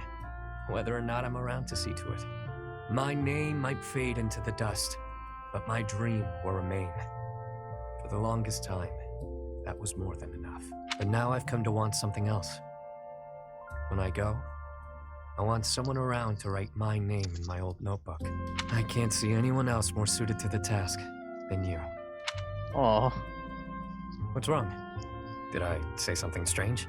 whether or not I'm around to see to it. My name might fade into the dust, but my dream will remain. For the longest time, that was more than enough. But now I've come to want something else. When I go, I want someone around to write my name in my old notebook. I can't see anyone else more suited to the task than you. Aw. What's wrong? Did I say something strange?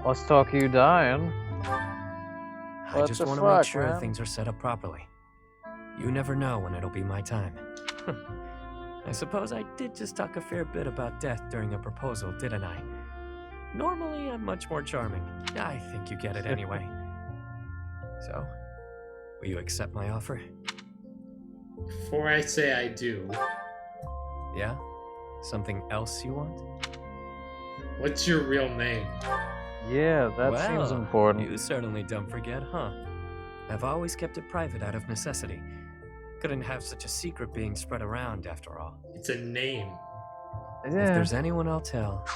Let's talk you dying. I What just the want to make fuck, sure man? things are set up properly. You never know when it'll be my time. I suppose I did just talk a fair bit about death during a proposal, didn't I? Normally, I'm much more charming. I think you get it anyway. So, will you accept my offer? Before I say I do, Yeah? Something else you want? what's your real name? Yeah, that seems Well, important. You certainly don't forget, huh? I've always kept it private out of necessity. Couldn't have such a secret being spread around, after all. It's a name. If Yeah. there's anyone I'll tell,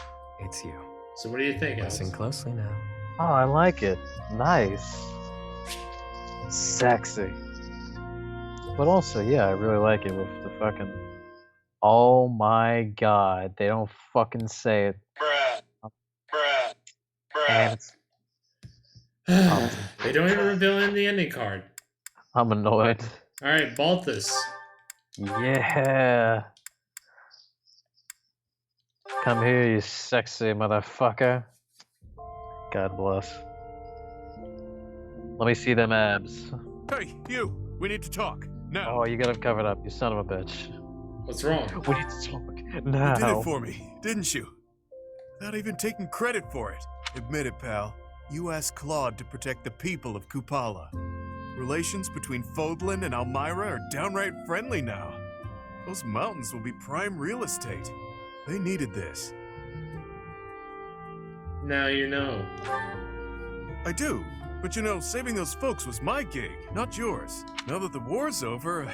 it's you. So what do you think, Alex? Listen closely now. Oh, I like it. Nice. Sexy. But also, yeah, I really like it with the fucking... Oh my god, they don't fucking say it. And it's... They don't even reveal in the ending card. I'm annoyed. Alright, Balthus. Yeah. Come here, you sexy motherfucker. God bless. Let me see them abs. Hey, you! We need to talk. Now. Oh, you got him covered up, you son of a bitch. What's wrong? We need to talk You now. did it for me, didn't you? Without even taking credit for it. Admit it, pal. You asked Claude to protect the people of Kupala. Relations between Fodlan and Almyra are downright friendly now. Those mountains will be prime real estate. They needed this. Now you know. I do. But you know, saving those folks was my gig, not yours. Now that the war's over,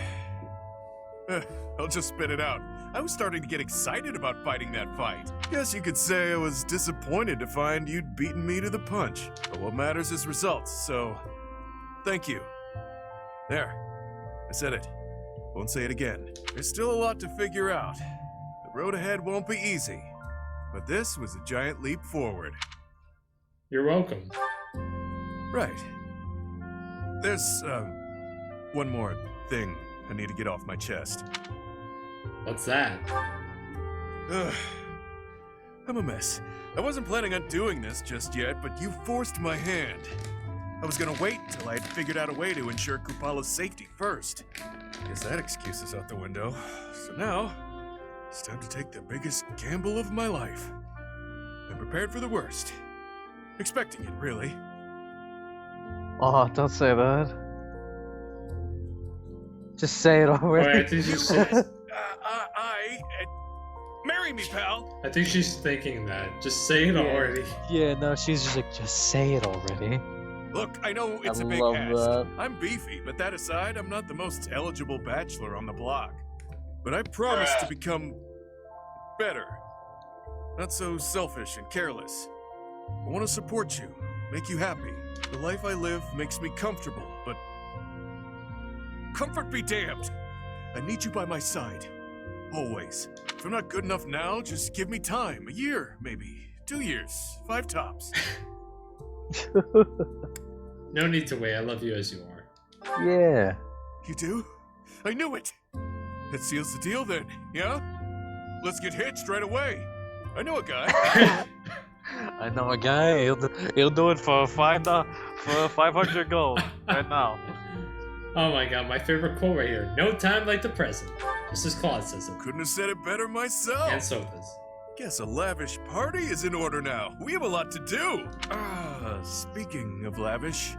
I'll just spit it out. I was starting to get excited about fighting that fight. Guess you could say I was disappointed to find you'd beaten me to the punch. But what matters is results, so thank you. There. I said it. Won't say it again. There's still a lot to figure out. The road ahead won't be easy. But this was a giant leap forward. You're welcome. Right. There's, one more thing I need to get off my chest. What's that? Ugh. I'm a mess. I wasn't planning on doing this just yet, but you forced my hand. I was gonna wait until I had figured out a way to ensure Kupala's safety first. Guess that excuse is out the window. So now, it's time to take the biggest gamble of my life. I'm prepared for the worst. Expecting it, really. Oh, don't say that. Just say it already. Alright, I think she's saying, marry me, pal. I think she's thinking that. Just say it already. Yeah, no, she's just like, just say it already. Look, I know it's a big love ask. that. I'm beefy, but that aside, I'm not the most eligible bachelor on the block. But I promise to become better. Not so selfish and careless. I want to support you, make you happy. The life I live makes me comfortable, but comfort be damned. I need you by my side. Always. If I'm not good enough now, just give me time. A year, maybe. 2 years. 5 tops. No need to wait. I love you as you are. Yeah. You do? I knew it! That seals the deal then, yeah? Let's get hitched right away. I know a guy. I know a guy. He'll do it for 500 gold right now. Oh my god, my favorite quote right here. No time like the present. Just as Claude says it. Couldn't have said it better myself. And so does. Guess a lavish party is in order now. We have a lot to do. Speaking of lavish,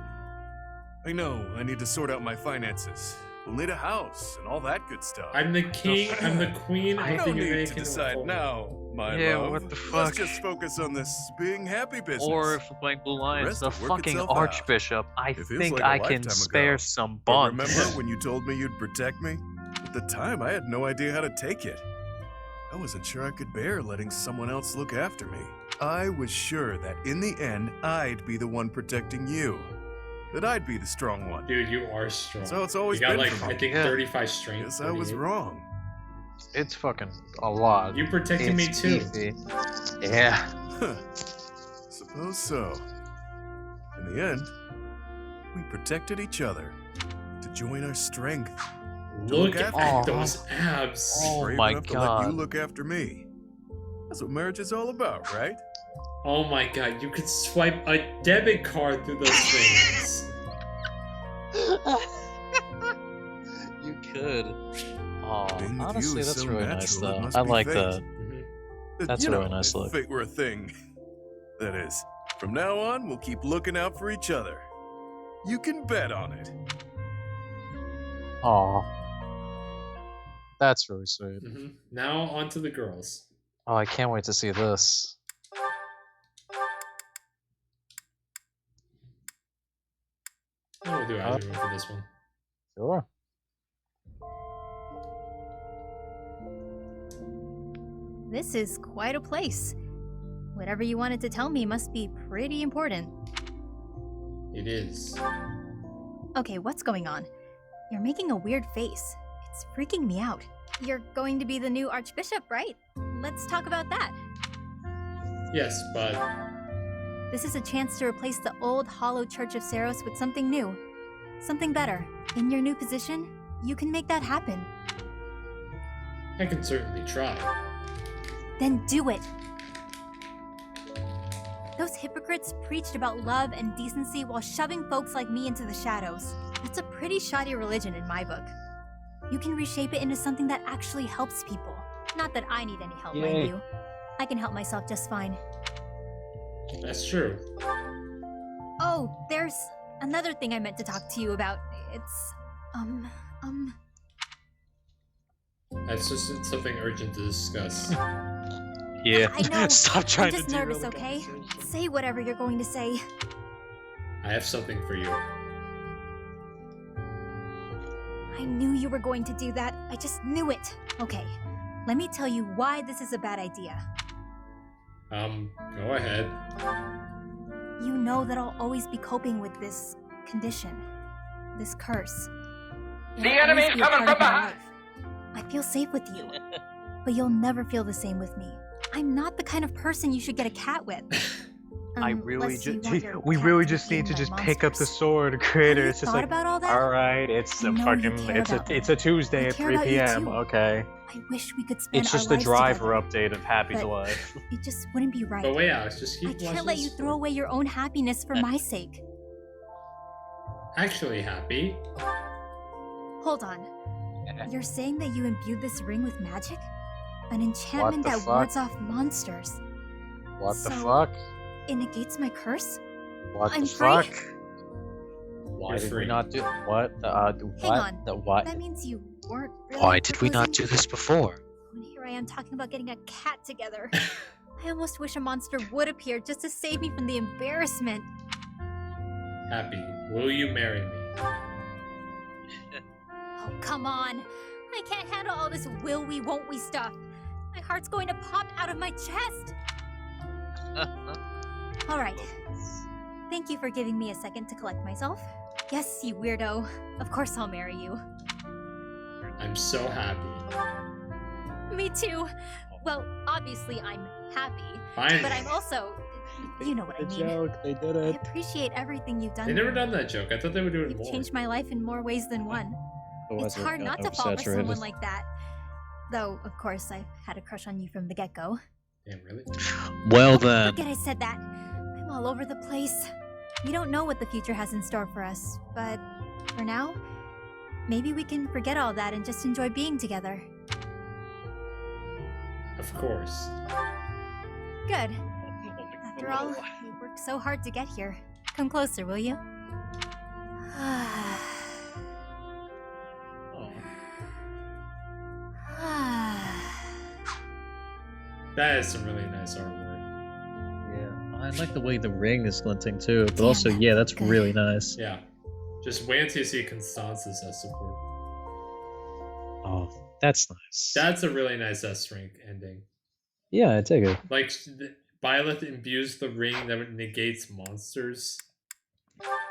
I know I need to sort out my finances. We'll need a house and all that good stuff. I'm the king, I'm the queen, I I don't think you're need making to decide now, my Yeah, love. what the fuck? Let's just focus on this being happy business. Or if we're playing Blue Lions, Rest the will work fucking itself out. Archbishop. I It feels think like a I can lifetime spare ago. some But buns. remember when you told me you'd protect me? At the time, I had no idea how to take it. I wasn't sure I could bear letting someone else look after me. I was sure that in the end, I'd be the one protecting you. That I'd be the strong one. Dude, you are strong. So it's always you got been like, for me. I think, Yeah. 35 strength. Guess I was 38. wrong. It's fucking a lot. You protected me It's too. easy. Yeah. Suppose so. In the end, we protected each other to join our strength. To Look after at you. those abs. Oh Brave my enough to let god. you look after me. That's what marriage is all about, right? Oh my god, you could swipe a debit card through those things. You could. Oh, Being with you honestly, is that's so really nice natural, it though. must I be like fate. that. That's You a really know, nice if look. fate were a thing. That is. From now on, we'll keep looking out for each other. You can bet on it. Aw. That's really sweet. Now on to the girls. Oh, I can't wait to see this. Oh, we'll do either one for this one. Sure. This is quite a place. Whatever you wanted to tell me must be pretty important. It is. Okay, what's going on? You're making a weird face. It's freaking me out. You're going to be the new Archbishop, right? Let's talk about that. Yes, but This is a chance to replace the old hollow Church of Saros with something new. Something better. In your new position, you can make that happen. I can certainly try. Then do it! Those hypocrites preached about love and decency while shoving folks like me into the shadows. That's a pretty shoddy religion in my book. You can reshape it into something that actually helps people. Not that I need any help, Yay. mind you. I can help myself just fine. That's true. Oh, there's another thing I meant to talk to you about. It's, That's just something urgent to discuss. Yeah. I know. Stop trying I'm just to derail nervous, the okay? conversation. Say whatever you're going to say. I have something for you. I knew you were going to do that. I just knew it. Okay, let me tell you why this is a bad idea. Go ahead. You know that I'll always be coping with this condition, this curse. The It'll always enemy's be a coming part from of my behind. life. I feel safe with you, but you'll never feel the same with me. I'm not the kind of person you should get a cat with. I really Unless you just want your we cat really to just be need to my just pick up the monsters. sword, creator. Have you It's just thought like, about all that? all right, it's I a know you fucking, care about it's a Tuesday I at care 3 about you p.m. too. Okay, I wish we could spend it's our just the lives driver together, update of Happy's but life. It just wouldn't be right. But wait, Alex, just I keep watching can't let this. you throw away your own happiness for my sake. Actually happy. Hold on. You're saying that you imbued this ring with magic? An enchantment the that fuck? wards off monsters. What the So- fuck? It negates my curse? What I'm the free? fuck? Why You're did free. we not do what? Hang What? on. The what? That means you weren't really Why did we not do proposing? this before? And here I am talking about getting a cat together. I almost wish a monster would appear just to save me from the embarrassment. happy. Will you marry me? Oh, come on. I can't handle all this will we, won't we stuff. My heart's going to pop out of my chest. All right. Thank you for giving me a second to collect myself. Yes, you weirdo. Of course I'll marry you. I'm so happy. Me too. Well, obviously I'm happy. Finally. But I'm also... You know what I mean. Joke, they did I it. appreciate everything you've done. They never for me. done that joke. I thought they would do it You've more. changed my life in more ways than one. It's hard not to fall for someone like that. Though, of course, I've had a crush on you from the get-go. Damn, really? Well then. Forget I said that. I'm all over the place. We don't know what the future has in store for us, but for now, maybe we can forget all that and just enjoy being together. Of course. Good. After all, we worked so hard to get here. Come closer, will you? That is some really nice artwork. Yeah, I like the way the ring is glinting too, but also, yeah, that's really nice. Yeah. Just wait until you see Constance's as support. Oh, that's nice. That's a really nice S-rank ending. Yeah, I take it. Like, Violet imbues the ring that negates monsters.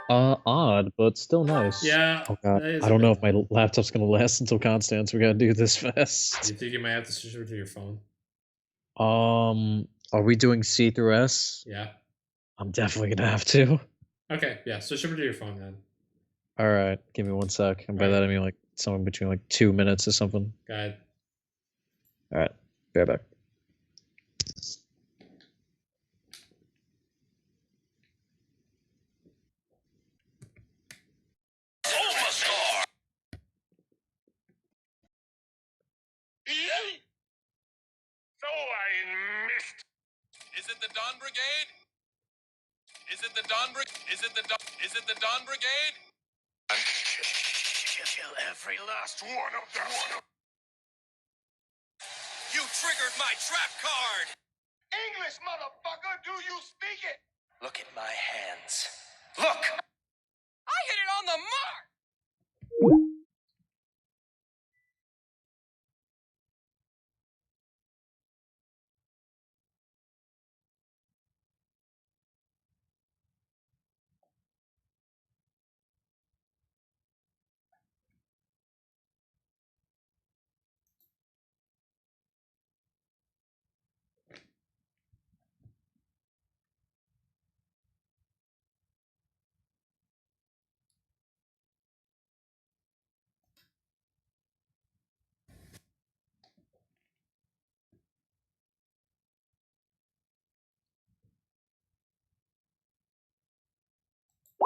Odd, but still nice. Yeah. Oh god, that is I don't know if my laptop's gonna last until Constance. We gotta do this fast. You think you might have to switch over to your phone? Are we doing C through S? Yeah. I'm definitely gonna have to. Okay, yeah, switch over to your phone then. Alright, give me 1 sec. And by that I mean like somewhere between like 2 minutes or something. Go ahead. Alright, be right back. So I missed. Is it the Dawn Brigade? Is it the Dawn Brigade? Is it the Dawn Brigade? Kill every last one of them. You triggered my trap card. English, motherfucker, do you speak it? Look at my hands. Look! I hit it on the mark!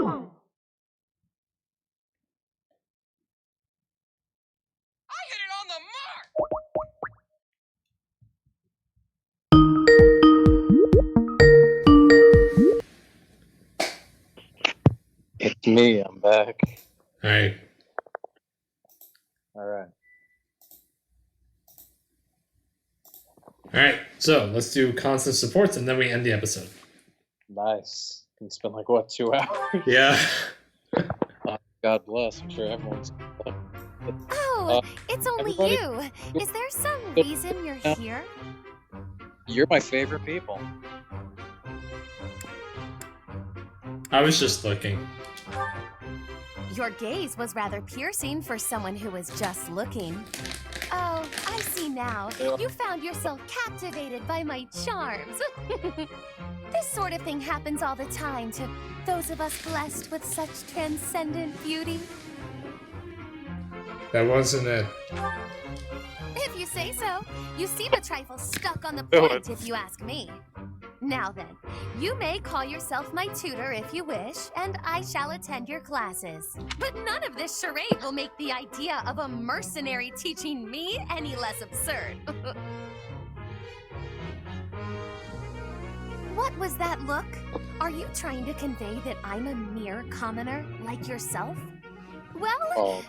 I hit it on the mark! It's me, I'm back. Alright. Alright. Alright, so let's do constant supports and then we end the episode. Nice. Can spend like what, 2 hours? Yeah. God bless. I'm sure everyone's. Oh, it's only everybody- you. Is there some reason you're here? You're my favorite people. I was just looking. Your gaze was rather piercing for someone who was just looking. Oh, I see now. You found yourself captivated by my charms. This sort of thing happens all the time to those of us blessed with such transcendent beauty. That wasn't it. If you say so. You seem a trifle stuck on the point, if you ask me. Now then, you may call yourself my tutor if you wish, and I shall attend your classes. But none of this charade will make the idea of a mercenary teaching me any less absurd. What was that look? Are you trying to convey that I'm a mere commoner like yourself? Well,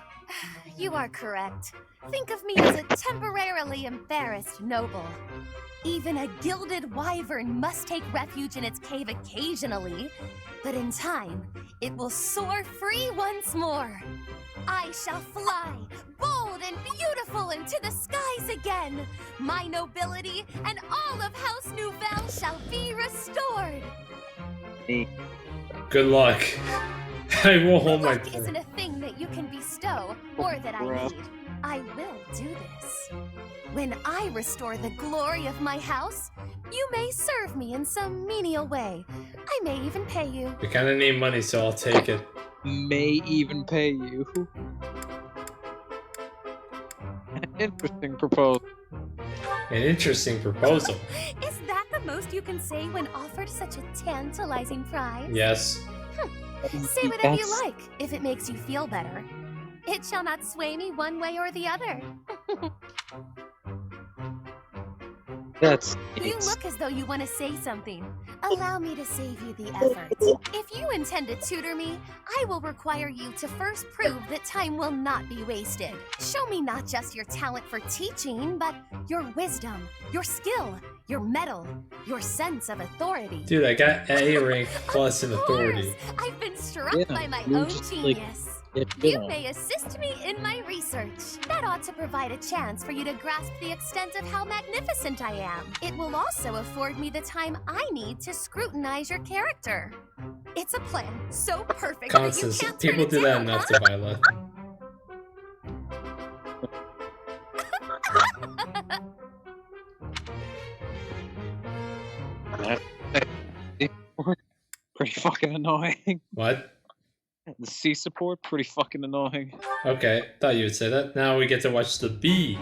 you are correct. Think of me as a temporarily embarrassed noble. Even a gilded wyvern must take refuge in its cave occasionally, but in time, it will soar free once more. I shall fly, bold and beautiful, into the skies again. My nobility and all of House Nouvelle shall be restored. Good luck. I will hold my Luck breath. isn't a thing that you can bestow or that I need. I will do this. When I restore the glory of my house, you may serve me in some menial way. I may even pay you. We kind of need money, so I'll take it. May even pay you. Interesting proposal. An interesting proposal. Is that the most you can say when offered such a tantalizing prize? Yes. Say whatever you like, if it makes you feel better. It shall not sway me one way or the other. You look as though you want to say something. Allow me to save you the effort. If you intend to tutor me, I will require you to first prove that time will not be wasted. Show me not just your talent for teaching, but your wisdom, your skill, your mettle, your sense of authority. Dude, I got A rank plus in authority. I've been struck by my own genius. You may assist me in my research. That ought to provide a chance for you to grasp the extent of how magnificent I am. It will also afford me the time I need to scrutinize your character. It's a plan so perfect Constance, that you can't people turn do it that down, enough huh? to Violet. Pretty fucking annoying. What? The C support, pretty fucking annoying. Okay, thought you would say that. Now we get to watch the B.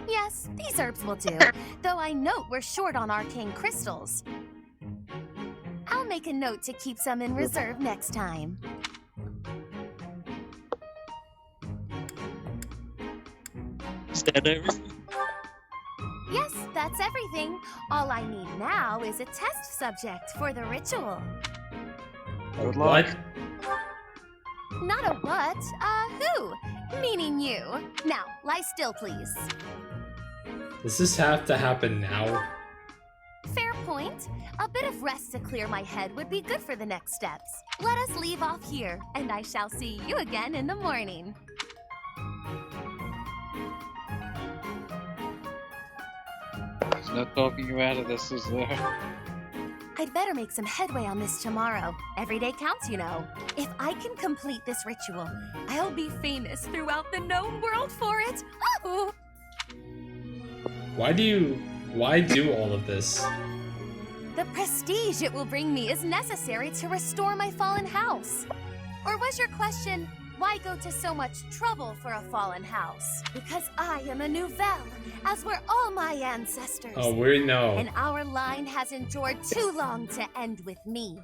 Yes, these herbs will do. Though I note we're short on arcane crystals. I'll make a note to keep some in reserve next time. Is that everything? Yes, that's everything. All I need now is a test subject for the ritual. What? Not a what, who? Meaning you. Now, lie still, please. Does this have to happen now? Fair point. A bit of rest to clear my head would be good for the next steps. Let us leave off here, and I shall see you again in the morning. There's no talking you out of this, is there? I'd better make some headway on this tomorrow. Every day counts, you know. If I can complete this ritual, I'll be famous throughout the known world for it. Oh! Why do all of this? The prestige it will bring me is necessary to restore my fallen house. Or was your question, why go to so much trouble for a fallen house? Because I am a Nouvelle, as were all my ancestors. Oh, we know. And our line has endured too long to end with me.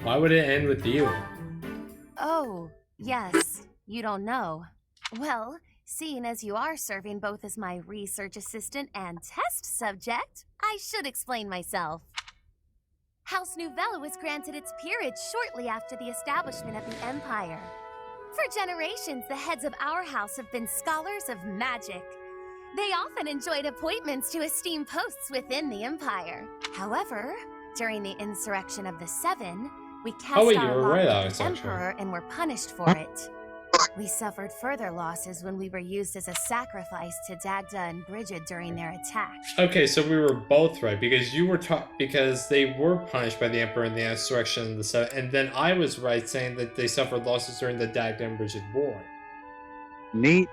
Why would it end with you? Oh, yes, you don't know. Well, seeing as you are serving both as my research assistant and test subject, I should explain myself. House Nouvelle was granted its peerage shortly after the establishment of the Empire. For generations, the heads of our house have been scholars of magic. They often enjoyed appointments to esteemed posts within the Empire. However, during the insurrection of the Seven, we cast Oh, wait, you our were lot right, with Alex, the actually. Emperor and were punished for it. We suffered further losses when we were used as a sacrifice to Dagda and Brigid during their attack. Okay, so we were both right because you were because they were punished by the Emperor in the insurrection of the Seven, and then I was right saying that they suffered losses during the Dagda and Brigid War. Neat.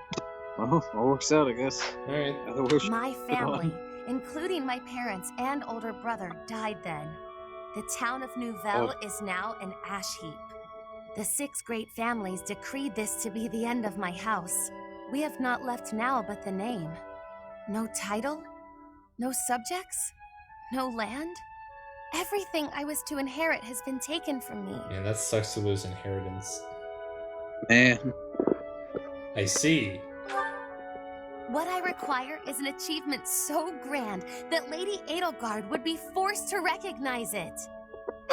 Well, all works out, I guess. All right. My family, including my parents and older brother, died then. The town of Nouvelle is now an ash heap. The 6 great families decreed this to be the end of my house. We have not left now but the name. No title, no subjects, no land. Everything I was to inherit has been taken from me. Man, that sucks to lose inheritance. Man. I see. What I require is an achievement so grand that Lady Edelgard would be forced to recognize it.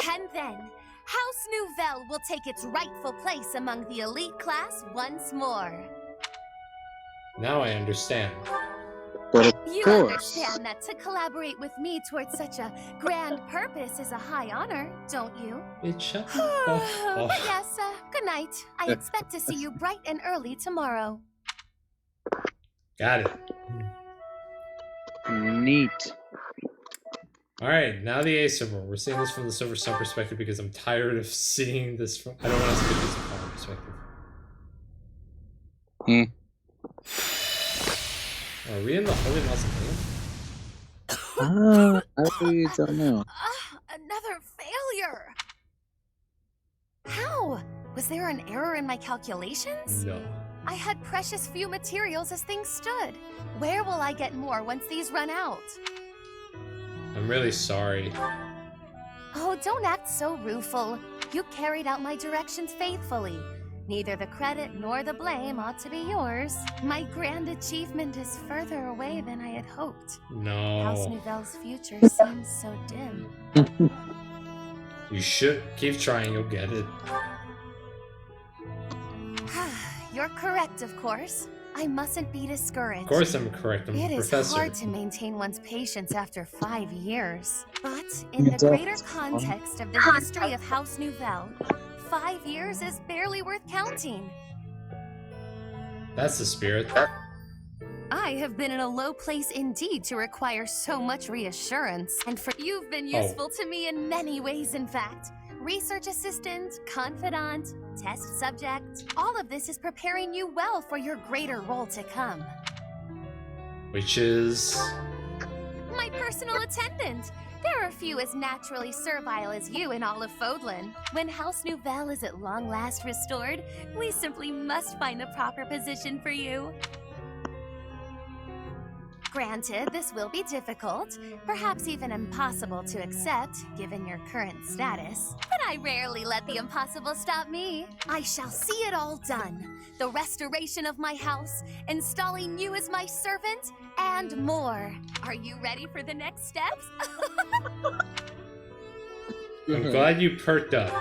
And then, House Nouvelle will take its rightful place among the elite class once more. Now I understand. But of You course. understand that to collaborate with me towards such a grand purpose is a high honor, don't you? Bitch, shut the fuck up. But yes, good night. I expect to see you bright and early tomorrow. Got it. Neat. Alright, now the A server. We're seeing this from the Silver Sun perspective because I'm tired of seeing this from... I don't want to see this from our perspective. Are we in the Holy Mausoleum? I don't know. Another failure! How? Was there an error in my calculations? No. I had precious few materials as things stood. Where will I get more once these run out? I'm really sorry. Oh, don't act so rueful. You carried out my directions faithfully. Neither the credit nor the blame ought to be yours. My grand achievement is further away than I had hoped. No. House Nouvelle's future seems so dim. You should keep trying, you'll get it. You're correct, of course. I mustn't be discouraged. Of course I'm correct, I'm a It is professor. hard to maintain one's patience after 5 years. But in the greater context of the history of House Nouvelle, 5 years is barely worth counting. That's the spirit. I have been in a low place indeed to require so much reassurance. And for you've been useful to me in many ways, in fact. Research assistant, confidant, test subject. All of this is preparing you well for your greater role to come. Which is... My personal attendant. There are few as naturally servile as you in all of Fodlan. When House Nouvelle is at long last restored, we simply must find the proper position for you. Granted, this will be difficult, perhaps even impossible to accept, given your current status. But I rarely let the impossible stop me. I shall see it all done. The restoration of my house, installing you as my servant, and more. Are you ready for the next steps? I'm glad you perked up.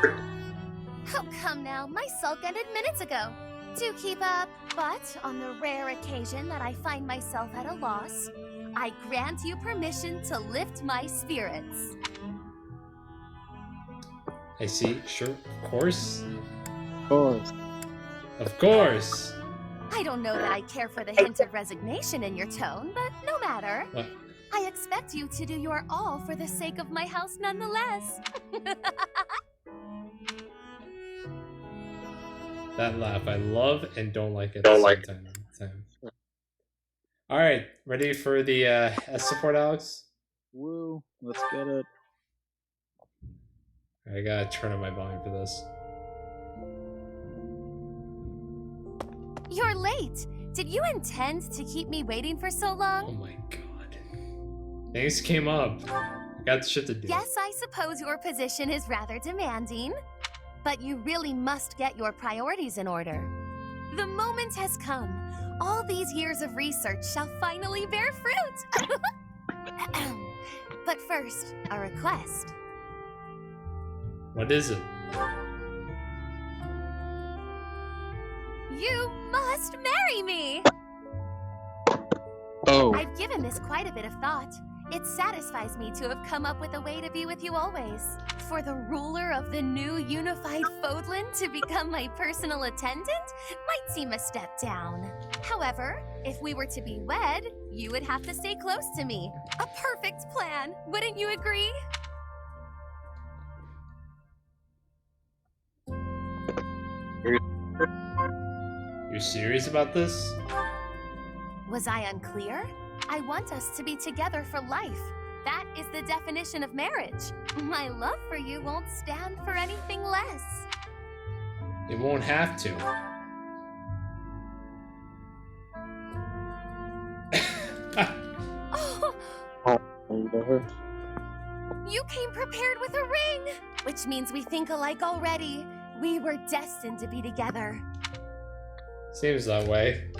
Oh, come now. My sulk ended minutes ago. Do keep up, but on the rare occasion that I find myself at a loss, I grant you permission to lift my spirits. I see, sure, of course. Of course. Of course! I don't know that I care for the hint of resignation in your tone, but no matter. What? I expect you to do your all for the sake of my house nonetheless. That laugh, I love and don't like it at the same time. Alright, ready for the S support, Alex? Woo, let's get it. I gotta turn up my volume for this. You're late. Did you intend to keep me waiting for so long? Oh my god. Things came up. I got shit to do. Yes, I suppose your position is rather demanding. But you really must get your priorities in order. The moment has come. All these years of research shall finally bear fruit. But first, a request. What is it? You must marry me! Oh. I've given this quite a bit of thought. It satisfies me to have come up with a way to be with you always. For the ruler of the new unified Fodlan to become my personal attendant might seem a step down. However, if we were to be wed, you would have to stay close to me. A perfect plan, wouldn't you agree? You're serious about this? Was I unclear? I want us to be together for life. That is the definition of marriage. My love for you won't stand for anything less. It won't have to. You came prepared with a ring, which means we think alike already. We were destined to be together. Seems that way.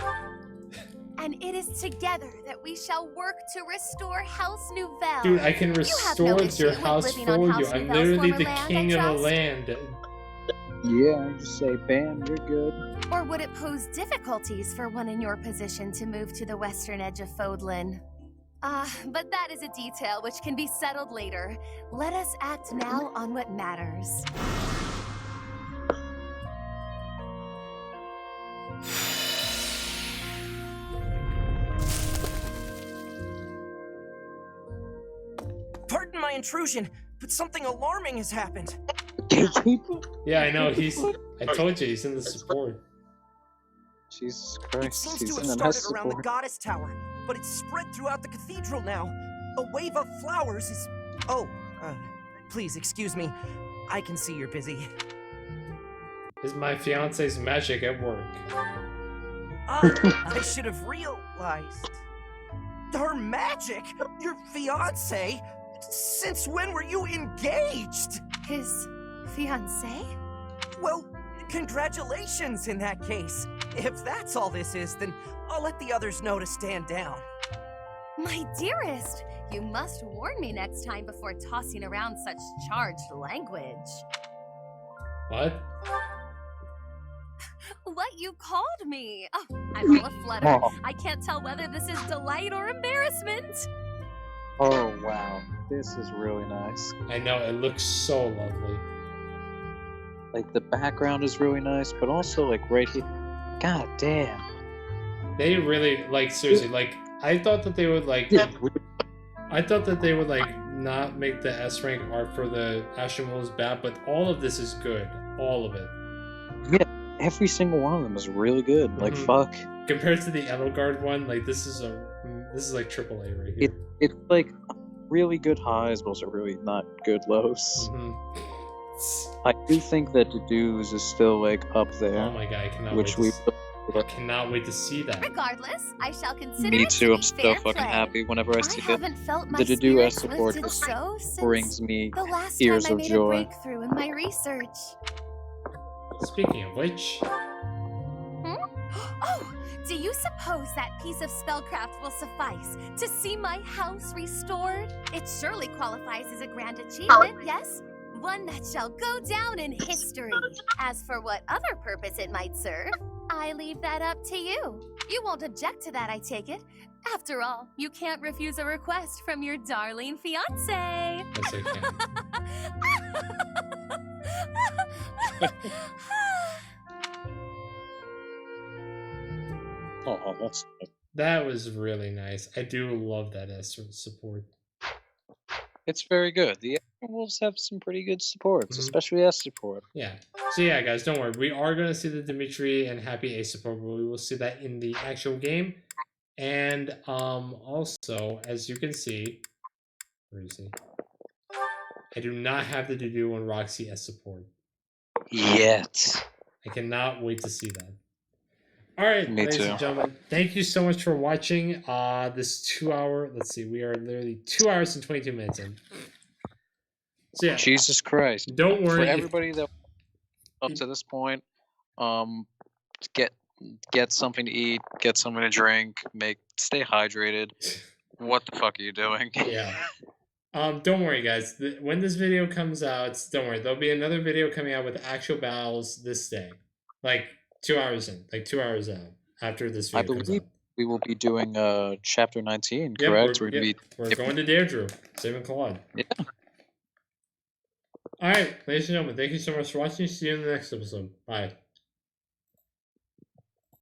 And it is together that we shall work to restore House Nouvelle. Dude, I can You have no restore issue your with house living for on you. House I'm Nouvelle's literally former the land, king I of the trust? land. Yeah, just say, bam, you're good. Or would it pose difficulties for one in your position to move to the western edge of Fodlan? But that is a detail which can be settled later. Let us act now on what matters. Pardon my intrusion, but something alarming has happened. Yeah, I know. I told you, he's in the support. Jesus It Christ, seems he's to in have the started around the goddess tower, but it's spread throughout the cathedral now. A wave of flowers is... Oh, please excuse me. I can see you're busy. Is my fiance's magic at work? I should have realized. Her magic? Your fiance? Since when were you engaged? His fiancé? Well, congratulations in that case. If that's all this is, then I'll let the others know to stand down. My dearest, you must warn me next time before tossing around such charged language. What? What you called me? Oh, I'm all aflutter. Oh. I can't tell whether this is delight or embarrassment. Oh, wow. This is really nice. I know, it looks so lovely. Like, the background is really nice, but also, like, right here. God damn. They really, like, seriously, like, I thought that they would, like... I thought that they would, like, not make the S-rank art for the Ashen Wolves bad, but all of this is good. All of it. Yeah, every single one of them is really good. Like, fuck. Compared to the Edelgard one, like, this is like AAA right here. It's like really good highs, but also really not good lows. I do think that Dedue's is still, like, up there. Oh my god, I cannot which wait we I cannot wait to see that. Regardless, I shall consider Me it too, to I'm be so fair fucking play. happy whenever I see it. haven't felt my The Dedue S spirit support lifted so since brings me the last tears time I of made joy. a breakthrough in my research. Speaking of which... Oh, do you suppose that piece of spellcraft will suffice to see my house restored? It surely qualifies as a grand achievement, yes? One that shall go down in history. As for what other purpose it might serve, I leave that up to you. You won't object to that, I take it. After all, you can't refuse a request from your darling fiancé. Yes, I can. Oh, that's nice. That was really nice. I do love that S support. It's very good. The Ashen Wolves have some pretty good supports, especially S support. Yeah. So yeah, guys, don't worry. We are going to see the Dimitri and Happy Ace support, but we will see that in the actual game. And also, as you can see, where is he? I do not have the Dedue and Roxy S support. Yet. I cannot wait to see that. All right, Me ladies too. and gentlemen, thank you so much for watching this 2 hour. Let's see, we are literally 2 hours and 22 minutes in. So yeah, Jesus Christ. don't worry. For everybody that up to this point, get something to eat, get something to drink, stay hydrated. What the fuck are you doing? Yeah. Don't worry, guys. When this video comes out, don't worry. There'll be another video coming out with actual battles this day, like 2 hours in, like 2 hours out after this video comes out. We will be doing chapter 19, Yep, correct? we're going to Deirdre, saving Claude. Yeah. All right, ladies and gentlemen, thank you so much for watching. See you in the next episode. Bye.